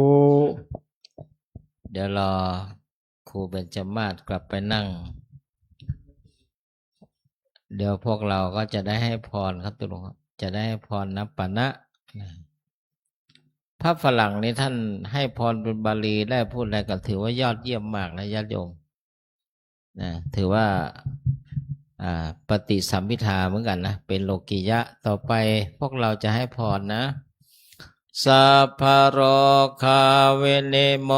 เดี๋ยวรอครูเบญจมาศกลับไปนั่งเดี๋ยวพวกเราก็จะได้ให้พรครับตุลงจะได้ให้พรนับปะนะพระฝรั่งนี้ท่านให้พรเป็นบาลีได้พูดอะไรก็ถือว่ายอดเยี่ยมมากนะญาติโยมนะถือว่าปฏิสัมภิทาเหมือนกันนะเป็นโลกิยะต่อไปพวกเราจะให้พรนะสัพพะโรคาเวนิโม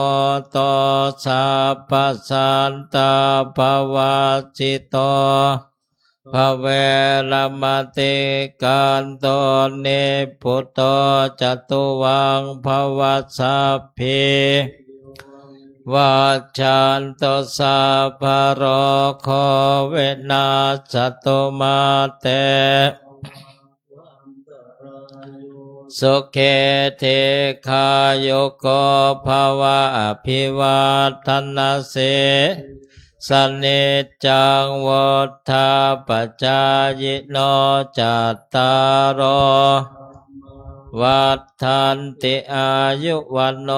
โตสัพพสันตาภวัจิโตภเวรมติกันโตเนพุตโตจตุวังภวัสสัพพิวัจจันโตสัพพะโรโควินาศตุมาเตสุเขเทคาโยโกภวะอภิวาทนาเสสนิจจังวุฒาปัจจายโนจัตตารโอวัฏฐันติอายุวันโน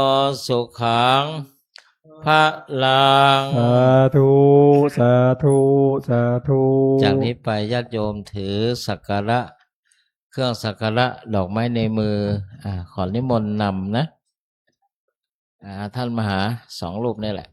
สุขังพระลังสาธุสาธุสาธุ จากนี้ไปญาติโยมถือสักการะเครื่องสักการะดอกไม้ในมือขอนิมนต์นำนะท่านมหา2 รูปนี่แหละ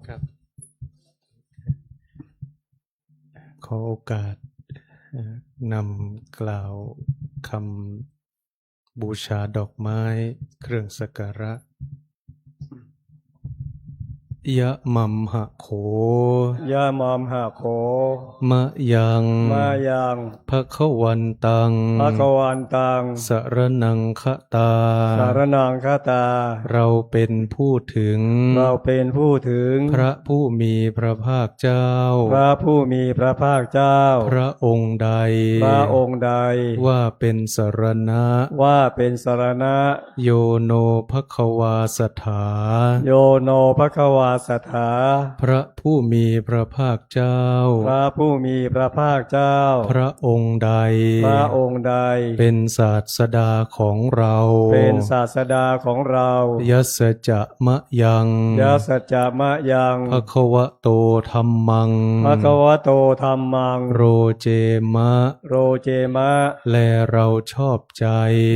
ครับขอโอกาสนำกล่าวคำบูชาดอกไม้เครื่องสักการะ ยะมัมหะโข ยะมอมหะโข มะยัง มายัง ภะคะวันตัง ภะคะวันตัง สรนังคะตา สารนังคตา เราเป็นผู้ถึง เราเป็นผู้ถึง พระผู้มีพระภาคเจ้า พระผู้มีพระภาคเจ้า พระองค์ใด พระองค์ใด ว่าเป็นสรณะ ว่าเป็นสรณะ โยโนภควาสถา โยโนภควาสถา พระผู้มีพระภาคเจ้า พระผู้มีพระภาคเจ้า พระองค์ใด พระองค์ใด เป็นศาสดาของเรา เป็นศาสดาของเรา ยัสสจะมะยัง ยะสัจจามะยัง ภควโตธัมมัง ภควโตธัมมัง โรเจมะ โรเจมะ แลเราชอบใจ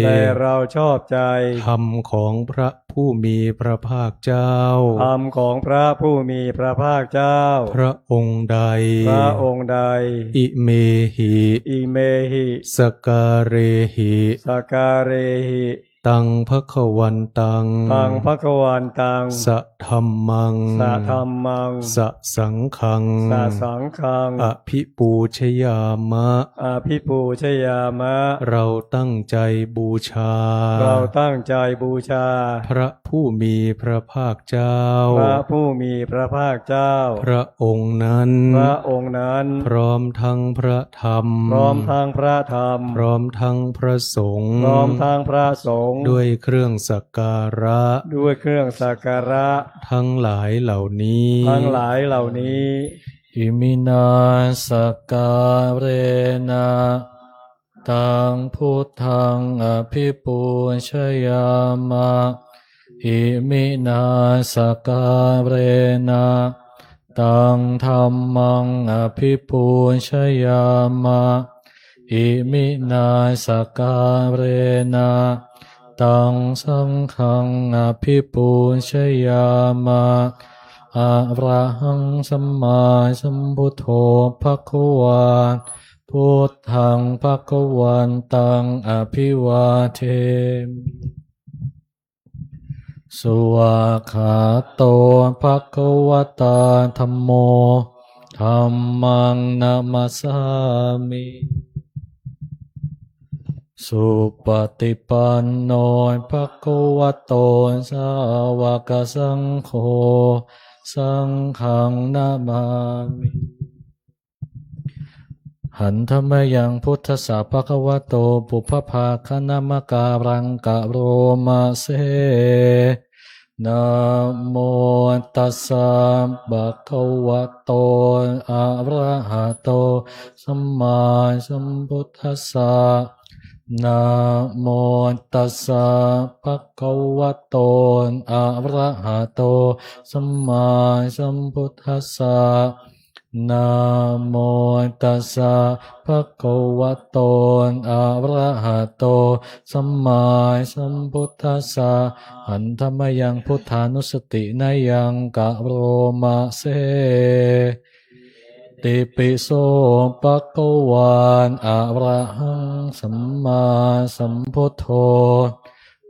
แต่เราชอบใจ ธรรมของพระผู้มีพระภาคเจ้า ธรรมของพระผู้มีพระภาคเจ้า พระองค์ใด พระองค์ใด อิเมหิ อิเมหิ สการเรหิ สการเรหิ ตังภควันตัง ตังภควันตัง สะธัมมัง สะธัมมัง สะสังขัง สะสังฆัง อภิปูชยามะ อภิปูชยามะ เราตั้งใจบูชา เราตั้งใจบูชา พระผู้มีพระภาคเจ้า พระผู้มีพระภาคเจ้า พระองค์นั้น พระองค์นั้น พร้อมทั้งพระธรรม พร้อมทางพระธรรม พร้อมทั้งพระสงฆ์ พร้อมทางพระสงฆ์ ด้วยเครื่องสักการะ ด้วยเครื่องสักการะ ทั้งหลายเหล่านี้ ทั้งหลายเหล่านี้ อิมินาสการเรนะตังพุทธังอภิปูชยามะอิมินาสการเรนะตังธัมมังอภิปูชยามะอิมินาสการเรนะตังสังฆังอภิปูชยามะอะระหังสัมมาสัมพุทโธภควาพุทธังภควันตังอภิวาเทมิสุวัคขโตภควตาธัมโมธัมมังนามัสสามิ สุปฏิปันโนภควโตสาวกสังโฆสังฆังนามามิ หันธรรมยังพุทธสสะภควโตปุพพภาคณมการังกะโรมาเสนะโมตัสสะภะคะวะโตอะระหะโตสัมมาสัมพุทธัสสะนะโมตัสสะภะคะวะโตอะระหะโตสัมมาสัมพุทธัสสะนะโมตัสสะภะคะวะโตอะระหะโตสัมมาสัมพุทธัสสะหันธรรมยังพุทธานุสตินายังกะโรมาเสติปิโสภะคะวานอะระหังสัมมาสัมพุทโธ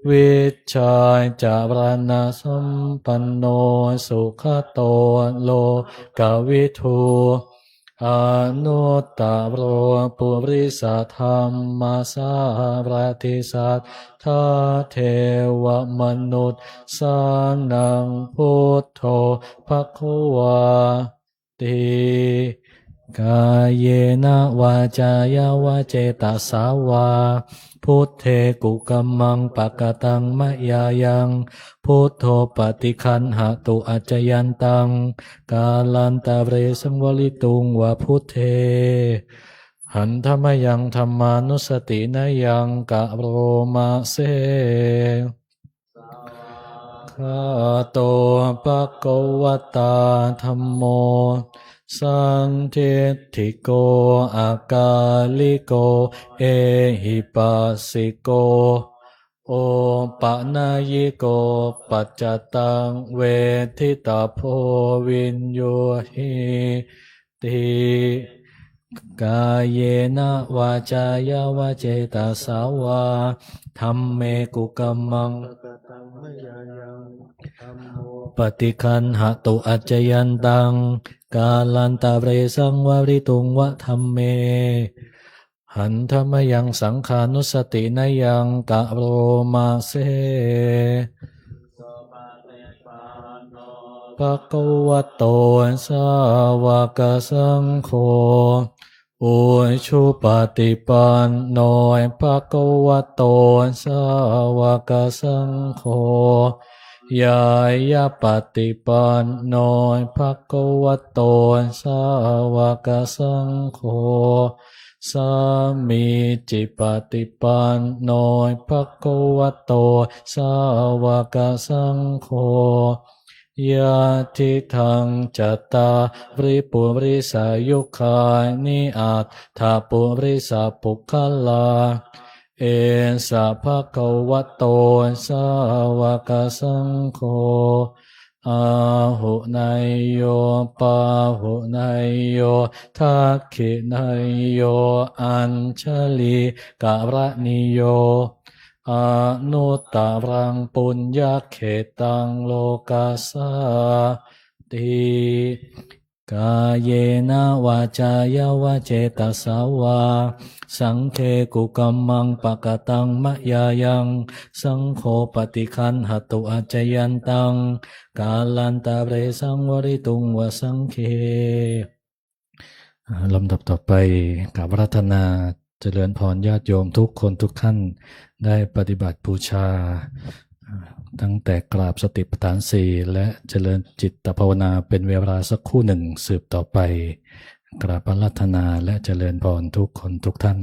วิชาจารณะสัมปันโนสุขโตโลกวิทูอนุตตโรปุริสธรรมสารติสัทธาเทวมนุษย์สานังพุทโธภควาติกายเยนะวาจายาวาเจตสาวาพุทเทกุกัมมังปะกตังมะยายังพุทโธปฏิคันหตุอัจจยันตังกาลันตะเรสังวลิตุงวะพุทเทหันธรรมยังธรรมานุสตินายังกะโรมาเสคาโตภควตาธัมโมสันทิฏฐิโกอากาลิโกเอหิปัสสิโกโอปะนายิโกปัจจตังเวทิตาโพวินโยหิติ กายเยนะวาจายาวาเจตาสาวาธัมเมกุกัมมังปฏิคันหตุอัจจยันตังกาลันตาเรสังวาริตุงวะธัมเมหันธรรมยังสังขานุสตินยังกะโรมาเซภะคะวะโตสาวกสังโฆอุชุปฏิปันโนภะคะวะโตสาวกสังโฆยายาปฏิปันโนภะคะวะโตสาวกสังโฆสามีจิปฏิปันโนภะคะวะโตสาวกสังโฆยะทิทังจัตตาริปุริสายุคานิอัตถาปุริสาปุคลาเอสะภะคะวะโตสาวกสังโฆอาหุนายโยปาหุนายโยทักขินายโยอัญชลีกะระนิโยอนุตตรังปุญญเขตังโลกาสาติกายเยนะวาจายาวาเจตสาวาสังเคกุกัมมังปะกตังมะยายังสังโฆปฏิคันหตุอาจยันตังกาลันตาเรสังวริตุงวสังเคลำดับต่อไปกราบอาราธนาเจริญพรญาติโยมทุกคนทุกท่านได้ปฏิบัติบูชาตั้งแต่กราบสติปัฏฐานสี่และเจริญจิตภาวนาเป็นเวลาสักครู่หนึ่งสืบต่อไปกราบอาราธนาและเจริญพรทุกคนทุกท่าน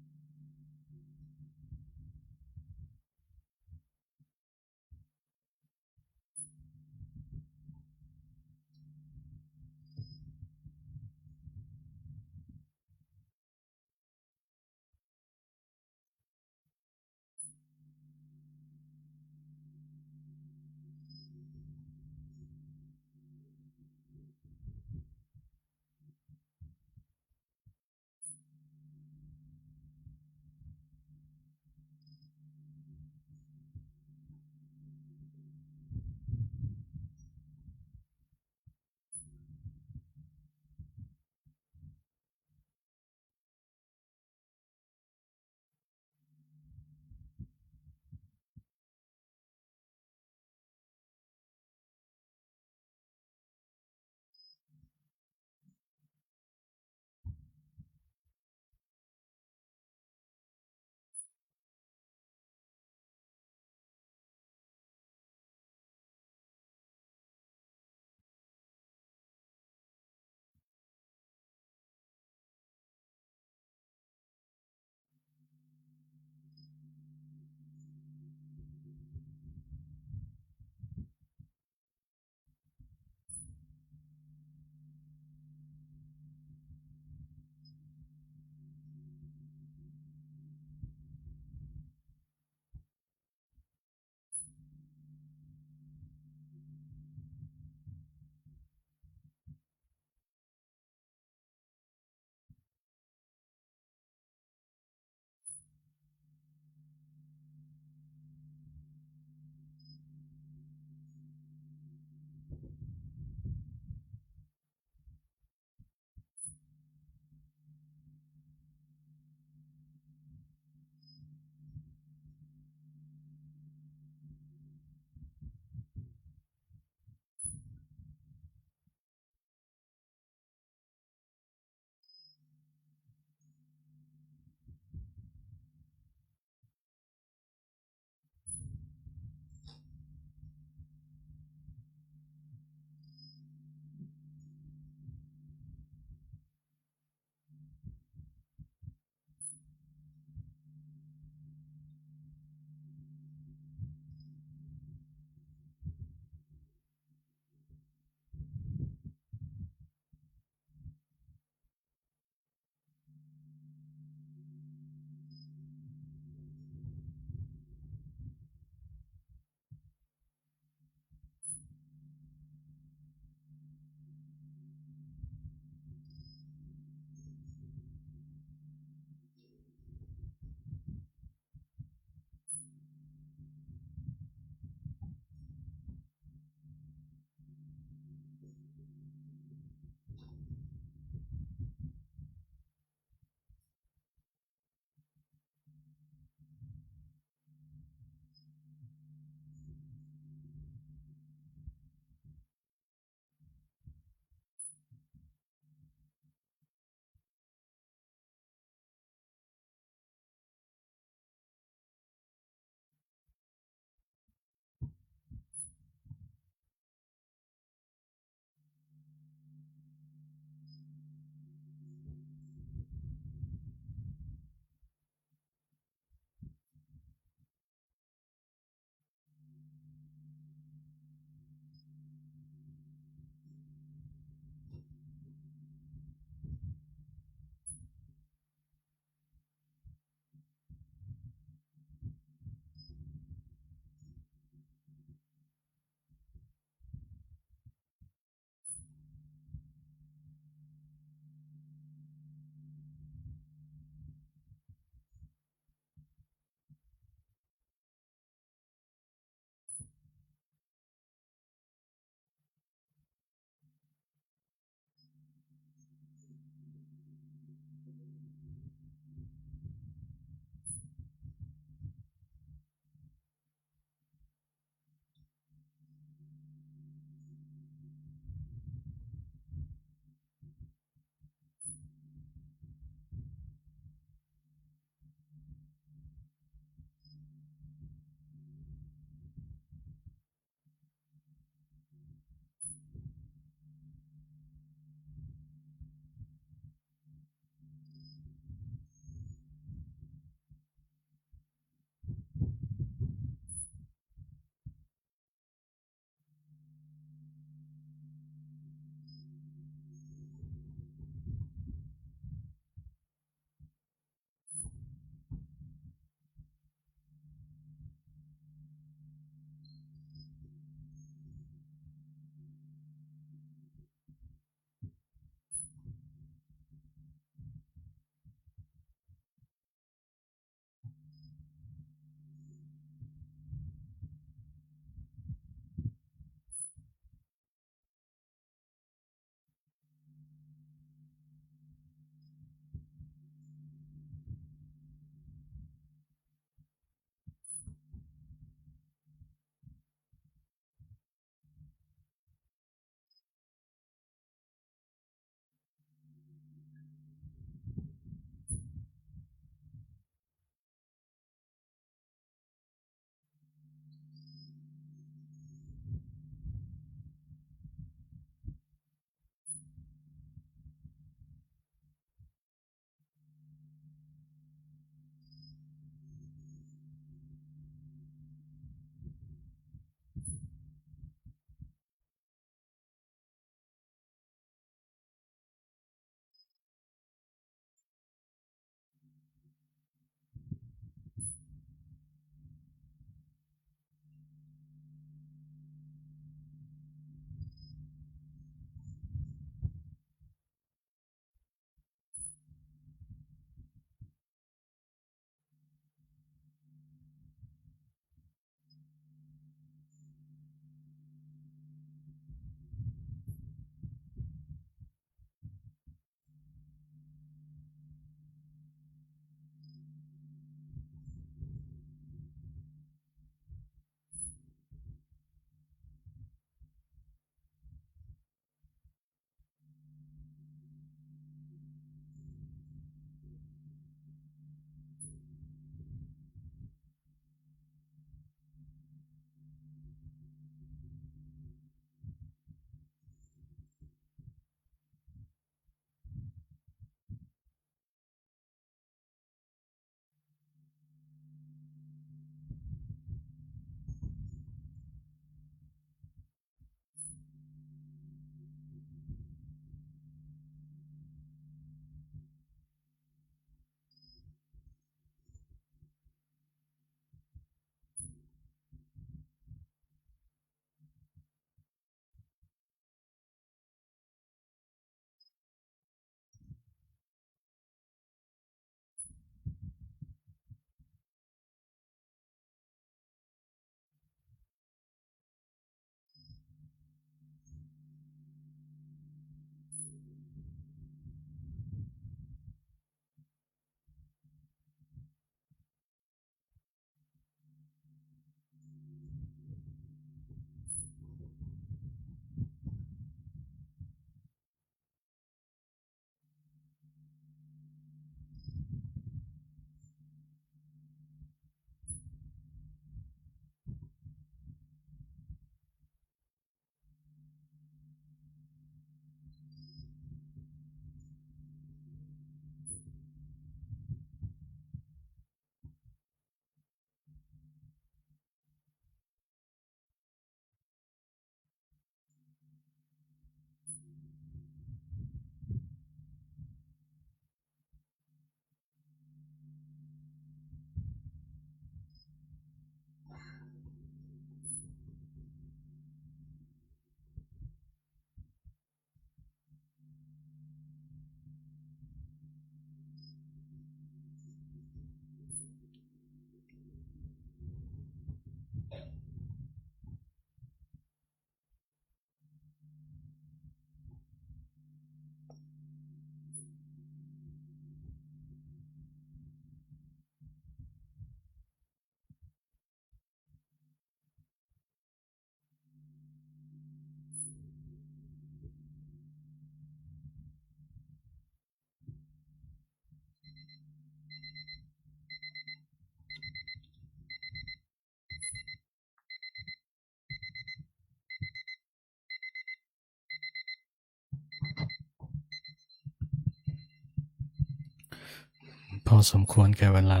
อสมควรแก่เวลา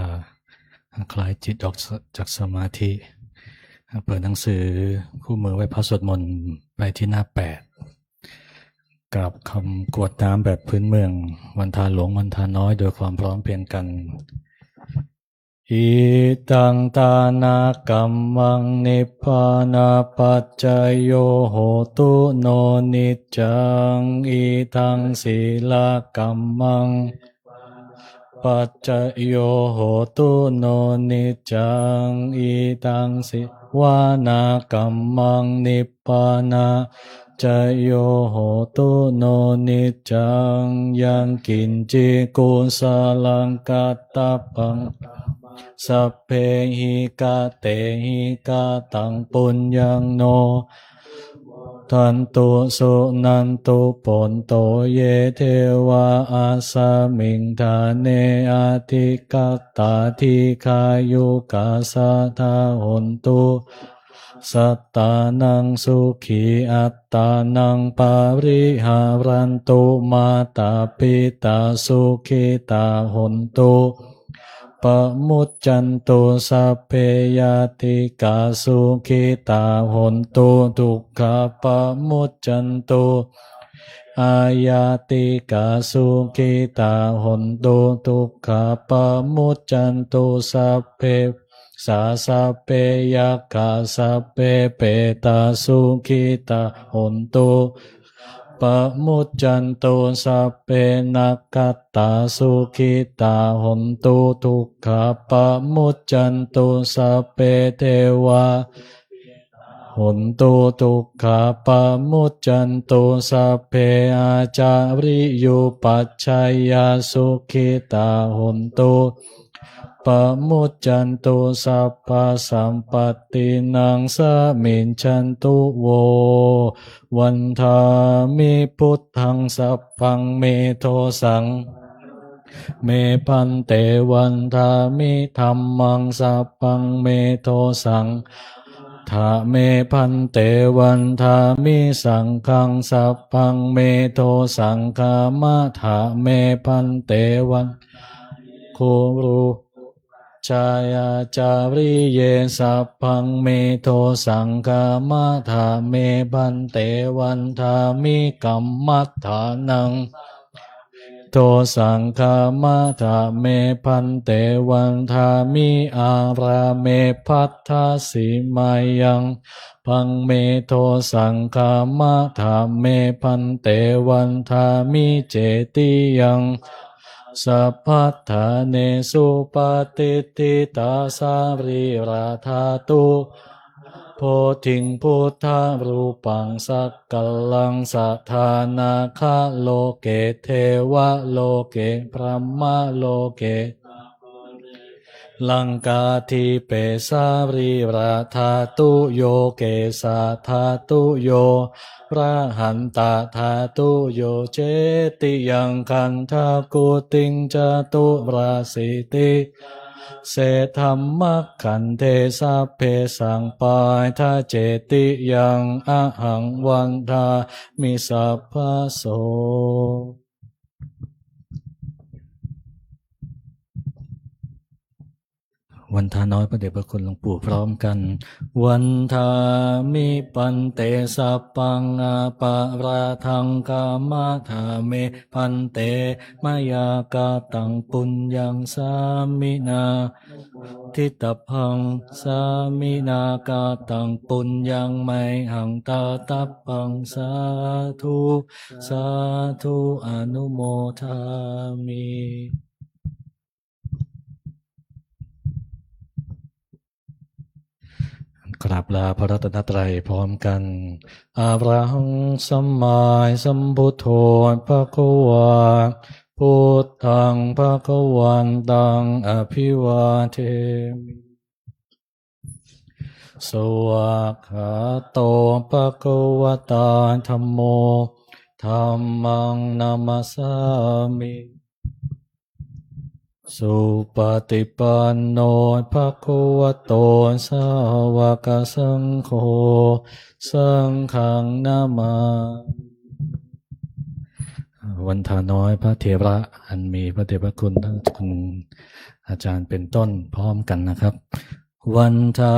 คลายจิตออกจากสมาธิเปิดหนังสือคู่มือไหว้พระสวดมนต์ไปที่หน้า8กับคำกรวดน้ำแบบพื้นเมืองวันทาหลวงวันทาน้อยโดยความพร้อมเพรียงกันอิตังตานากัมมังนิพพานาปัจจยโยโหตุโนนิจจังอิทังศีลกัมมังปัจจยโยโหตุโนนิจจังอิทังสิวานากัมมังนิพพานาจโยโหตุโนนิจจังยังกินจิกุสลังกัตตปังสัพเพหิกาเตหิกาตังปุญญังโนทันตุสุนันตุปนโตเยเทวาอาสามิงทาเนอาทิกัตตาทิคายุกาสาทาหนตุสัตตานังสุขีอัตตานังปาริหารันตุมาตาปิตาสุขิตาหนตุปมุจจันตุสัพเพยติกาสุขิตาหนตุทุกขปมุจจันตุอายาติกาสุขิตาหนตุทุกขปมุจจันตุสัพเพสัพเพยัคขาสัพเพเปตาสุขิตาหนตุปมุจจันตุสัพเพนักขัตตาสุขิตาหนตุทุกขปมุจจันตุสัพเพเทวาหนตุทุกขปมุจจันตุสัพเพอาจาริยุปัชฌายาสุขิตาหนตุปมุจจันตุสัพพสัมปตินังสมิจฉันตุโววันทามิพุทธังสัพพังเมโทสังเมพันเตวันทามิธัมมังสัพพังเมโทสังทาเมพันเตวันทามิสังฆังสัพพังเมโทสังฆามะทาเมพันเตวันโครูชายาจาริเยสัพพังเมโทสังฆามะทาเมพันเตวันทามิกัมมัฏฐานังโทสังฆามะทาเมพันเตวันทามิอาราเมพัทธาสิมายังพังเมโทสังฆามะทาเมพันเตวันทามิเจติยังสัพพัทธาเนสุปฏิทิตาสาริราธาตุโพธิงพุทธรูปังสักกัลลังสัทธานาคาโลเกเทวะโลเกพระมะโลเกลังกาทิเปสาริราธาตุโยเกสาธาตุโยระหันตาธาตุโยเจติยังคันทากุติงจตุราสิติเสธัมมะขันเทสัพเพสังปายทาเจติยังอะหังวันทามิสัพพโสวันทาน้อยพระเดชพระคุณหลวงปู่พร้อมกันวันทามิปันเตสัพพังอาปาราทังกามะทาเมพันเตมายากาตังปุญญังสามินาทิตพังสามินากาตังปุญญังไมหังตาตัปปังสาธุสาธุอนุโมทามิกราบลาพระรัตนตรัยพร้อมกันอะระหังสัมมาสัมพุทโธภะคะวาพุทธังภะคะวันตังอภิวาเทมิสวากขาโตภะคะวะตาธัมโมธัมมังนามัสสามิสุปฏิปันโนภะคะวะโตสาวกสังโฆสังฆังนามา วันทาน้อยพระเถระอันมีพระเดชพระคุณท่านคุณอาจารย์เป็นต้นพร้อมกันนะครับ วันทา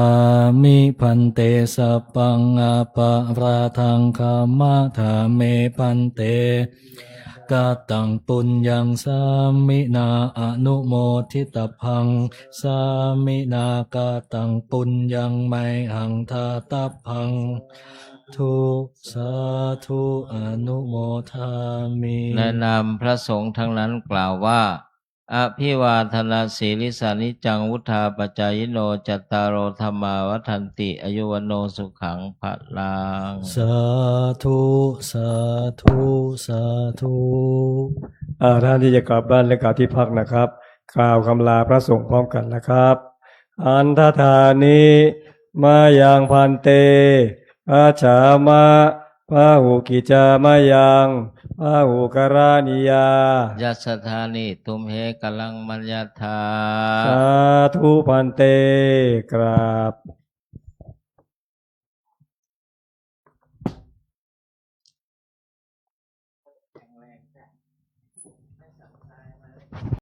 มิพันเตสปปังอาปะราทังคามะธาเมพันเตกาตังปุญญังสามินาอนุโมทิตพังสามินากาตังปุญญังไมหังทาตพังทุสาธุอนุโมทามิ แนะนำพระสงฆ์ทั้งนั้นกล่าวว่า อภิวาทนาสีลิสานิจังวุธาปจายโนจัตตารโอธรรมาวัฏันติอายุวโนสุขังพลัง สาธุสาธุสาธุ ท่านที่จะกลับบ้านและกลับที่พักนะครับกล่าวคำลาพระสงฆ์พร้อมกันนะครับ อันทธานิมายังพันเตอาชามะพาหุกิจามะยังพาหุกรานิยา ยัสสธานิตุมเหกัลังมัญญาธา สาธุพันเตกราบ